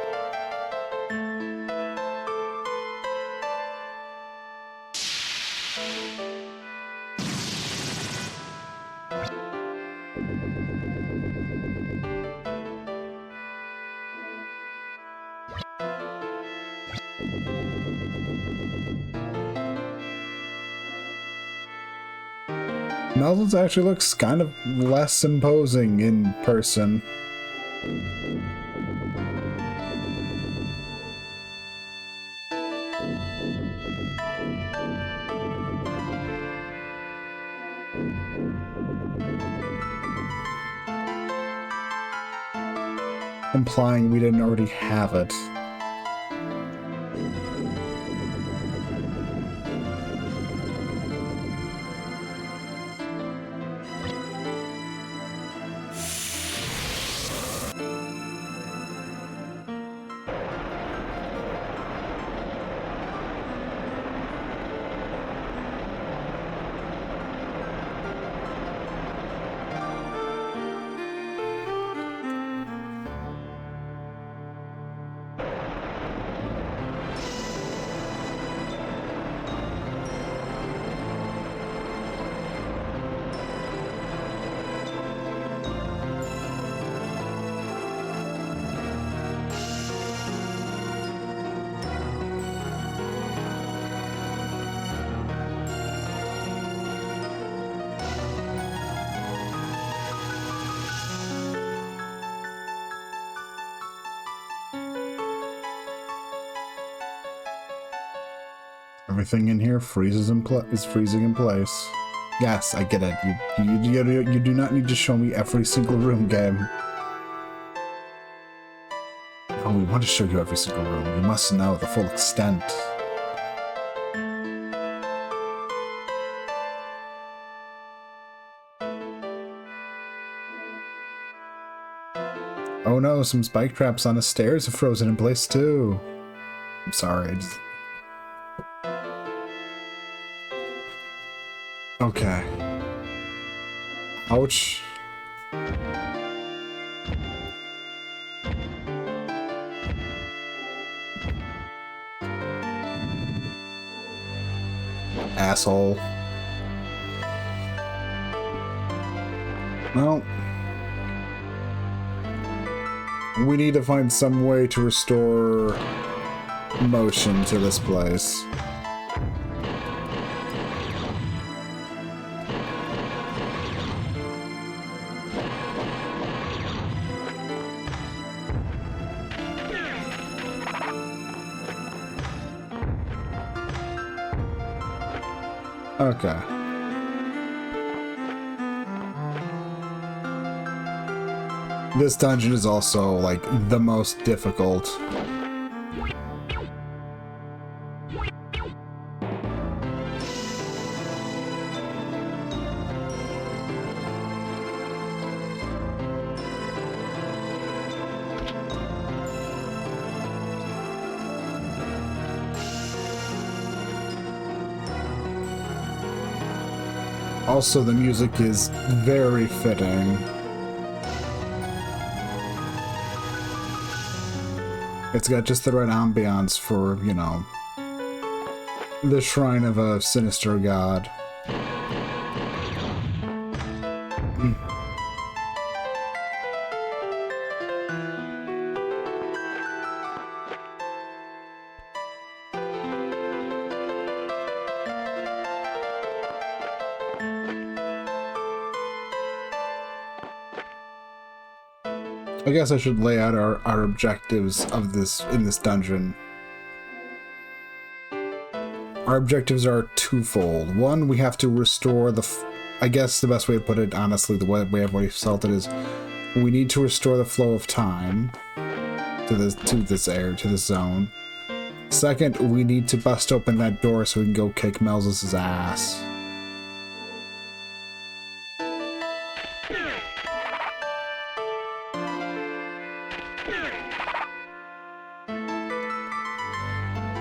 Melvin's actually looks kind of less imposing in person. Implying we didn't already have it. Everything in here freezes is freezing in place. Yes, I get it. You do not need to show me every single room, game. Oh, we want to show you every single room. You must know the full extent. Oh no, some spike traps on the stairs are frozen in place too. I'm sorry, Okay. Ouch. Asshole. Well, we need to find some way to restore motion to this place. Okay. This dungeon is also, like, the most difficult. Also, the music is very fitting. It's got just the right ambiance for, you know, the shrine of a sinister god. I guess I should lay out our objectives of this in this dungeon. Our objectives are twofold. One, we have to restore the... I guess the best way to put it, honestly, the way I've always felt it is, we need to restore the flow of time to this zone. Second, we need to bust open that door so we can go kick Melzis' ass.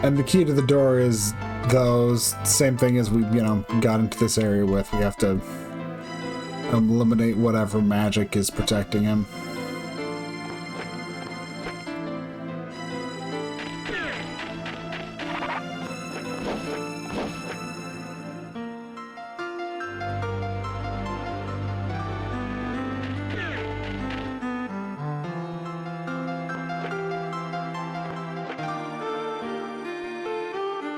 And the key to the door is those same thing as we, you know, got into this area with. We have to eliminate whatever magic is protecting him.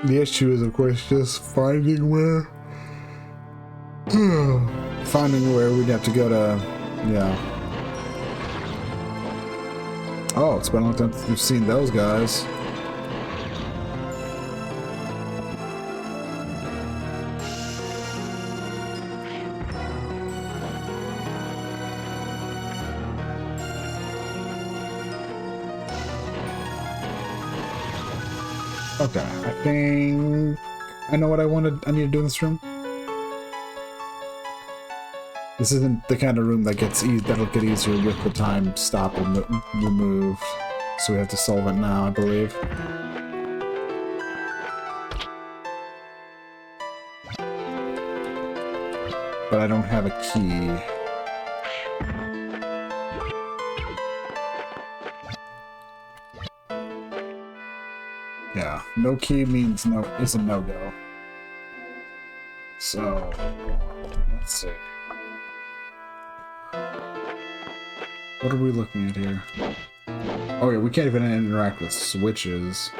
The issue is, of course, just finding where... finding where we'd have to go to... Yeah. Oh, it's been a long time since we've seen those guys. Okay, I think I know what I need to do in this room. This isn't the kind of room that that'll get easier with the time stop removed. So we have to solve it now, I believe. But I don't have a key. Yeah, no key means no is a no-go. So let's see. What are we looking at here? Oh yeah, we can't even interact with switches.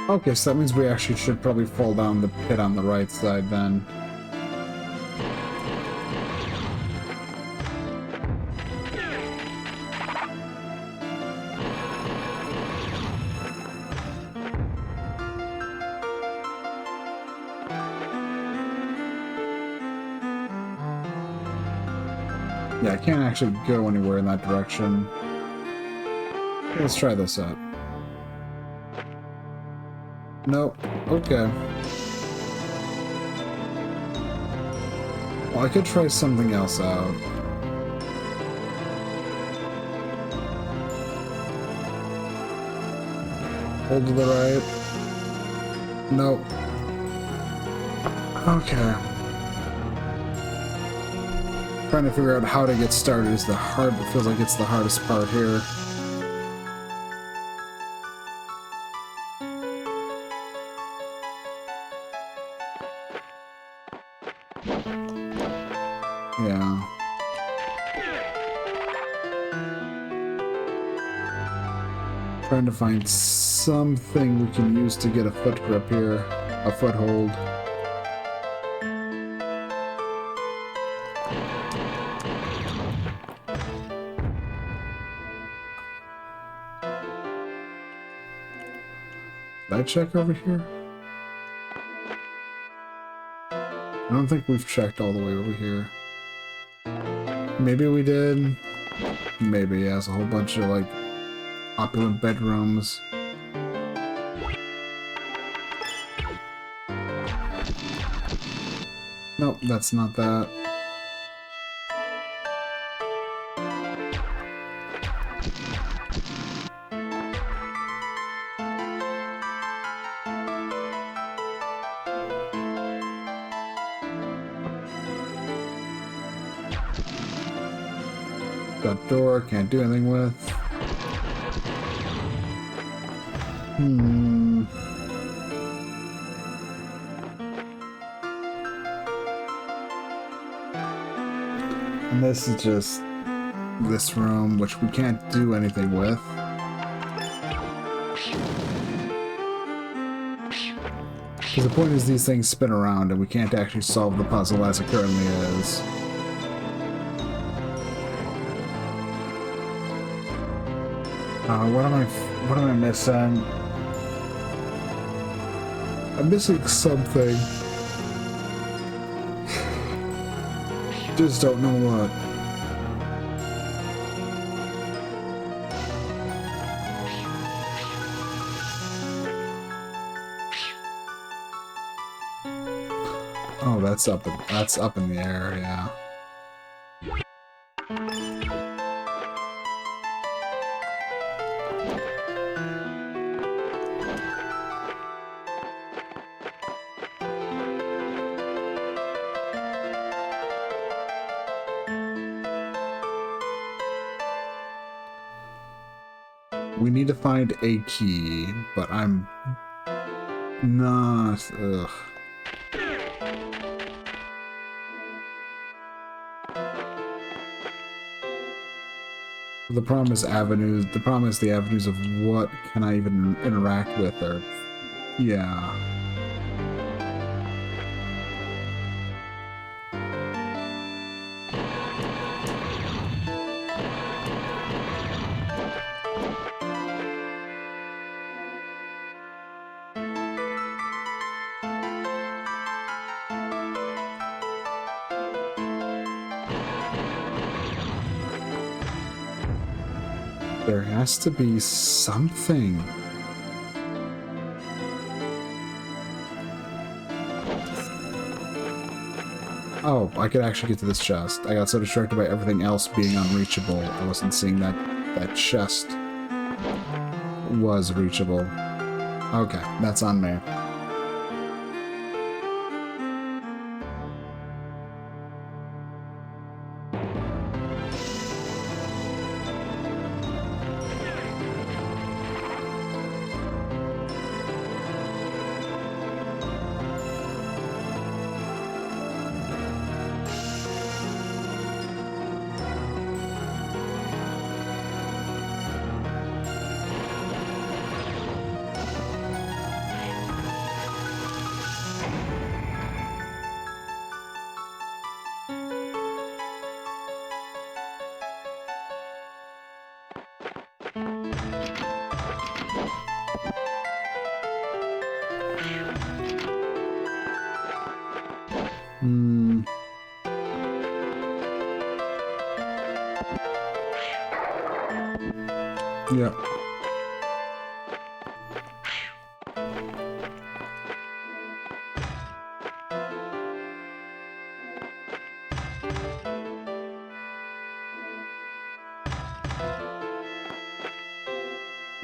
Okay, so that means we actually should probably fall down the pit on the right side then. Yeah, I can't actually go anywhere in that direction. Let's try this out. Nope. Okay. Well, I could try something else out. Hold to the right. Nope. Okay. Trying to figure out how to get started is it feels like it's the hardest part here. Yeah. Trying to find something we can use to get a foot grip here, a foothold. Did I check over here? I don't think we've checked all the way over here. Maybe we did. Maybe, yeah, it's a whole bunch of, like, opulent bedrooms. Nope, that's not that. That door, can't do anything with. And this is just this room, which we can't do anything with. Because the point is these things spin around and we can't actually solve the puzzle as it currently is. What am I missing? I'm missing something. Just don't know what. Oh, that's up in the air, yeah. We need to find a key, but I'm not... Ugh. The problem is avenues. The problem is the avenues of what can I even interact with, or... Yeah. There has to be something. Oh, I could actually get to this chest. I got so distracted by everything else being unreachable, I wasn't seeing that chest was reachable. Okay, that's on me. Yep.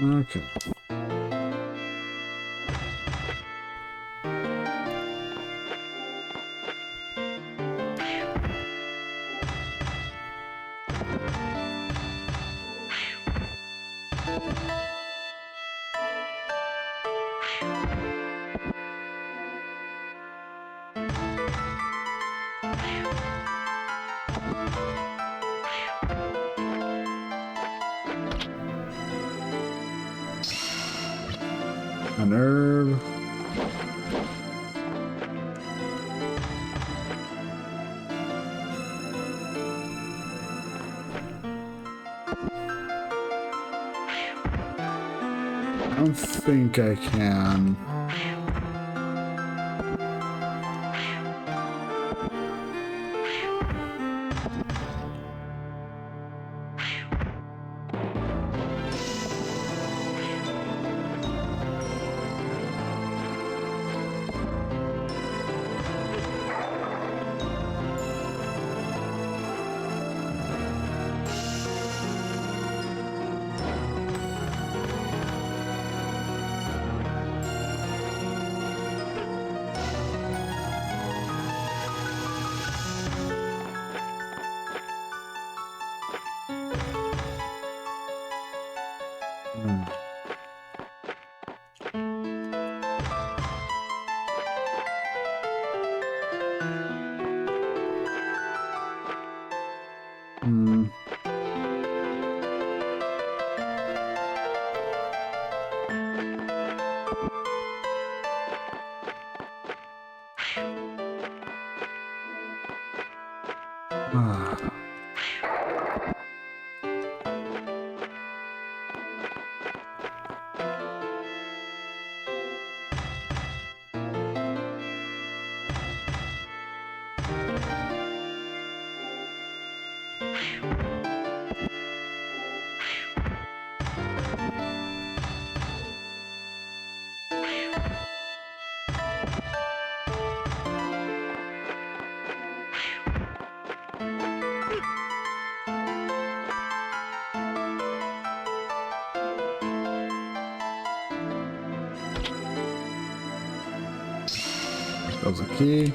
Okay. An herb. I don't think I can. Ah. That was a key.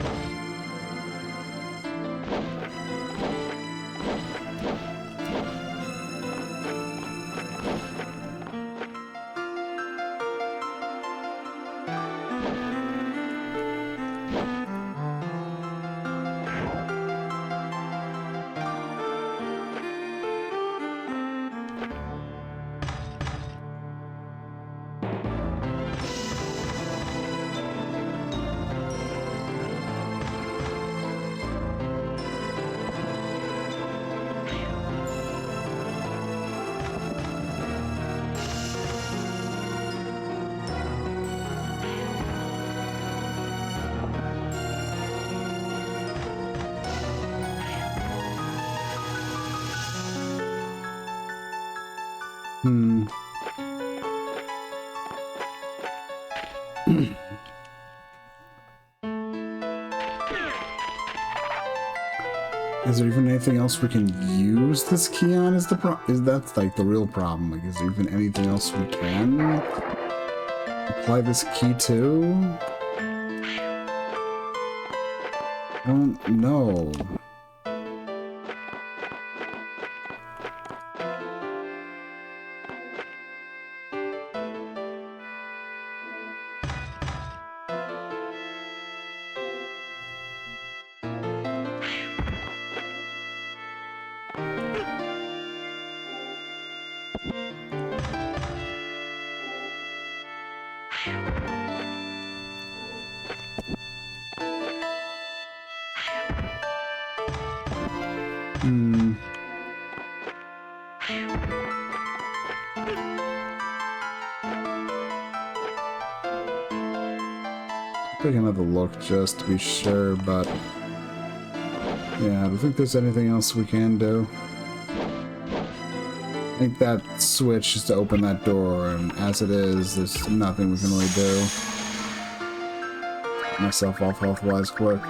Hmm. Is there even anything else we can use this key on? Is that like the real problem? Like, is there even anything else we can apply this key to? I don't know. Hmm. Take another look just to be sure, but yeah, I don't think there's anything else we can do. I think that switch is to open that door, and as it is, there's nothing we can really do. Myself off health-wise quick.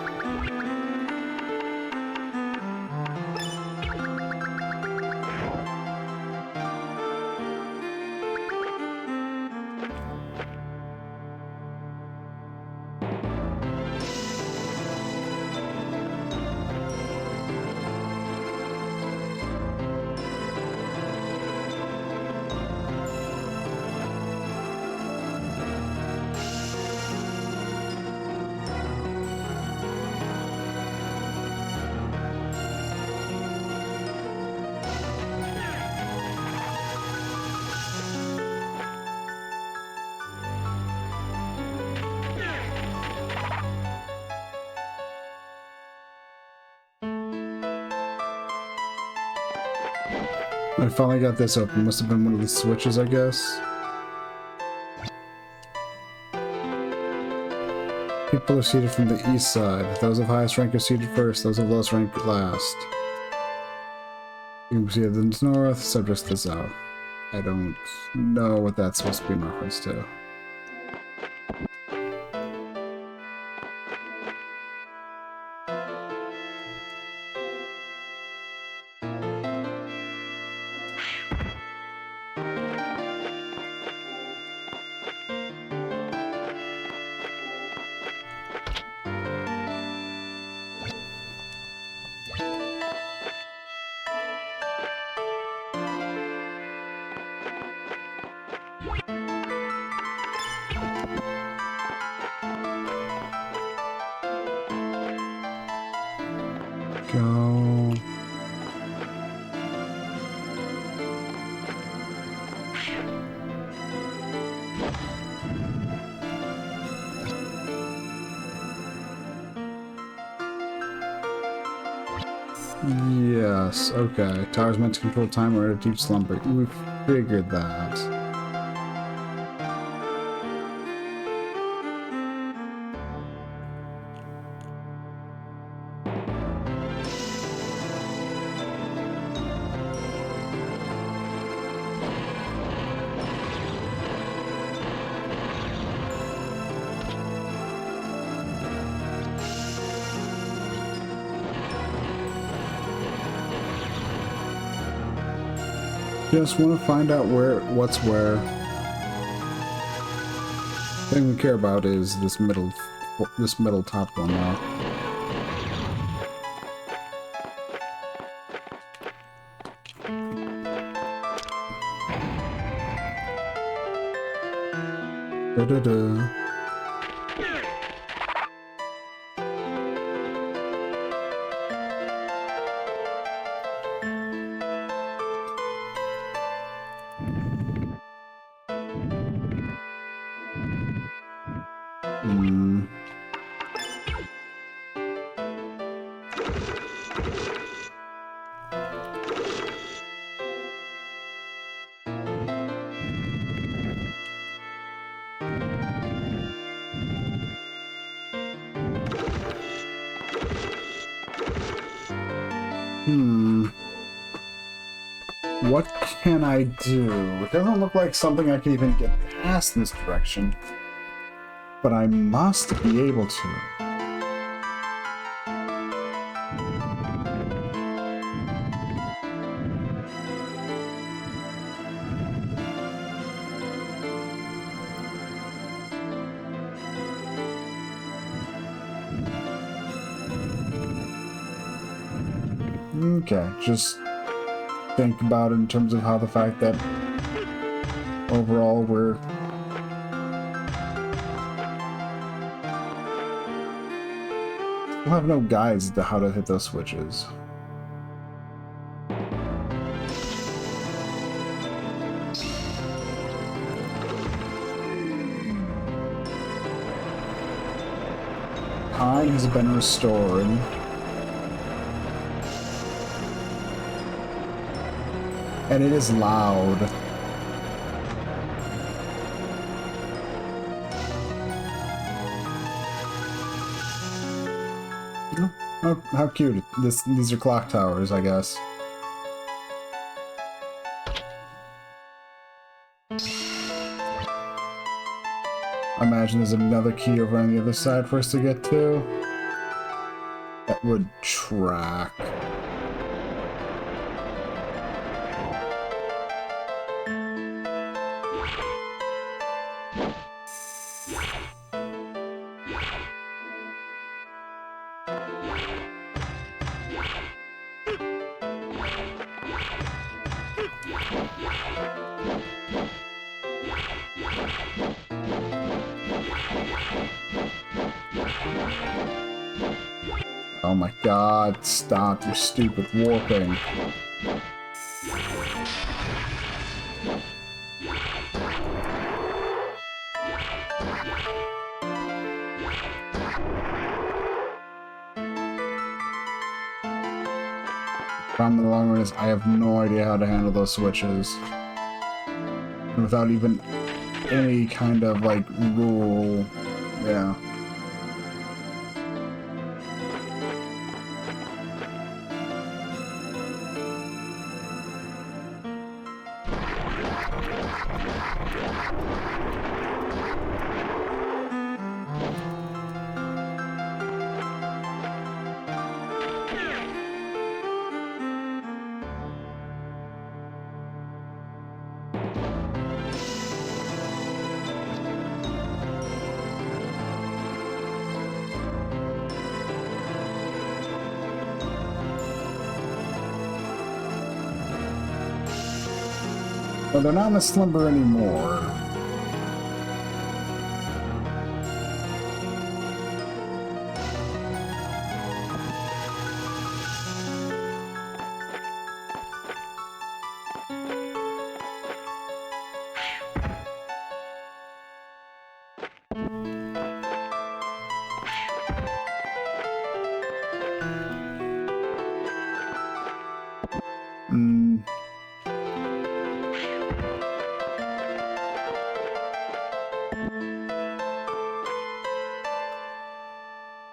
I finally got this open. Must have been one of the switches, I guess. People are seated from the east side. Those of highest rank are seated first, those of lowest rank last. You can see the north, subjects to the south. I don't know what that's supposed to be in reference to. Go. Yes, okay. Tower's meant to control time or a deep slumber. We figured that. Just want to find out what's where. The thing we care about is this middle top one now. Da da da. What can I do? It doesn't look like something I can even get past in this direction. But I must be able to. Okay, just think about it in terms of how the fact that overall we'll have no guides to how to hit those switches. Time has been restored. And it is loud. Oh, how cute. These are clock towers, I guess. I imagine there's another key over on the other side for us to get to. That would track. Oh my god, stop your stupid warping. Problem in the long run is I have no idea how to handle those switches. And without even any kind of, like, rule. Yeah. Well, they're not in a slumber anymore. Hmm.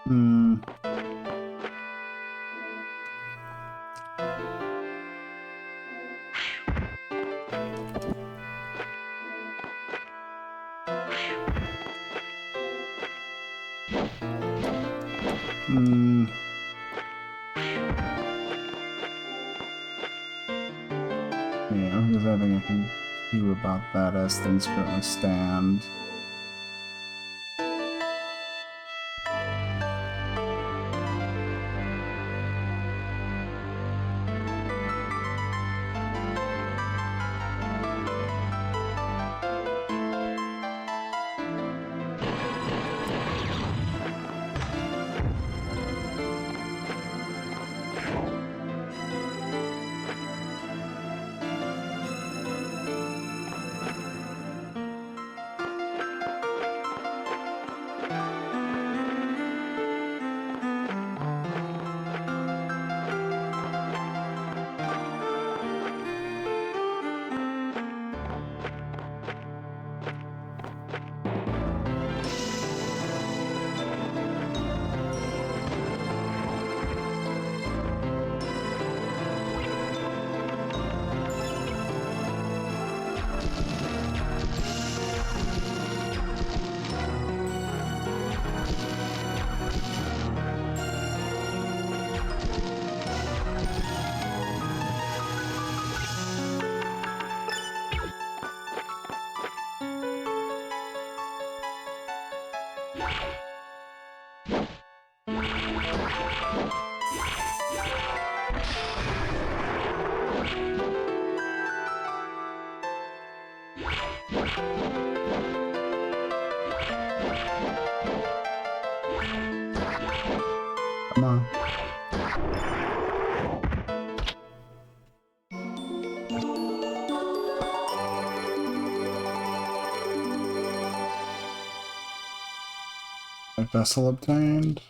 Hmm. Hmm. Yeah, there's nothing I can do about that as things currently stand. Come on. A vessel obtained.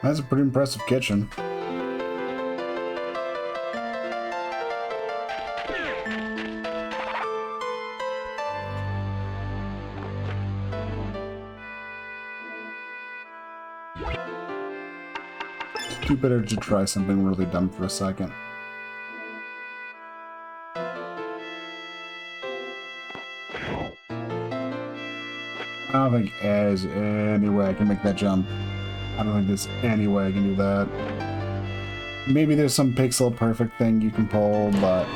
That's a pretty impressive kitchen. Too better to try something really dumb for a second. I don't think there's any way I can make that jump. I don't think there's any way I can do that. Maybe there's some pixel perfect thing you can pull, but...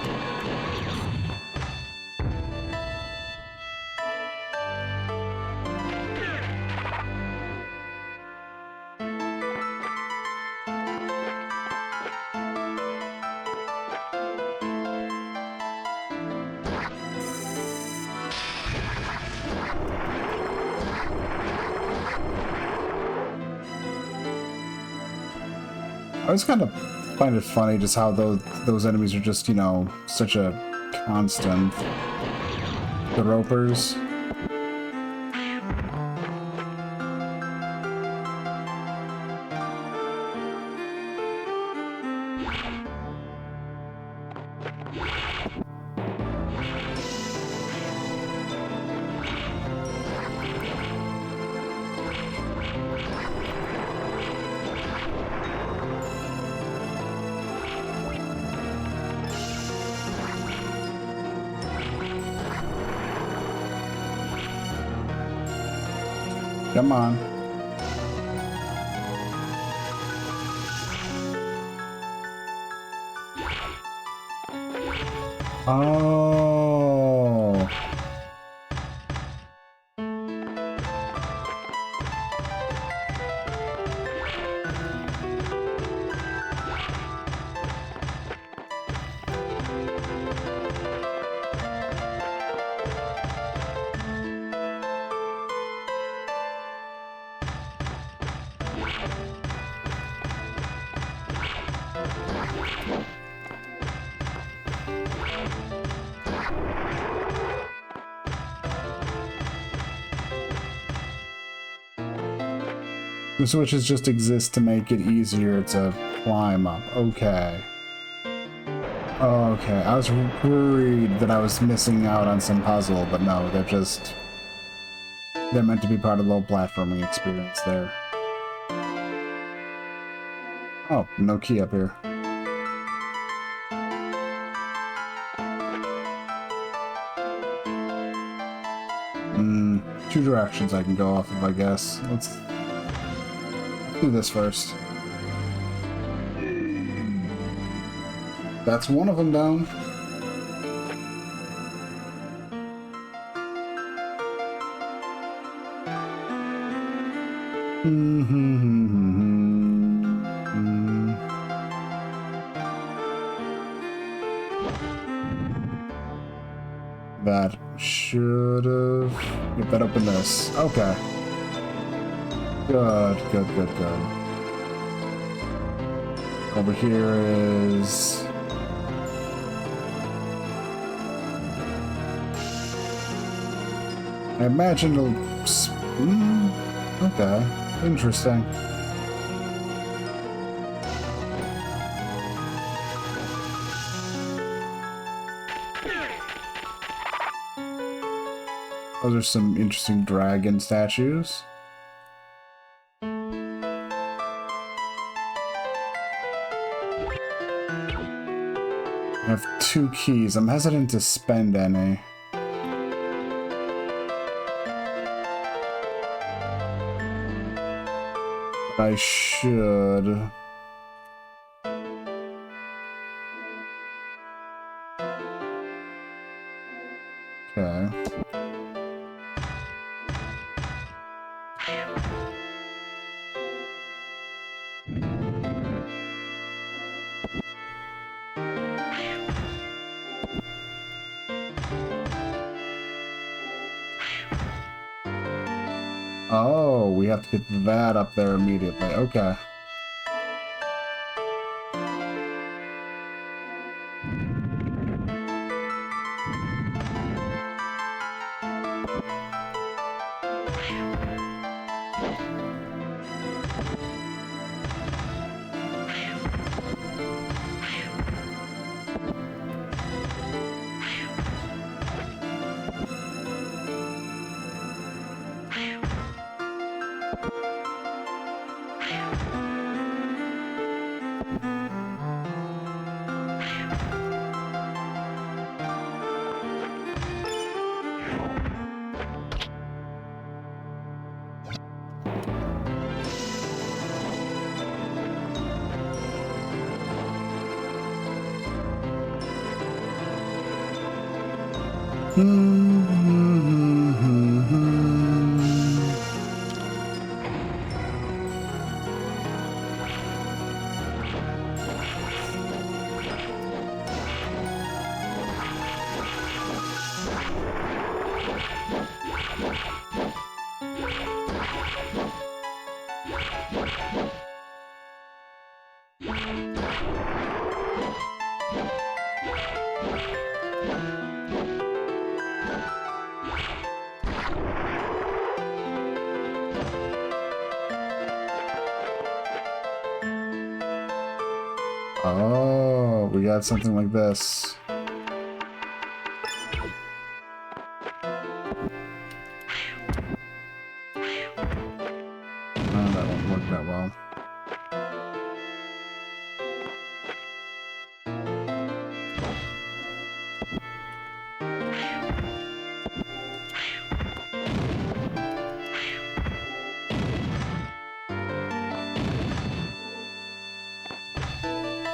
I always kind of find it funny just how those enemies are just, you know, such a constant. The ropers. Come on. Oh. The switches just exist to make it easier to climb up. Okay. Okay, I was worried that I was missing out on some puzzle, but no, they're meant to be part of the little platforming experience there. Oh, no key up here. Two directions I can go off of, I guess. Let's do this first. That's one of them down. That should've... Get that open this. Okay. Good. Over here is... I imagine it'll... Okay. Interesting. Those are some interesting dragon statues. I have 2 keys. I'm hesitant to spend any. I should. Okay. Oh, we have to get that up there immediately. Okay. Oh, we got something like this. Oh, that won't work that well.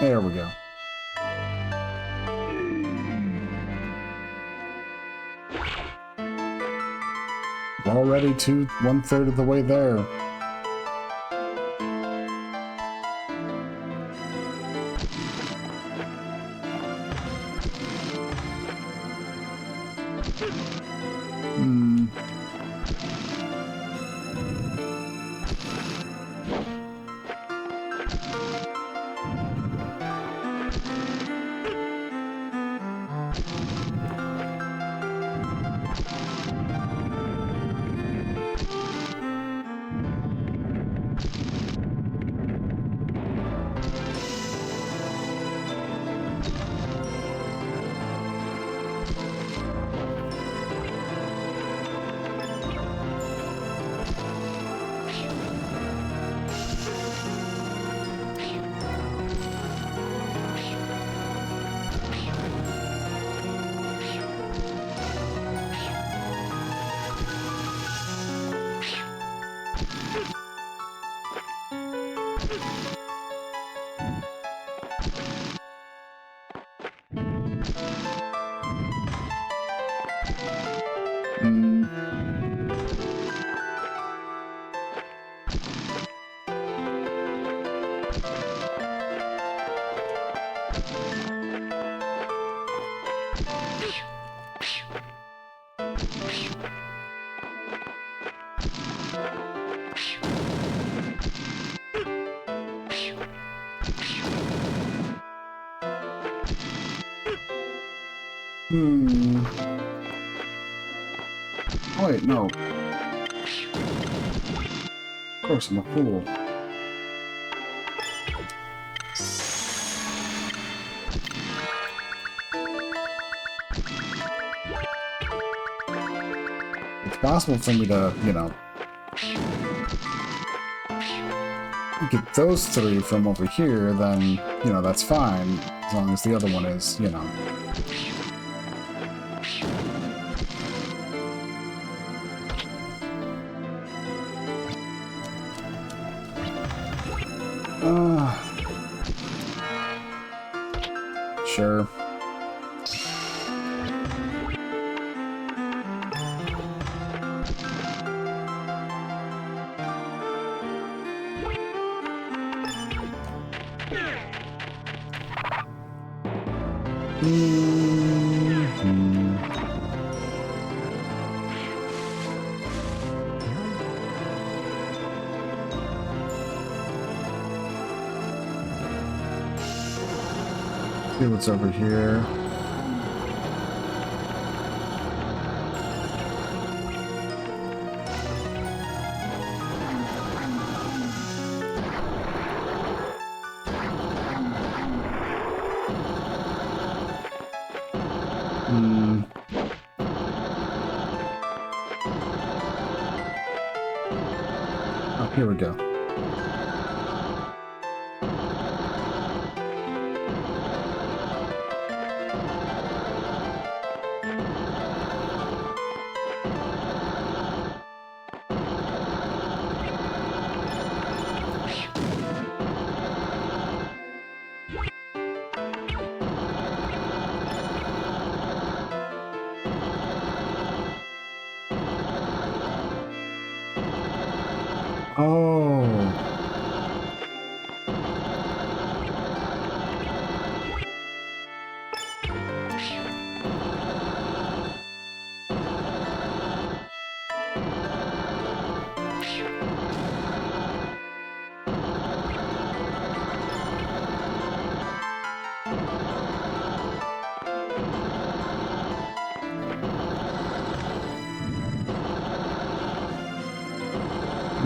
There we go. Already 1/3 of the way there. Oh, wait, no. Of course, I'm a fool. It's possible for me to, you know, get those three from over here, then, you know, that's fine. As long as the other one is, you know. Sure. See what's over here. Oh, here we go. Oh.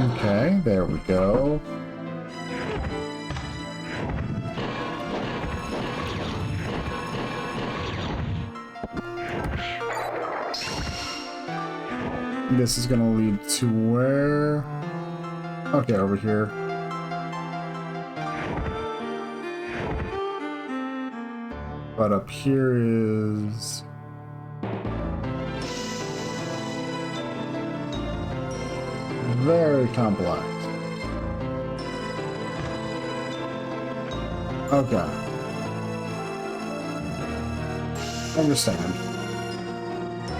Okay, there we go. This is gonna lead to where? Okay, over here. But up here is... very complex. Okay. Understand.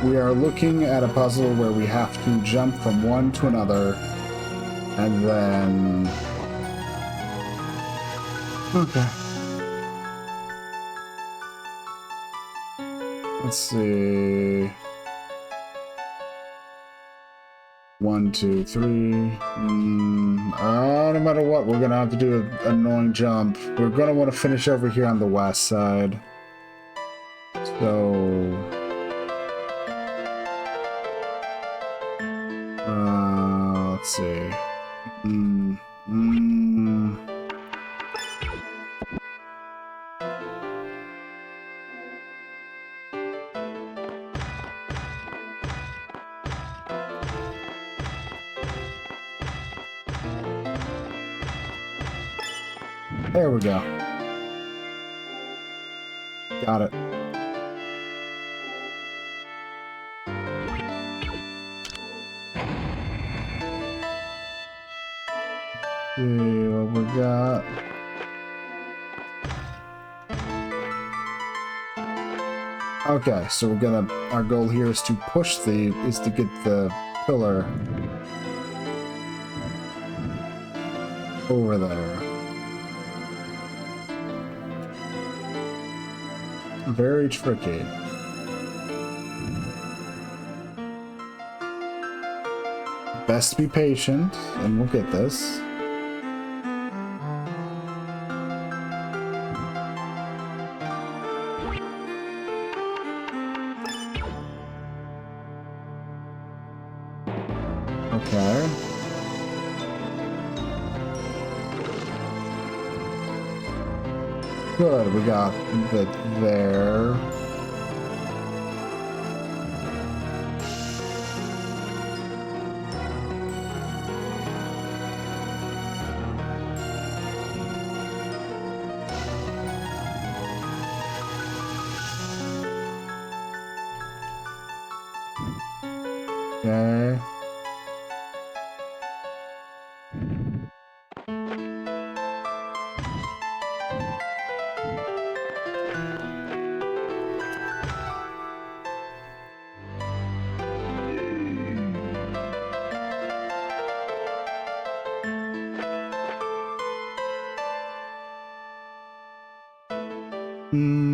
We are looking at a puzzle where we have to jump from one to another, and then... okay. Let's see... 1, 2, 3. No matter what, we're gonna have to do an annoying jump. We're gonna want to finish over here on the west side. So... let's see. There we go. Got it. See what we got. Okay, so we're gonna. Our goal here is to get the pillar over there. Very tricky. Best be patient, and we'll get this. Okay. Good, we got it there. Okay. Mm-hmm.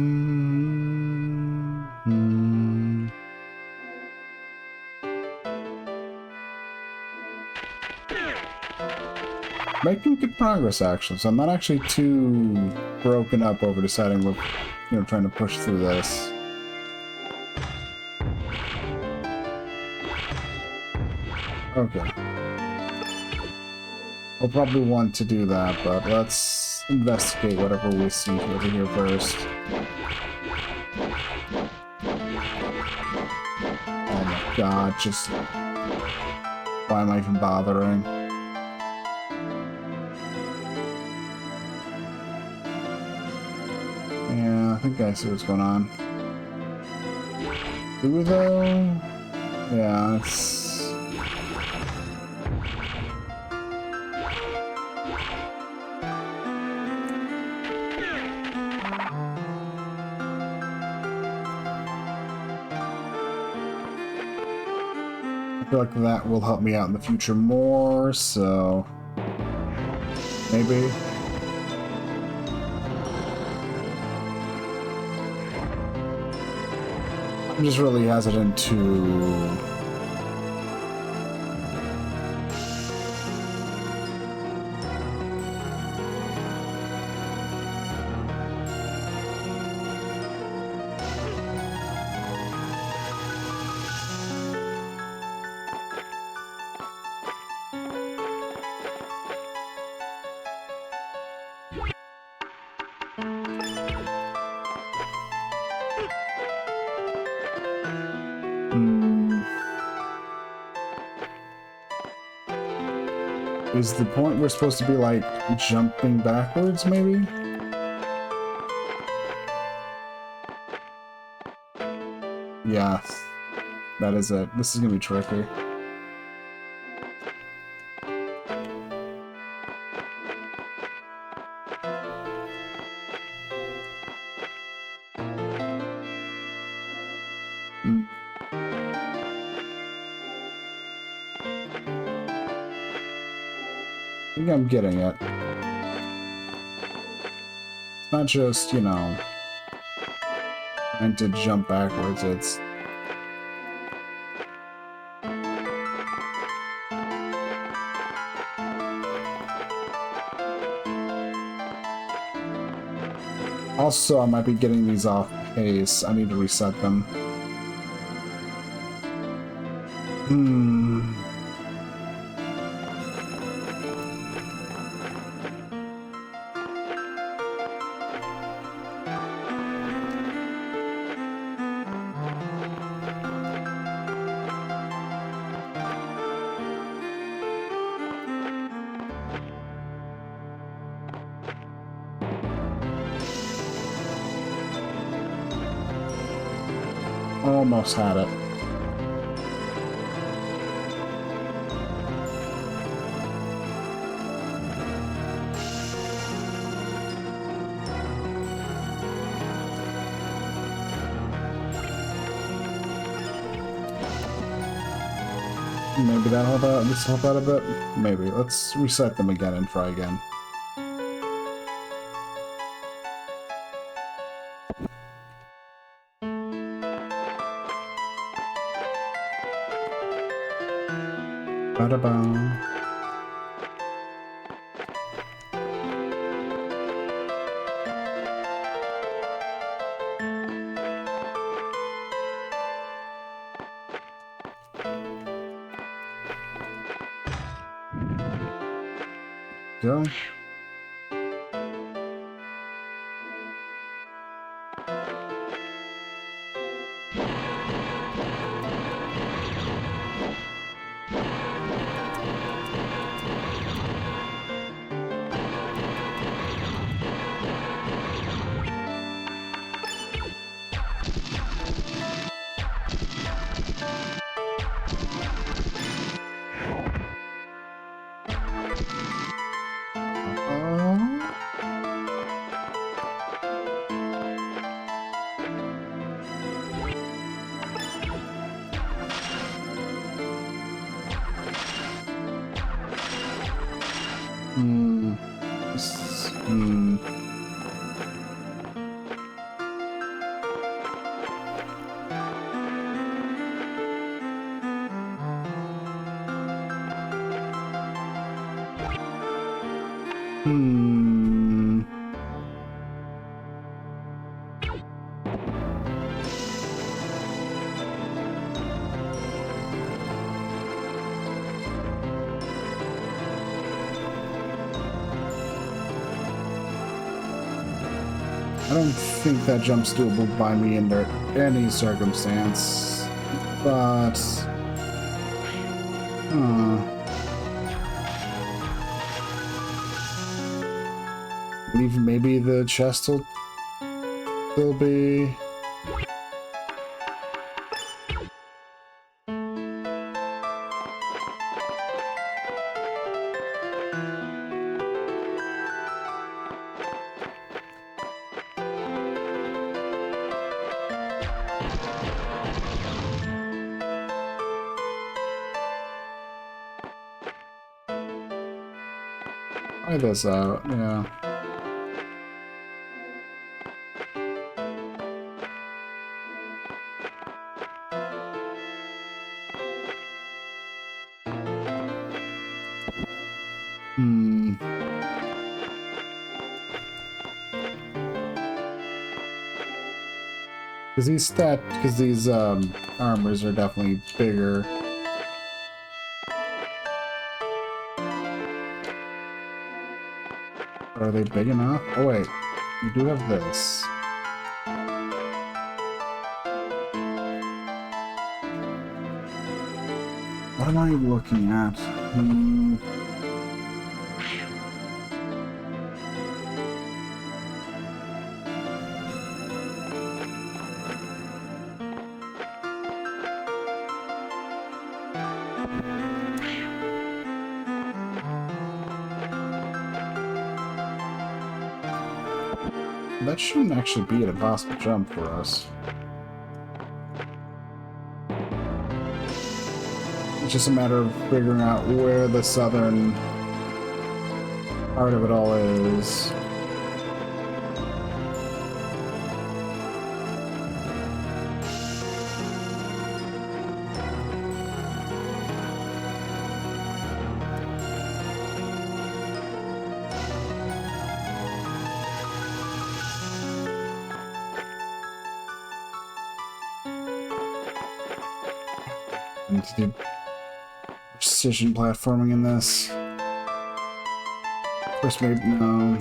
Making good progress, actually. So I'm not actually too broken up over deciding we're, trying to push through this. Okay. We'll probably want to do that, but let's investigate whatever we see over here first. Oh my god, just... Why am I even bothering? Yeah, I think I see what's going on. Do we though? Yeah, it's... I feel like that will help me out in the future more, so... Maybe? I'm just really hesitant to... Is the point we're supposed to be, like, jumping backwards, maybe? Yeah, that is it. This is gonna be tricky. I think I'm getting it. It's not just, trying to jump backwards, it's... Also, I might be getting these off pace. I need to reset them. Almost had it. Maybe that'll help out. This will help out a bit. Maybe. Let's reset them again and try again. Ba-da-bum. Go. Hmm. Hmm. Hmm. I don't think that jump's doable by me under any circumstance, but maybe the chest will still be. Try this out, yeah. Hmm. Because these armors are definitely bigger. Are they big enough? Oh wait, you do have this. What am I looking at? Hmm. That shouldn't actually be an impossible jump for us. It's just a matter of figuring out where the southern part of it all is. And to do precision platforming in this. Of course, maybe no.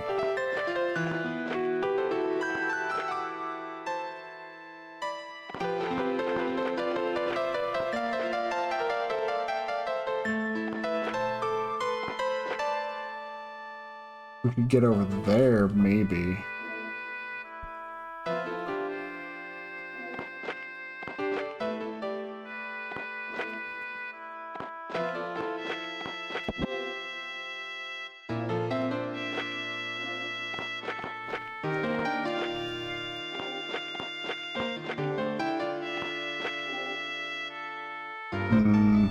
We could get over there, maybe. Hmm.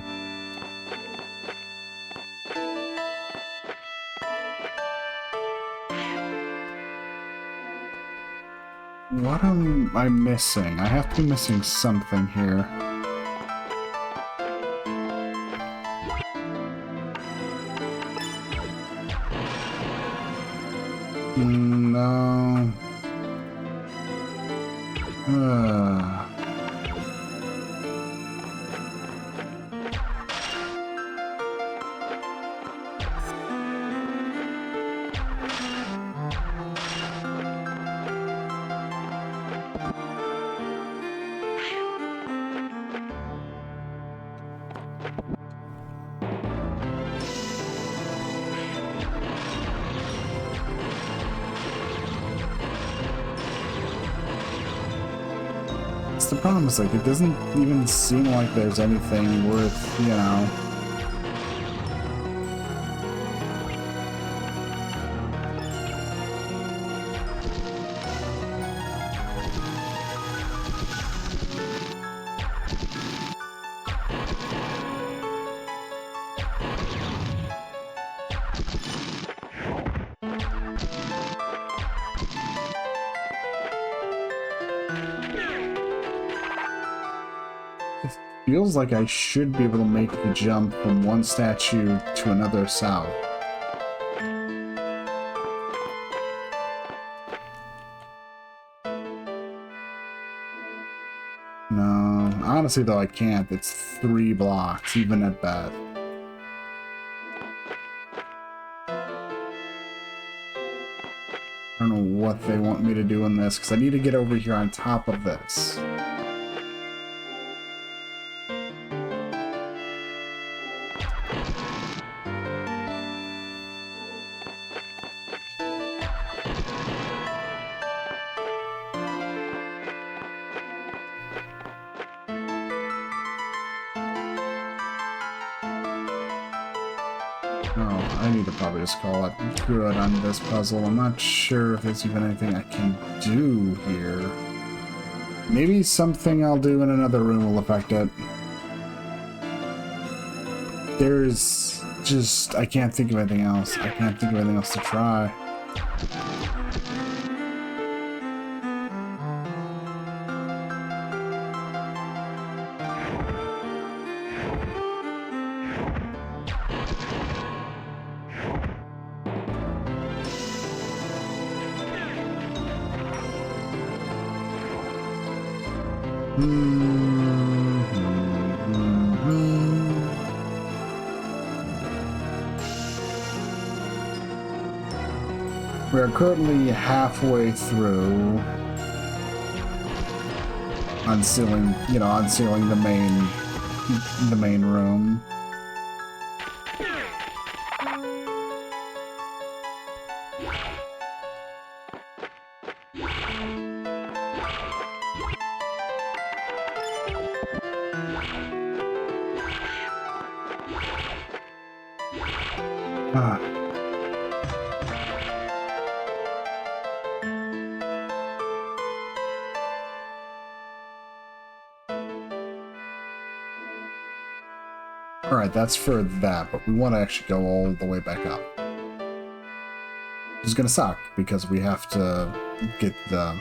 What am I missing? I have to be missing something here. No. The problem is, like, it doesn't even seem like there's anything worth, you know. Feels like I should be able to make the jump from one statue to another south. No, honestly though I can't. It's 3 blocks, even at best. I don't know what they want me to do in this, because I need to get over here on top of this. Oh, I need to probably just call it good on this puzzle. I'm not sure if there's even anything I can do here. Maybe something I'll do in another room will affect it. There's just... I can't think of anything else. I can't think of anything else to try. We're currently halfway through unsealing, unsealing the main room. Alright, that's for that, but we want to actually go all the way back up. Which is gonna suck, because we have to get the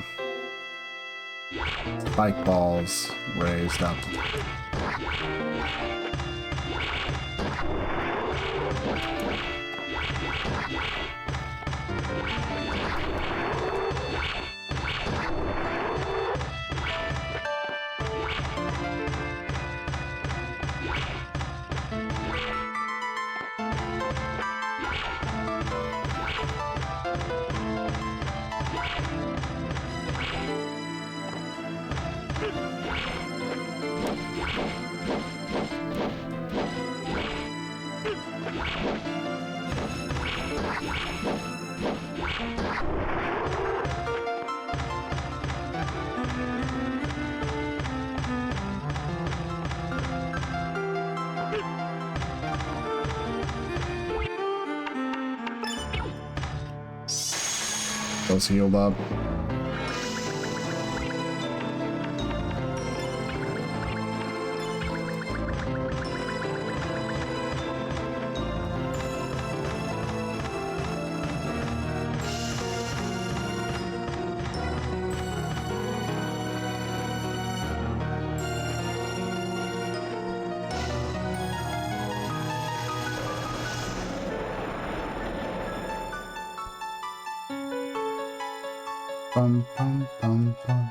spike balls raised up. Those healed up. Bum, bum, bum, bum.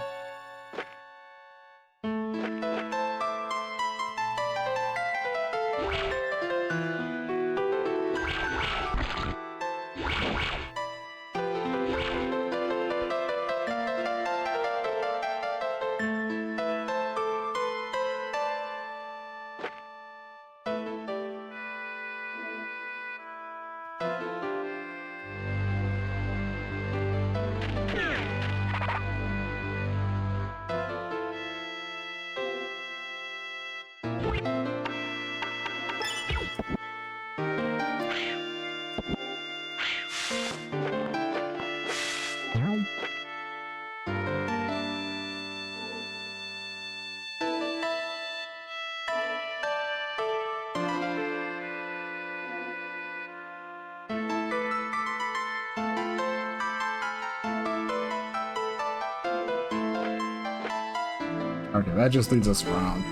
Okay, that just leads us around.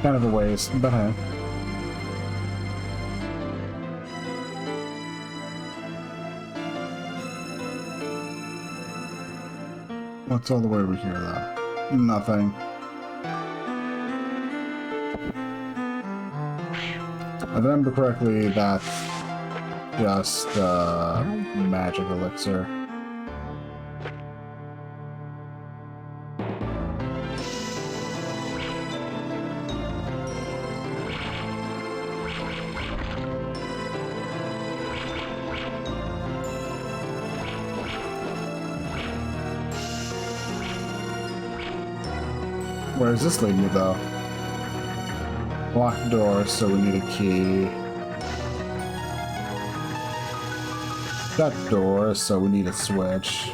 Kind of a waste, but hey. What's all the way over here, though? Nothing. If I remember correctly, that's just magic elixir. Where does this lead me, though? Locked door, so we need a key. Shut door, so we need a switch.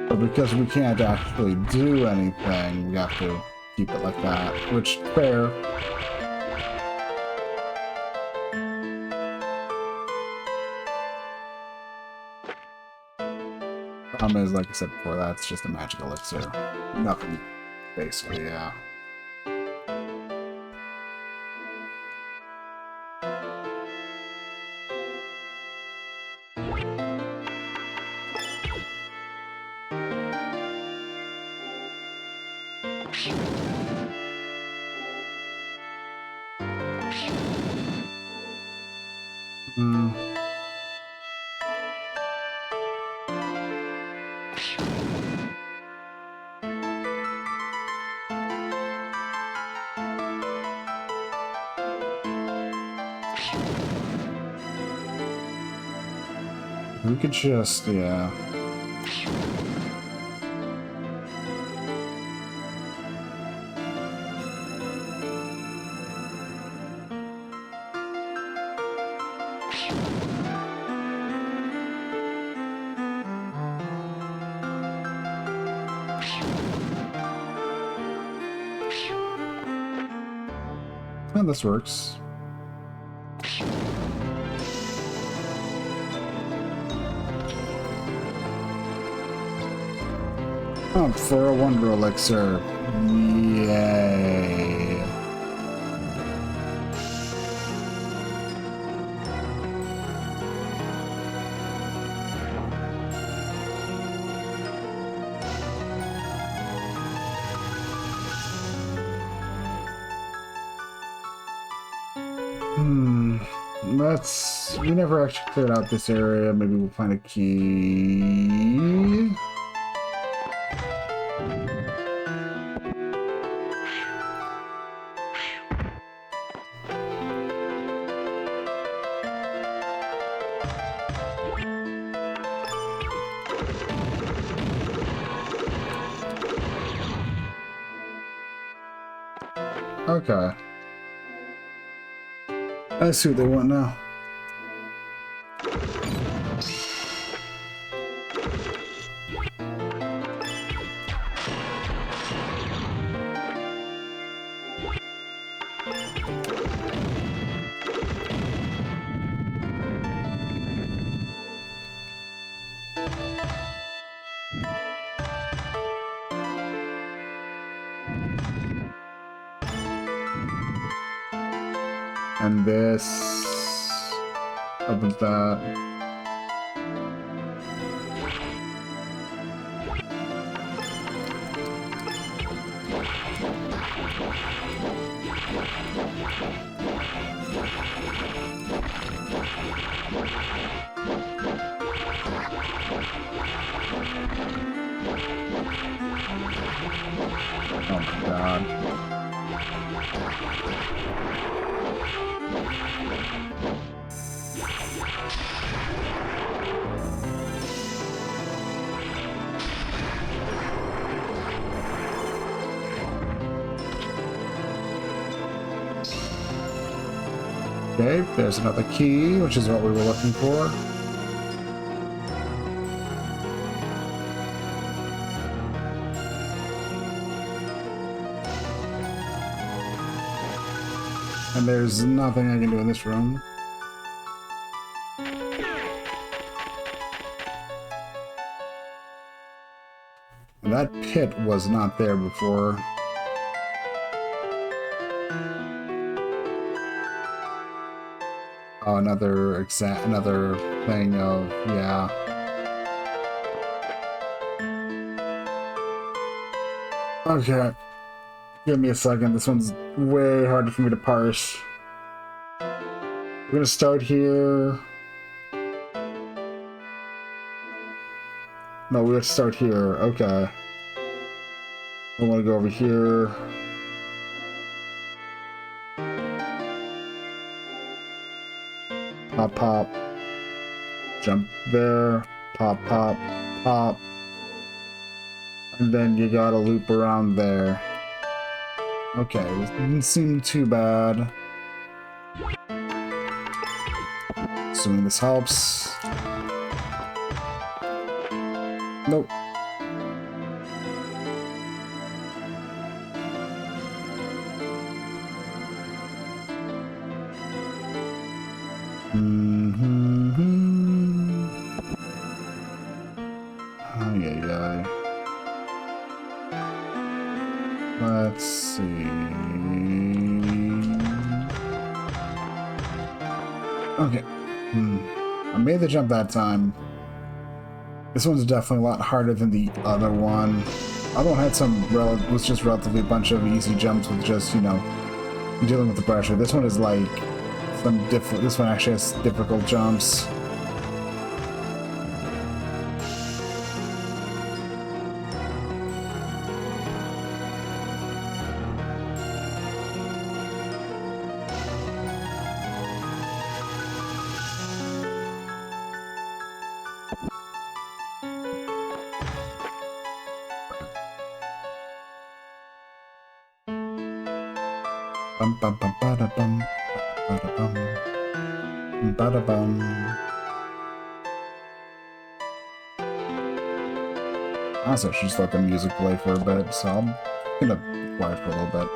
But because we can't actually do anything, we have to keep it like that, which, fair. Problem is, like I said before, that's just a magic elixir. Nothing, basically, yeah. We could just, yeah. And this works. Oh, for a Wonder Elixir. Yay. We never actually cleared out this area. Maybe we'll find a key. Okay. I see what they want now. And this opens that. Oh my god. Okay, there's another key, which is what we were looking for. And there's nothing I can do in this room. And that pit was not there before. Oh, another thing of, yeah. Okay. Give me a second. This one's way harder for me to parse. We're gonna start here. No, we have to start here. Okay. I want to go over here. Pop, pop. Jump there. Pop, pop, pop. And then you gotta loop around there. Okay, this didn't seem too bad. Assuming this helps. Nope. Ay. Let's see. Okay. I made the jump that time. This one's definitely a lot harder than the other one. The other one had was just relatively a bunch of easy jumps with just, you know, dealing with the pressure. This one is like this one actually has difficult jumps. Bum bum bum bada bum bada bum bada bum. Honestly, I should just let the music play for a bit, so I'm gonna be quiet for a little bit.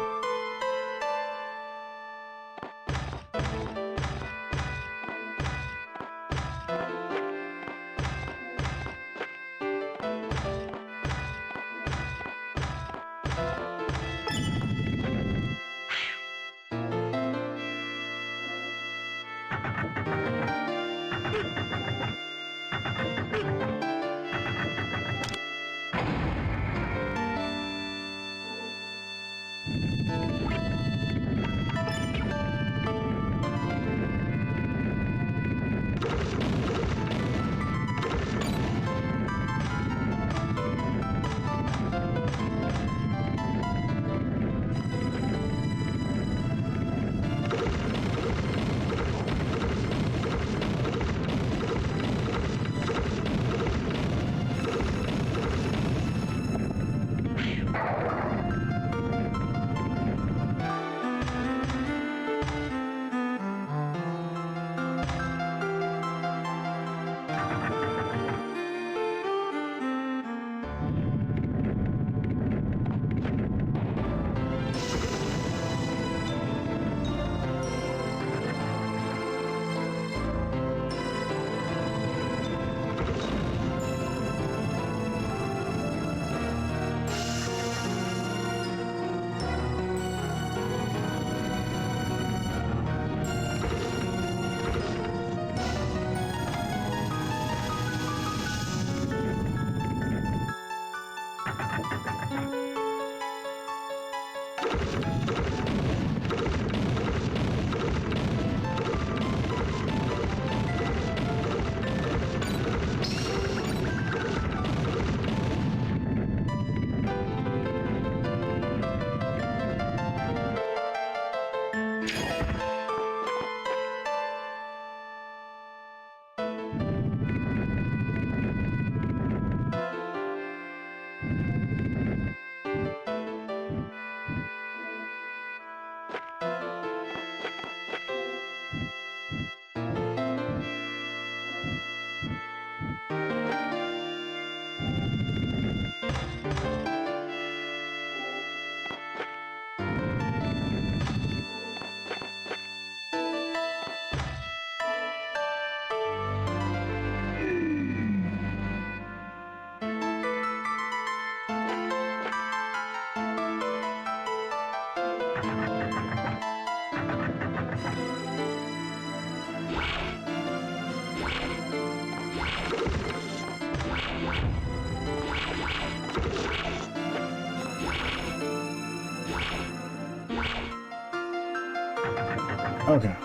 Okay.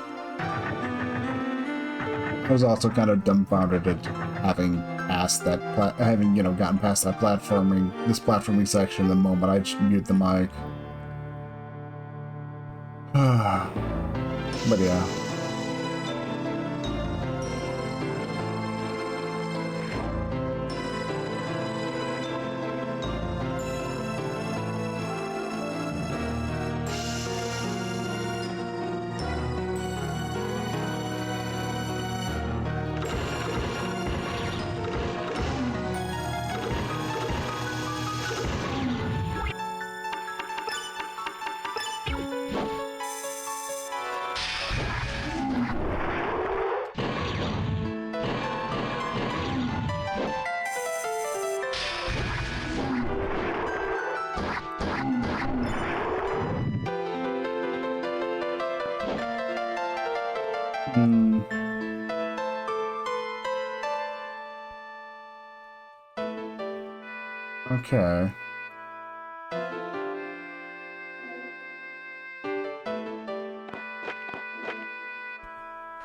I was also kind of dumbfounded at having passed that, having, you know, gotten past that platforming section the moment I just mute the mic. But yeah. Okay.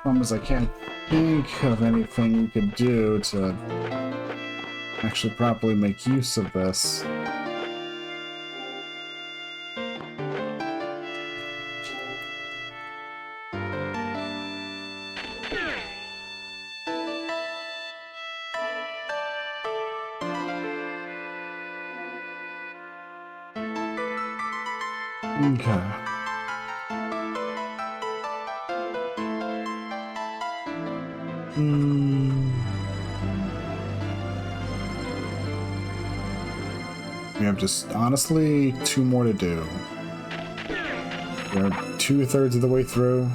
Problem is I can't think of anything you could do to actually properly make use of this. Okay. We have just, honestly, 2 more to do. We're 2/3 of the way through.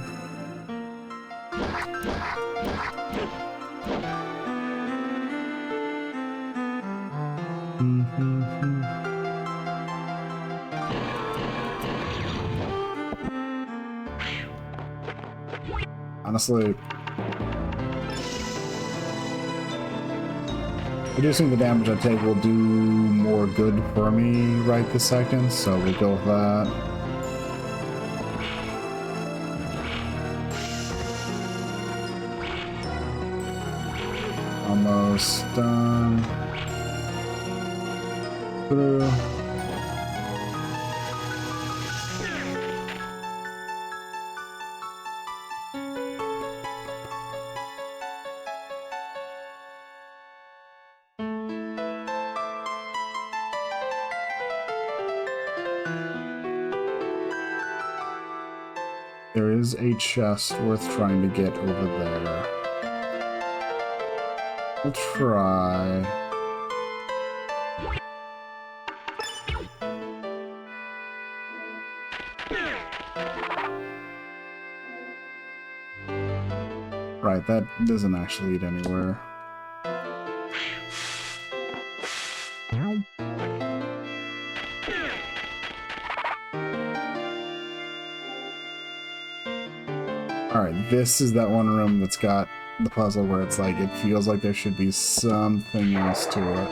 Honestly, reducing the damage I take will do more good for me right this second, so we'll go with that. Almost done. Through. There is a chest worth trying to get over there. We'll try. Right, that doesn't actually lead anywhere. Alright, this is that one room that's got the puzzle where it's like, it feels like there should be something else to it.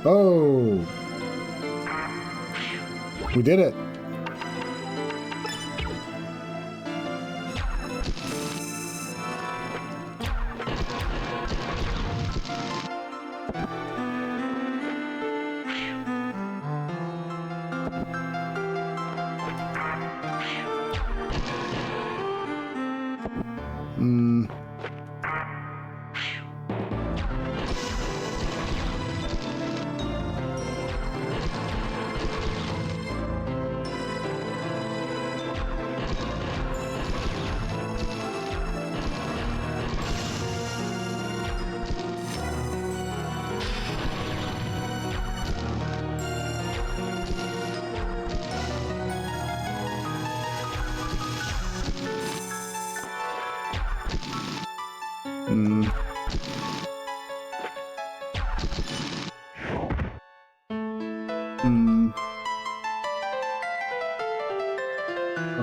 Oh! We did it!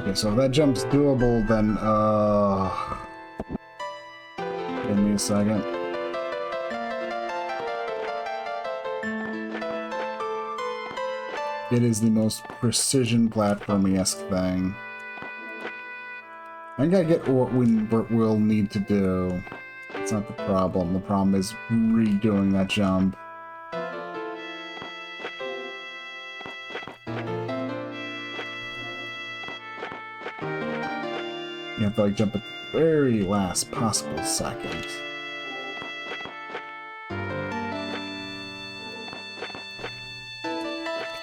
Okay, so if that jump's doable, then, give me a second. It is the most precision platformy-esque thing. I think I get what we'll need to do. It's not the problem. The problem is redoing that jump. You have to like jump at the very last possible second.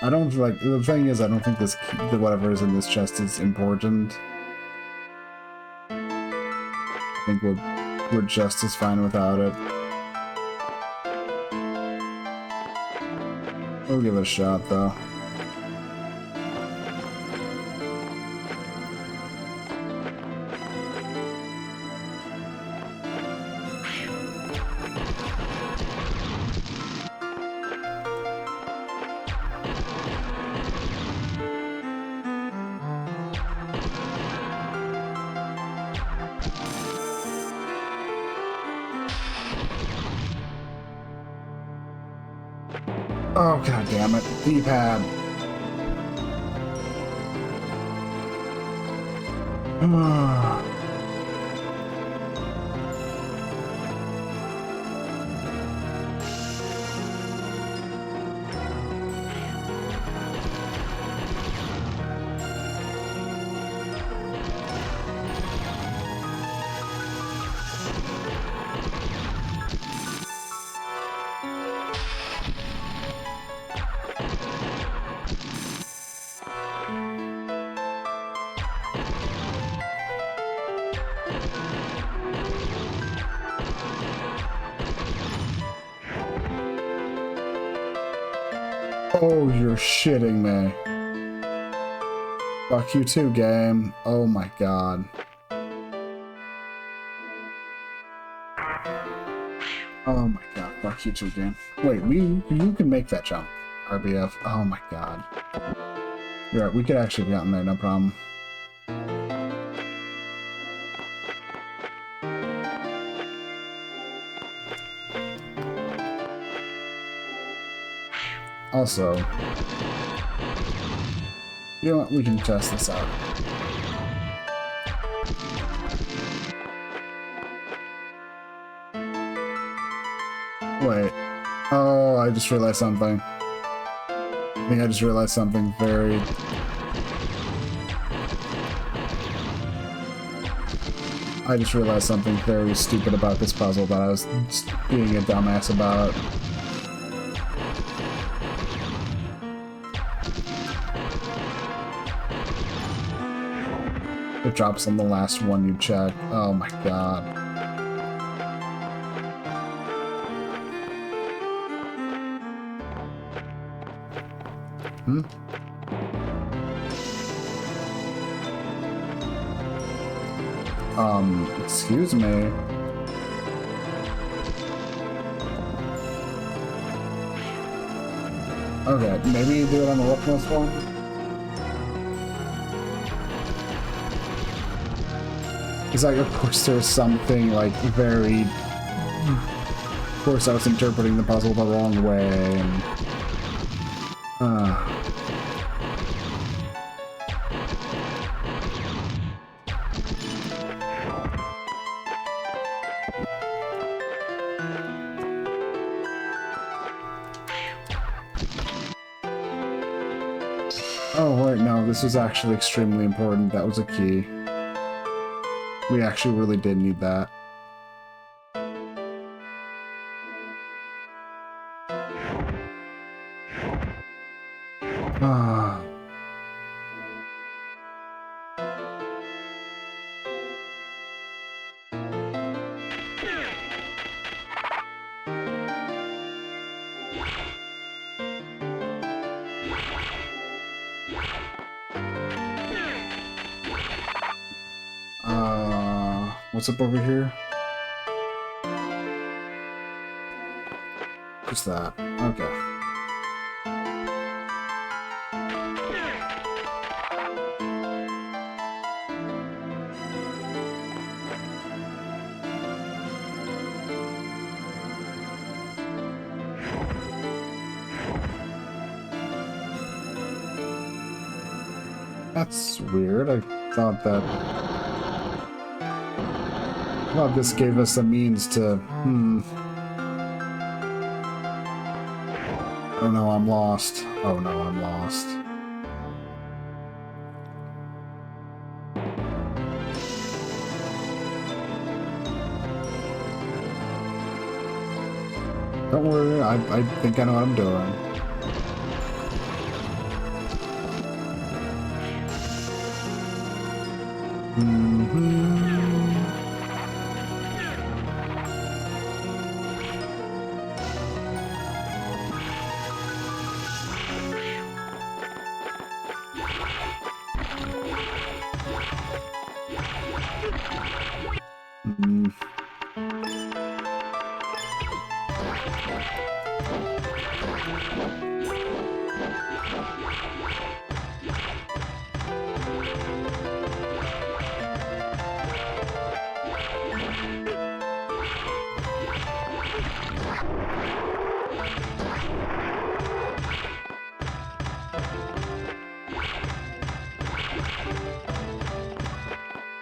I don't like the thing is I don't think this whatever is in this chest is important. I think we're just as fine without it. We'll give it a shot though. Oh, god damn it. D-pad. Oh, you're shitting me. Fuck you too, game. Oh my god. Oh my god, fuck you too, game. Wait, you can make that jump, RBF. Oh my god. You're right, we could actually have gotten there, no problem. Also, you know what, we can test this out. Wait. Oh, I just realized something. I think I just realized something very... I just realized something very stupid about this puzzle that I was being a dumbass about. It drops on the last one you check. Oh my god. Excuse me. Okay, maybe you do it on the leftmost one? It's like, of course there's something, like, very... Of course I was interpreting the puzzle the wrong way, and... Oh, wait, no, this is actually extremely important. That was a key. We actually really did need that. Ah. What's up over here? What's that? Okay. That's weird. I thought this gave us a means to... Oh no, I'm lost. Oh no, I'm lost. Don't worry, I think I know what I'm doing.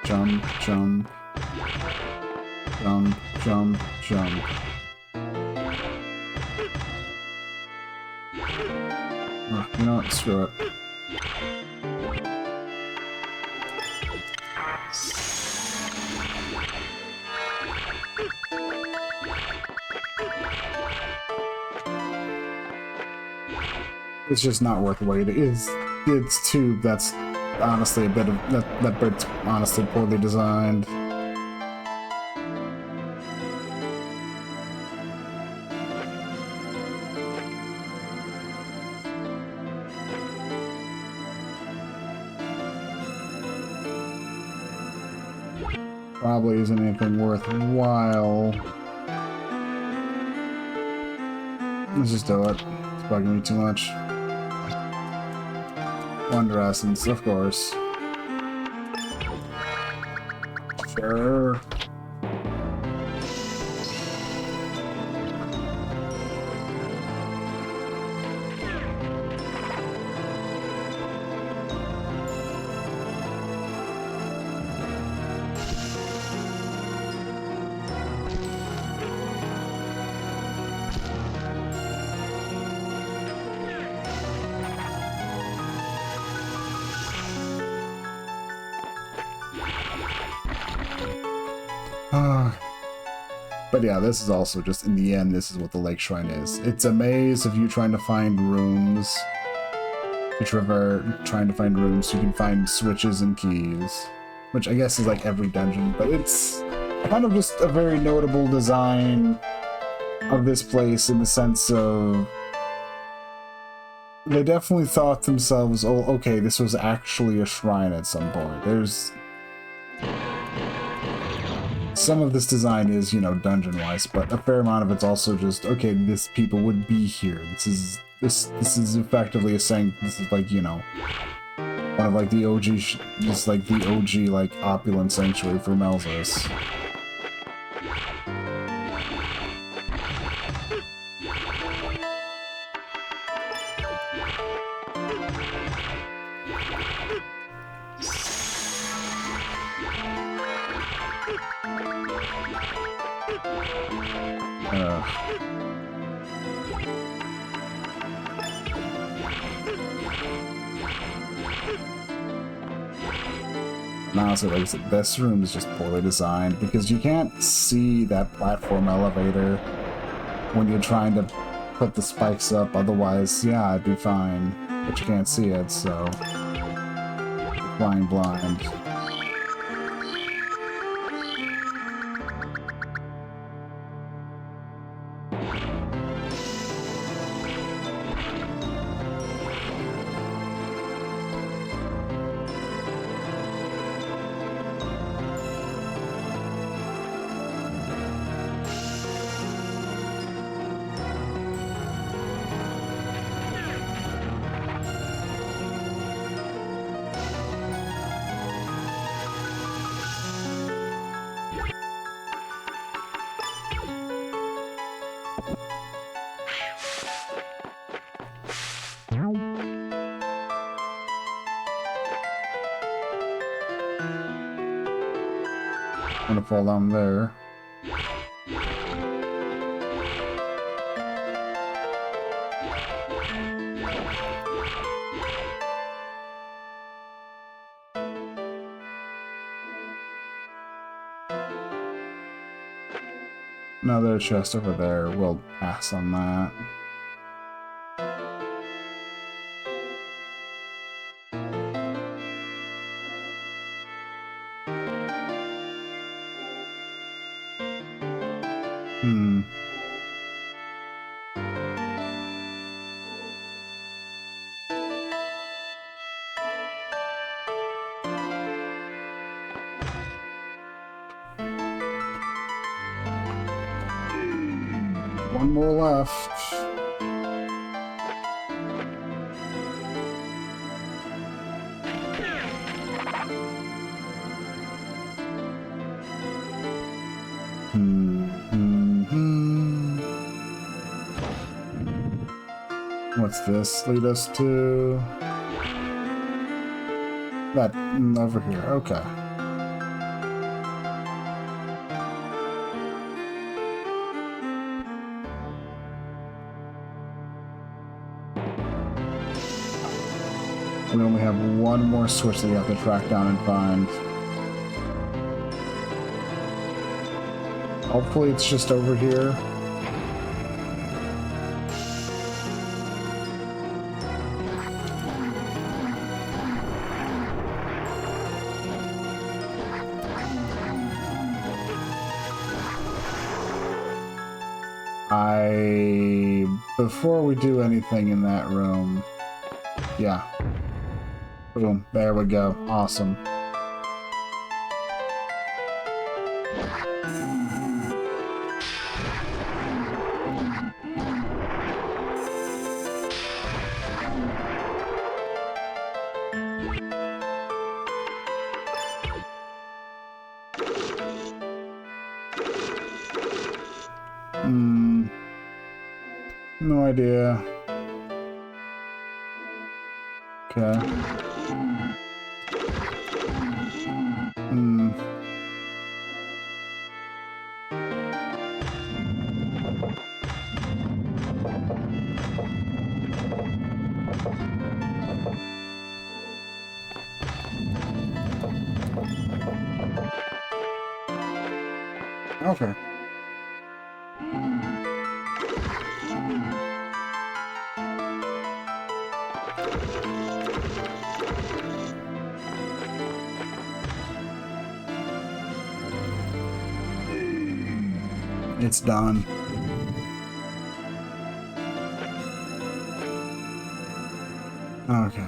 Jump, jump. Jump, jump, jump. Oh, you know what? Screw it. It's just not worth waiting. It's too... That's honestly a bit of... That bit's honestly poorly designed. Probably isn't anything worthwhile. Let's just do it. It's bugging me too much. Wonder Essence, of course. Sure. But yeah, this is also just, in the end, this is what the Lake Shrine is. It's a maze of you trying to find rooms to traverse, trying to find rooms so you can find switches and keys. Which I guess is like every dungeon, but it's kind of just a very notable design of this place in the sense of... They definitely thought themselves, oh, okay, this was actually a shrine at some point. There's... Some of this design is, you know, dungeon-wise, but a fair amount of it's also just, okay, this people would be here. This is effectively a saying, this is like, you know, one of like the OG, just like the OG, like, opulent sanctuary for Melvis. Honestly, like I said, this room is just poorly designed because you can't see that platform elevator when you're trying to put the spikes up. Otherwise, yeah, I'd be fine. But you can't see it, so... You're flying blind. gonna fall down there. Another chest over there. We'll pass on that. One more left. What's this lead us to? That over here. Okay. We only have one more switch that you have to track down and find. Hopefully it's just over here. Before we do anything in that room, yeah. Boom, there we go. Awesome. No idea. Okay. Okay. It's done. Okay.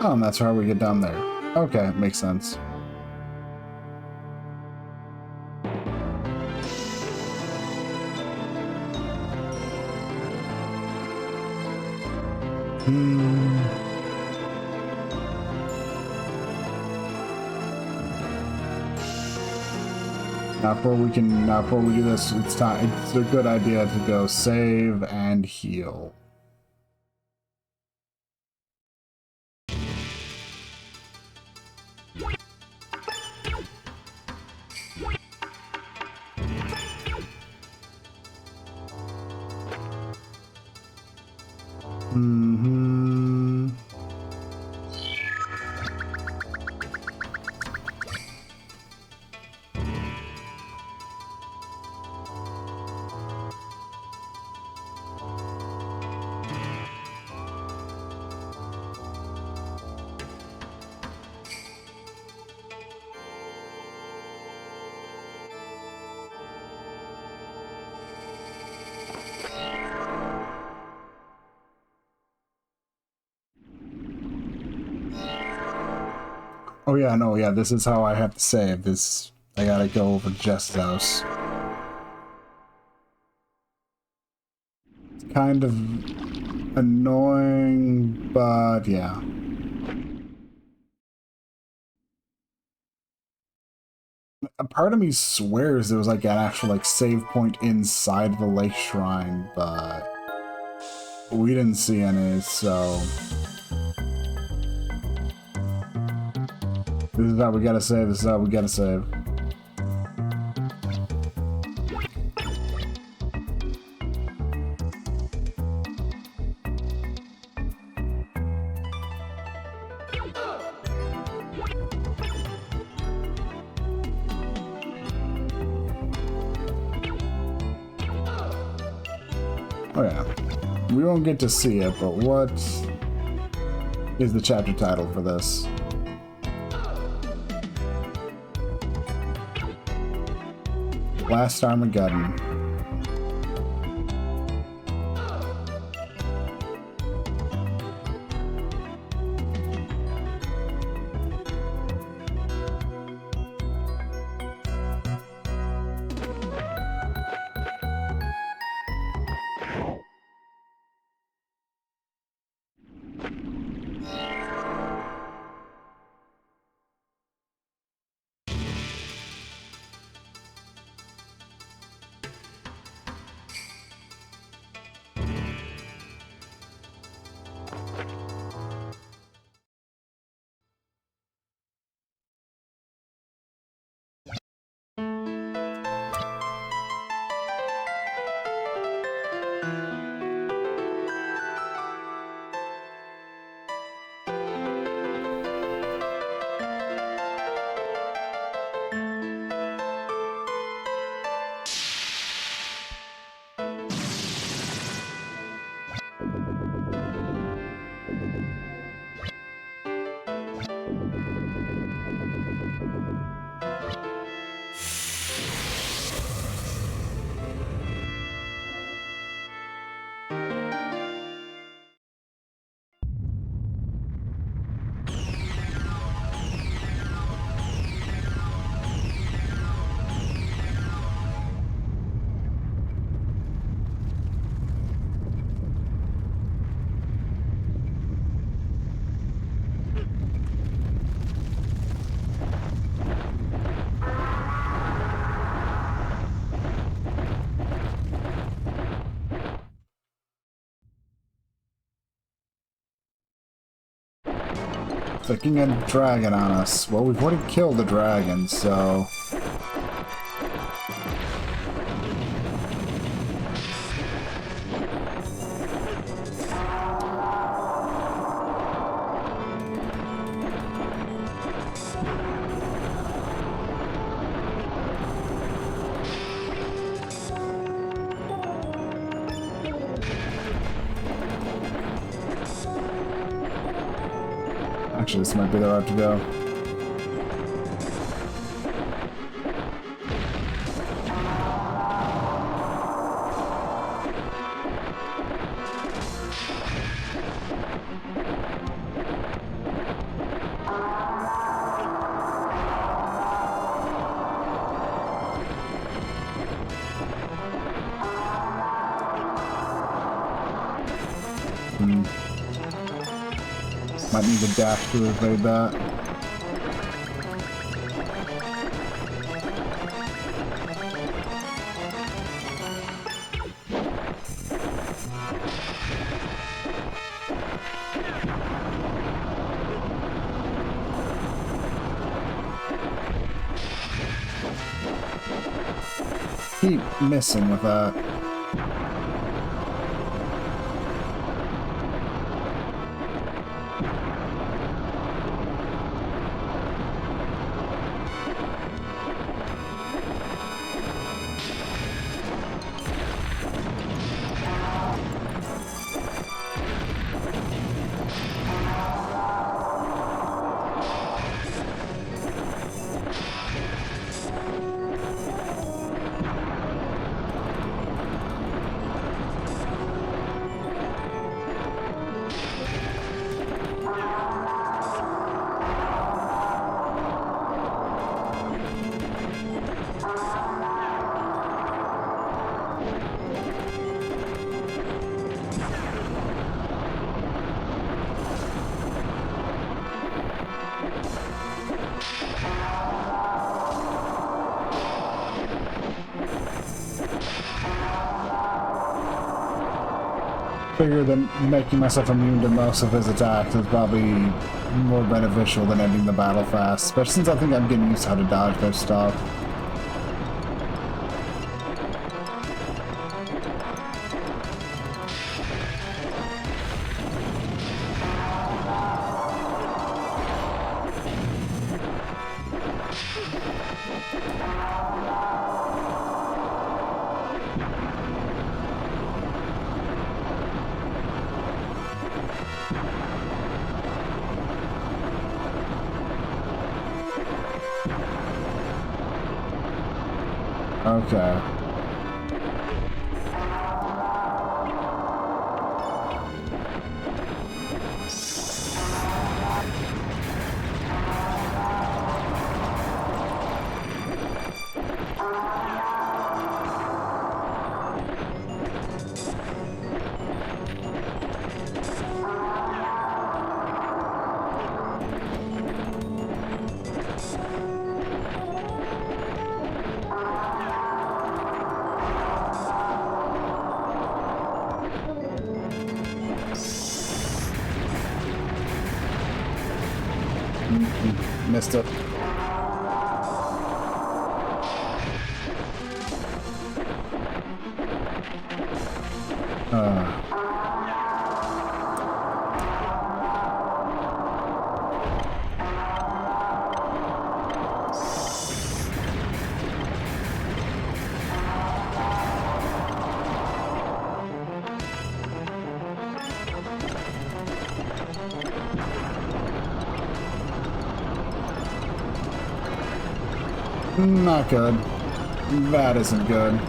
Oh, and that's how we get down there. Okay, makes sense. Now before we do this, it's a good idea to go save and heal. Oh yeah, no, yeah, this is how I have to save this. I gotta go over to Jess's house. It's kind of annoying, but yeah. A part of me swears there was like an actual like save point inside the lake shrine, but We didn't see any, so... This is how we gotta save, this is how we gotta save. Oh yeah. We won't get to see it, but what is the chapter title for this? Last Armageddon. Clicking a dragon on us. Well, we've already killed the dragon, so... Actually, this might be the route to go. Might need a dash to evade that. Keep missing with that. figure that making myself immune to most of his attacks is probably more beneficial than ending the battle fast, especially since I think I'm getting used to how to dodge their stuff. Okay. Missed it. Not good. That isn't good.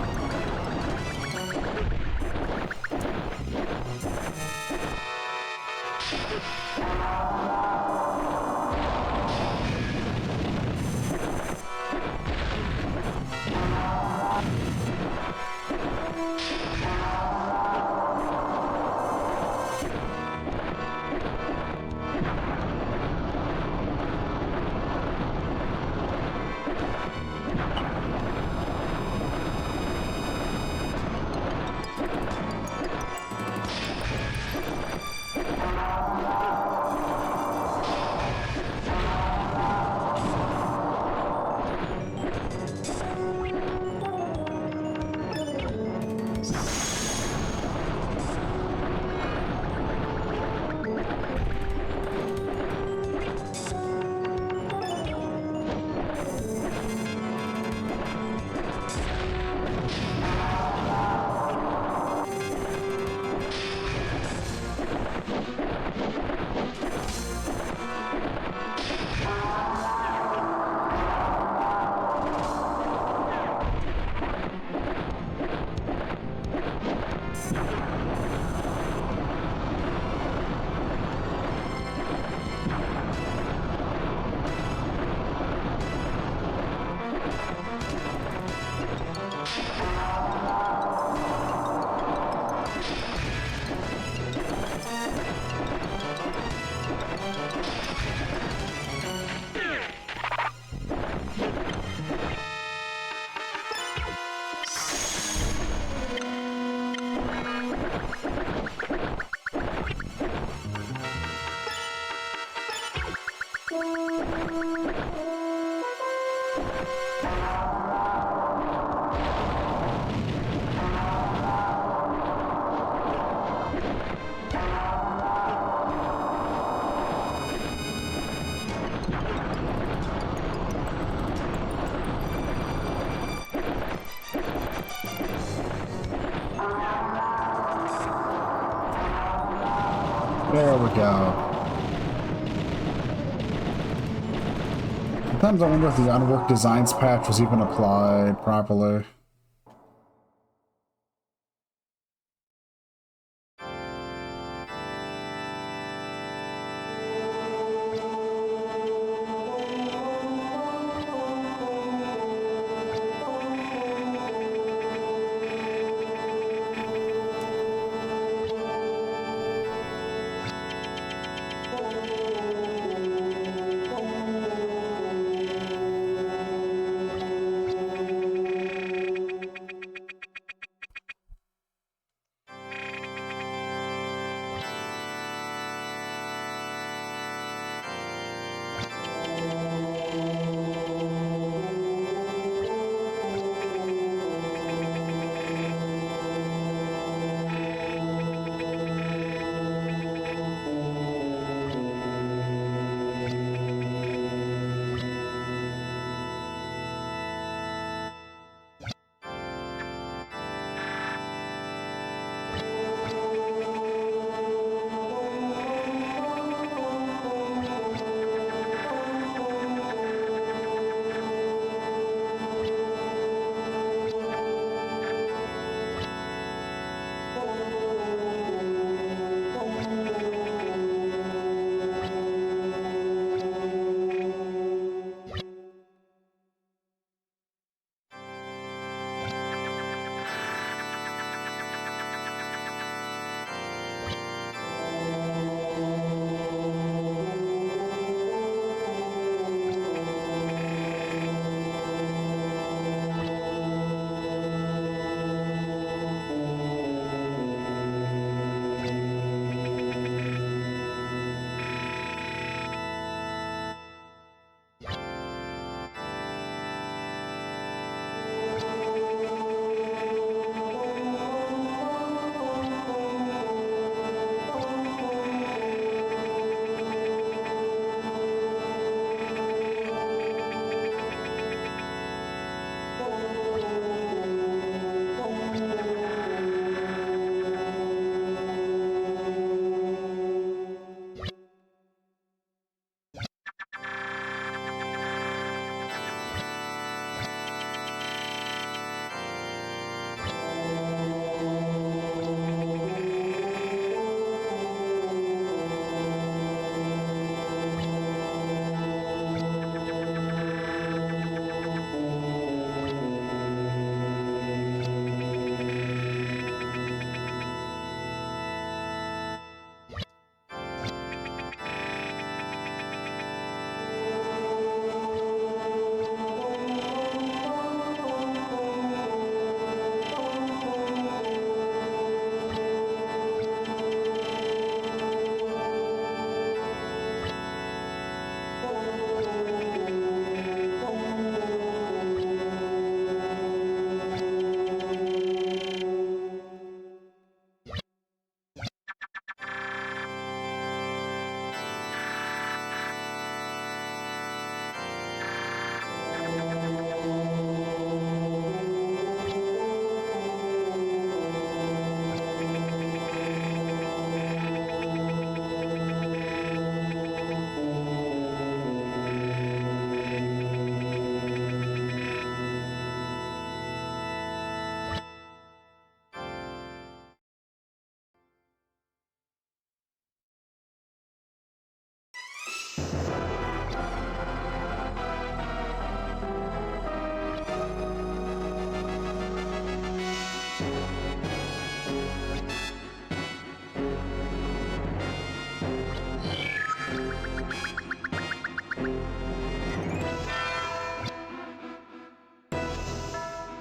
There we go. Sometimes I wonder if the Unworked Designs patch was even applied properly.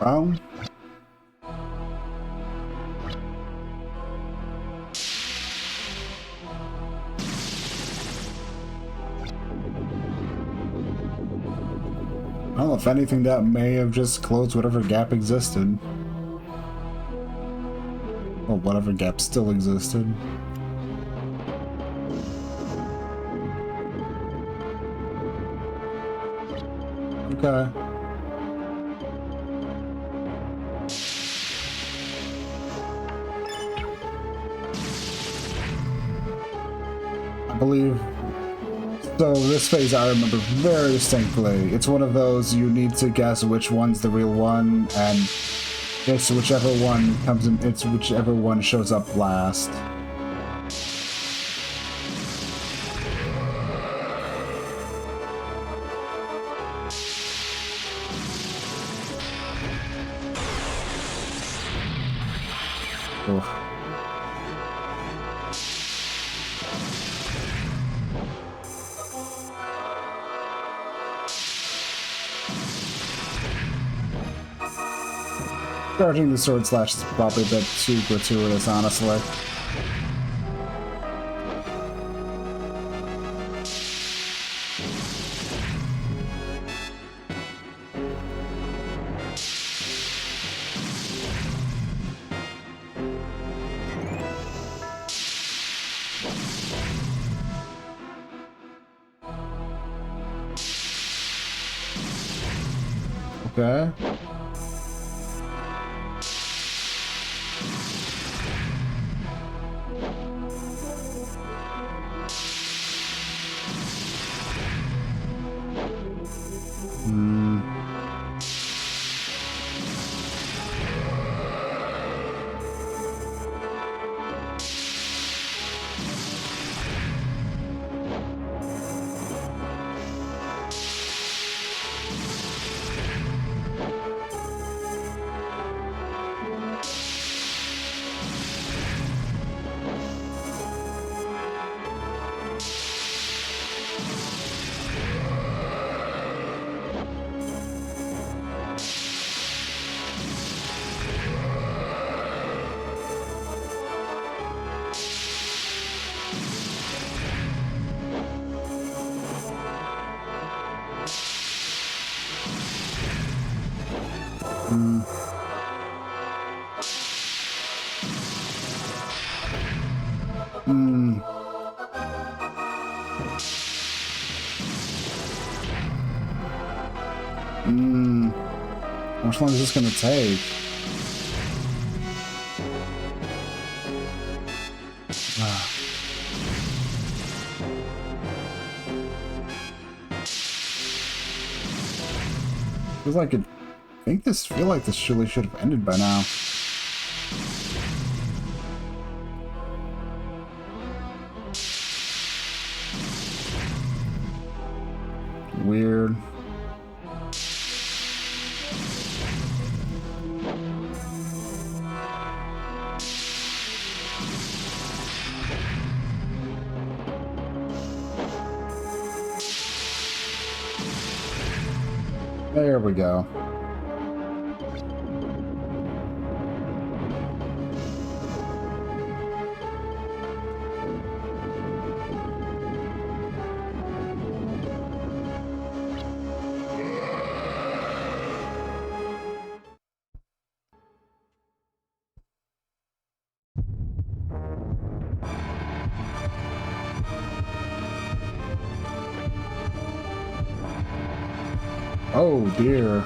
Well, if anything, that may have just closed whatever gap existed. Or whatever gap still existed. Okay. I believe. So this phase I remember very distinctly. It's one of those you need to guess which one's the real one, and it's whichever one comes in. It's whichever one shows up last. Ugh. Charging the sword slash is probably a bit too gratuitous, honestly. Okay. How much longer is this gonna take? Feels like it. I feel like this surely should have ended by now. Weird. There we go. Oh dear.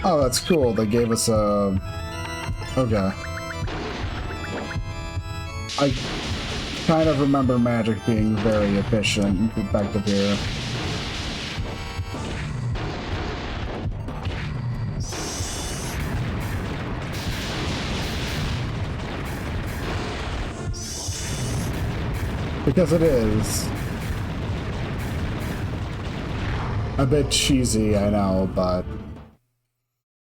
Oh, that's cool. They gave us a... Okay. I kind of remember magic being very efficient and effective here. Because it is. A bit cheesy, I know, but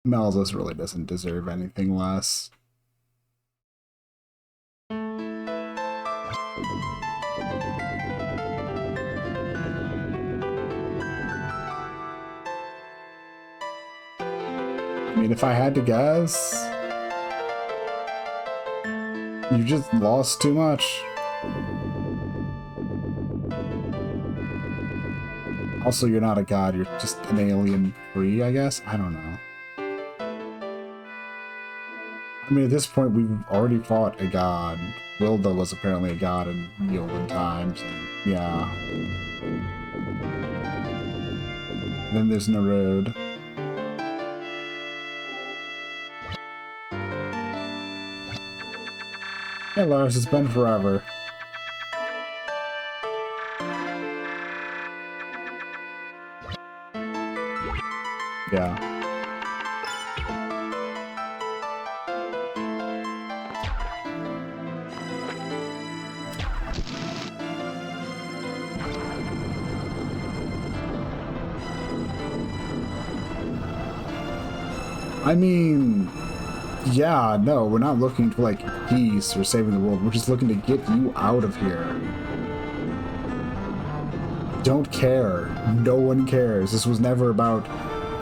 Malzus really doesn't deserve anything less. I mean, if I had to guess, you just lost too much. Also, you're not a god, you're just an alien free, I guess? I don't know. I mean, at this point, we've already fought a god. Wilda was apparently a god in the olden times, and yeah. Then there's Nerud. Hey Lars, it's been forever. Yeah. I mean, yeah, no, we're not looking for, like, peace or saving the world. We're just looking to get you out of here. Don't care. No one cares. This was never about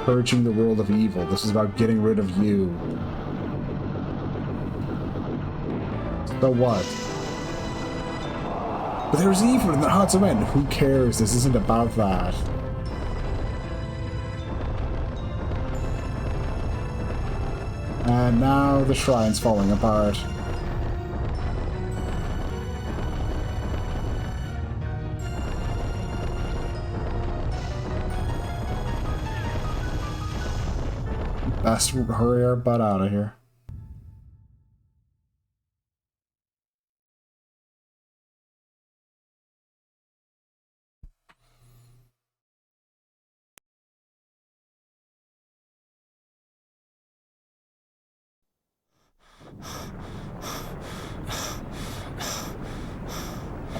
purging the world of evil. This was about getting rid of you. So what? But there's evil in the hearts of men. Who cares? This isn't about that. And now the shrine's falling apart. Best hurry our butt out of here.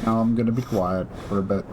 Now I'm gonna be quiet for a bit.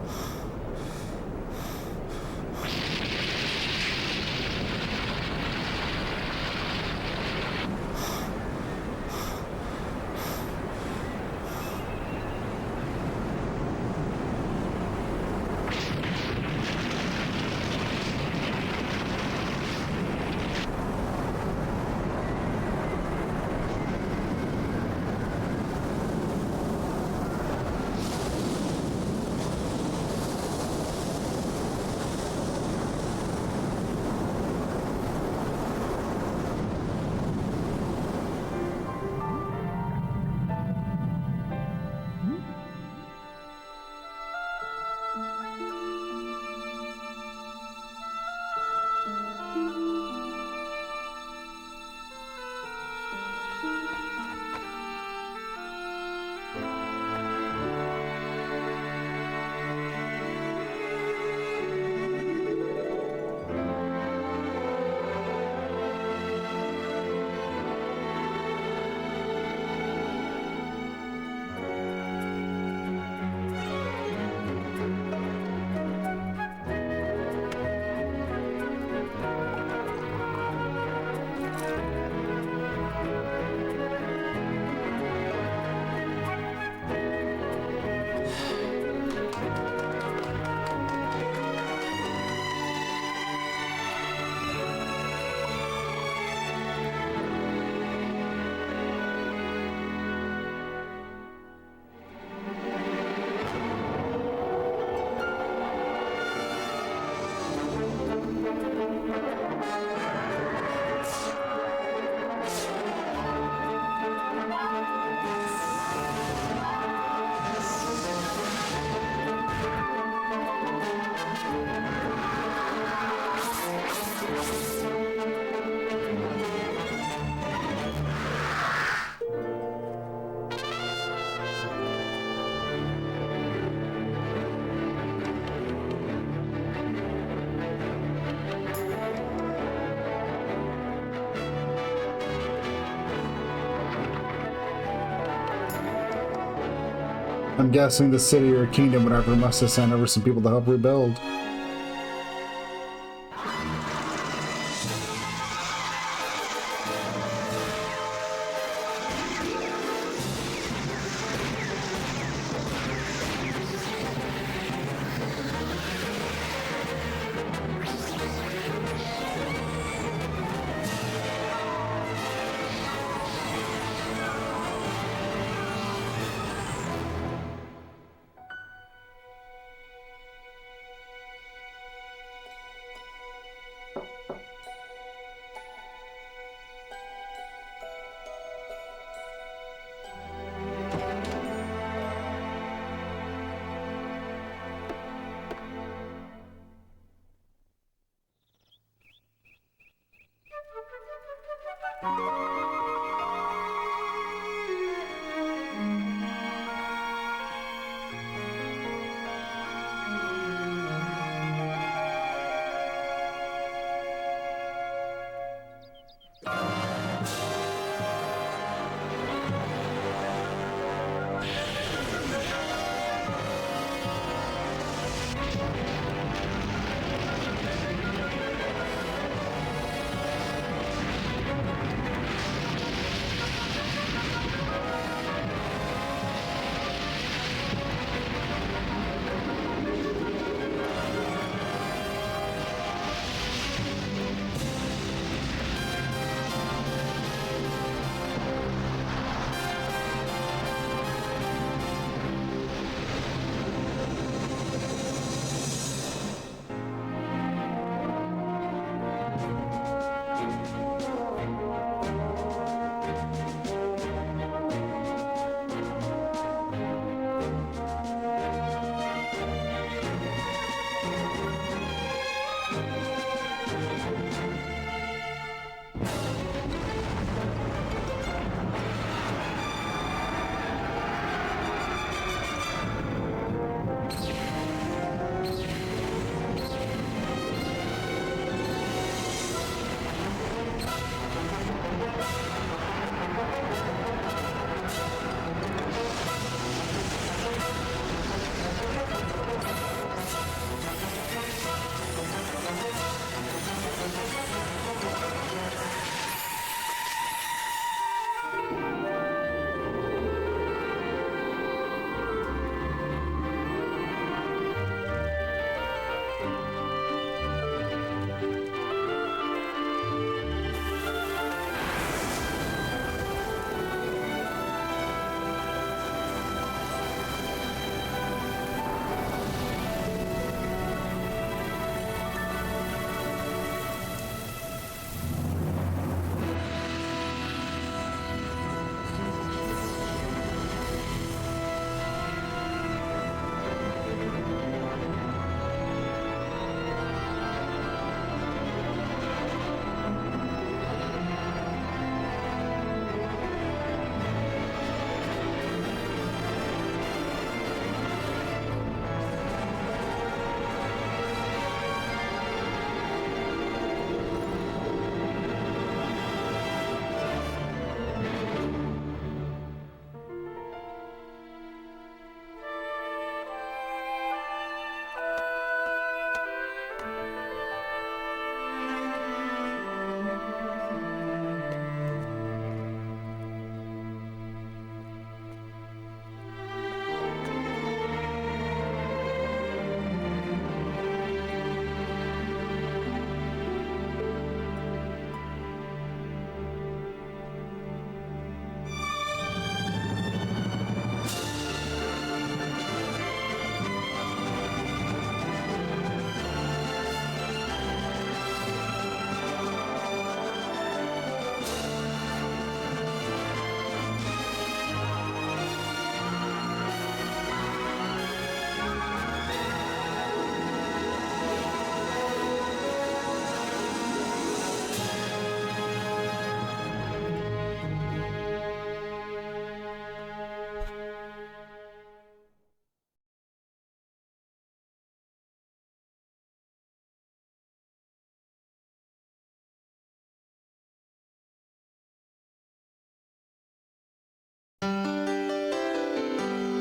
I'm guessing the city or kingdom, whatever, must have sent over some people to help rebuild.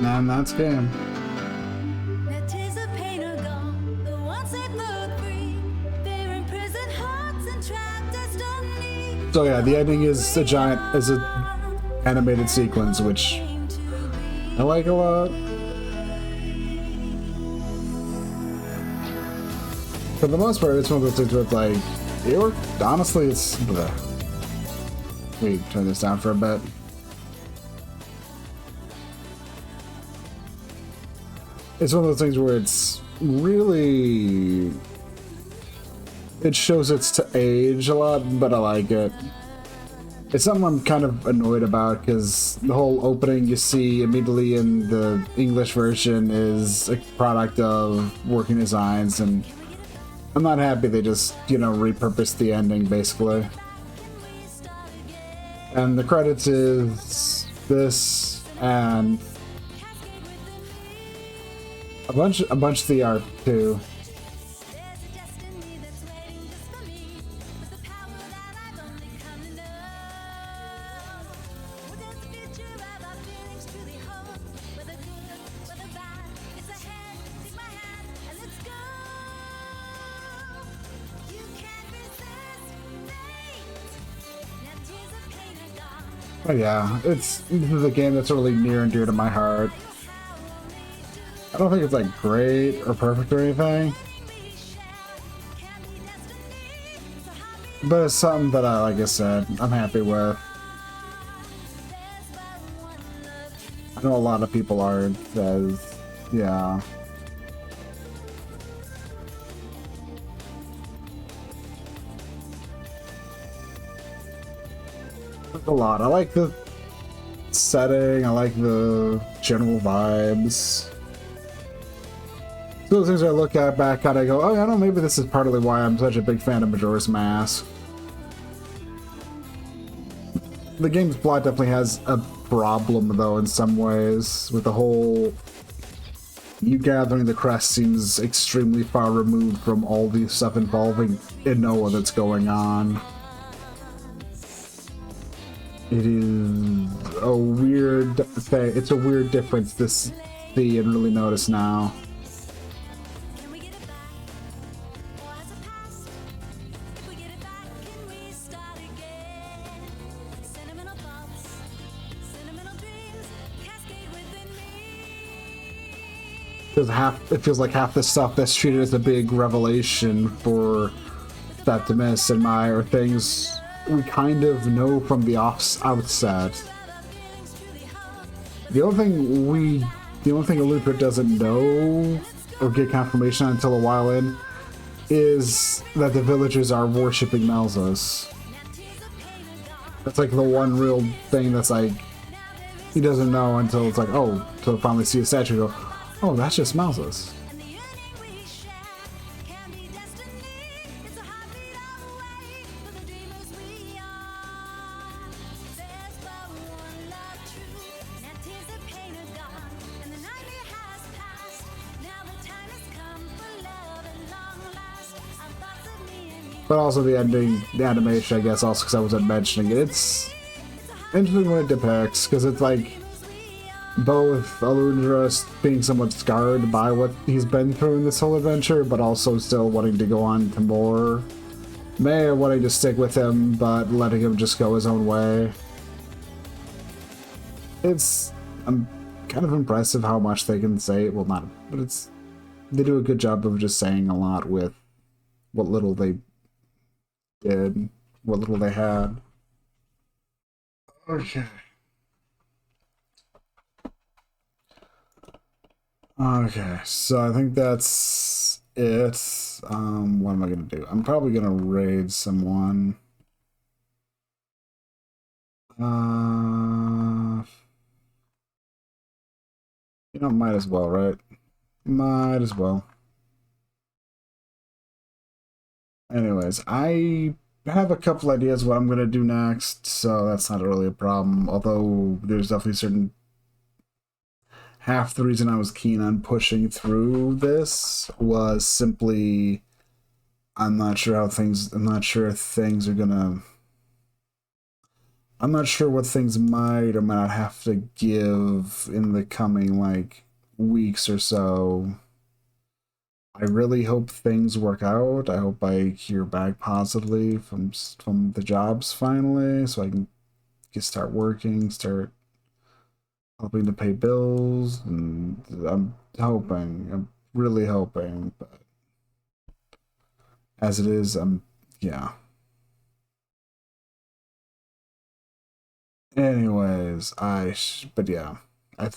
And that's game. So yeah, the ending is a animated sequence, which I like a lot. For the most part, it's one of those things with like, honestly, it's bleh. Let me turn this down for a bit. It's one of those things where it's really, it shows its to age a lot, but I like it. It's something I'm kind of annoyed about because the whole opening you see immediately in the English version is a product of working designs, and I'm not happy they just, you know, repurposed the ending basically. And the credits is this and a bunch of the art too. But yeah, this is a game that's really near and dear to my heart. I don't think it's like great or perfect or anything, but it's something that like I said, I'm happy with. I know a lot of people aren't, as yeah. A lot. I like the setting, I like the general vibes. Those things I look at back and I go, oh, I know, maybe this is partly why I'm such a big fan of Majora's Mask. The game's plot definitely has a problem, though, in some ways, with the whole... You gathering the Crests seems extremely far removed from all the stuff involving Inoa that's going on. It is a weird thing. It's a weird difference to see and really notice now. It feels like half the stuff that's treated as a big revelation for Septimus and Mai are things we kind of know from the outset. The only thing Alundra doesn't know or get confirmation on until a while in is that the villagers are worshipping Malzos. That's like the one real thing that's like he doesn't know until it's like, oh, to finally see a statue and go, oh, that's just Malzos. But also the ending, the animation, I guess, also because I wasn't mentioning it. It's interesting when it depicts, because it's like both Alundra being somewhat scarred by what he's been through in this whole adventure, but also still wanting to go on to more. May wanting to stick with him, but letting him just go his own way. I'm kind of impressive how much they can say. Well, not, but they do a good job of just saying a lot with what little they did, what little they had. Okay. Okay, so I think that's it. What am I gonna do? I'm probably gonna raid someone. You know, might as well, right? Might as well. Anyways, I have a couple ideas what I'm gonna do next, so that's not really a problem. Although there's definitely certain half the reason I was keen on pushing through this was simply I'm not sure if things are gonna I'm not sure what things might or might not have to give in the coming like weeks or so. I really hope things work out. I hope I hear back positively from the jobs finally, so I can get start working, start helping to pay bills, and I'm really hoping, but as it is, yeah. Anyways, but yeah, like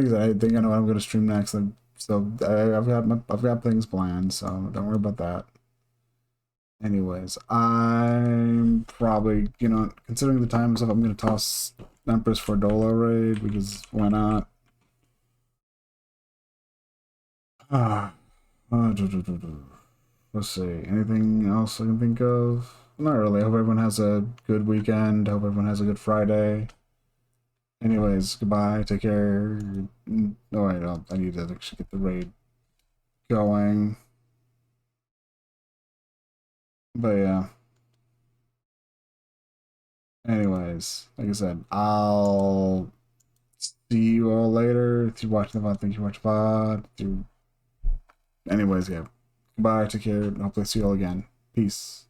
I said, I think I know what I'm gonna stream next. So I've got things planned, so don't worry about that. Anyways, I'm probably, considering the time and stuff, I'm gonna toss Empress for Dola raid because why not? Ah, let's see. Anything else I can think of? Not really. I hope everyone has a good weekend. I hope everyone has a good Friday. Anyways, goodbye. Take care. No, I don't. I need to actually get the raid going. But yeah. Anyways, like I said, I'll see you all later. If you watch the VOD, thank you for watching VOD. Anyways, yeah. Goodbye. Take care. And hopefully see you all again. Peace.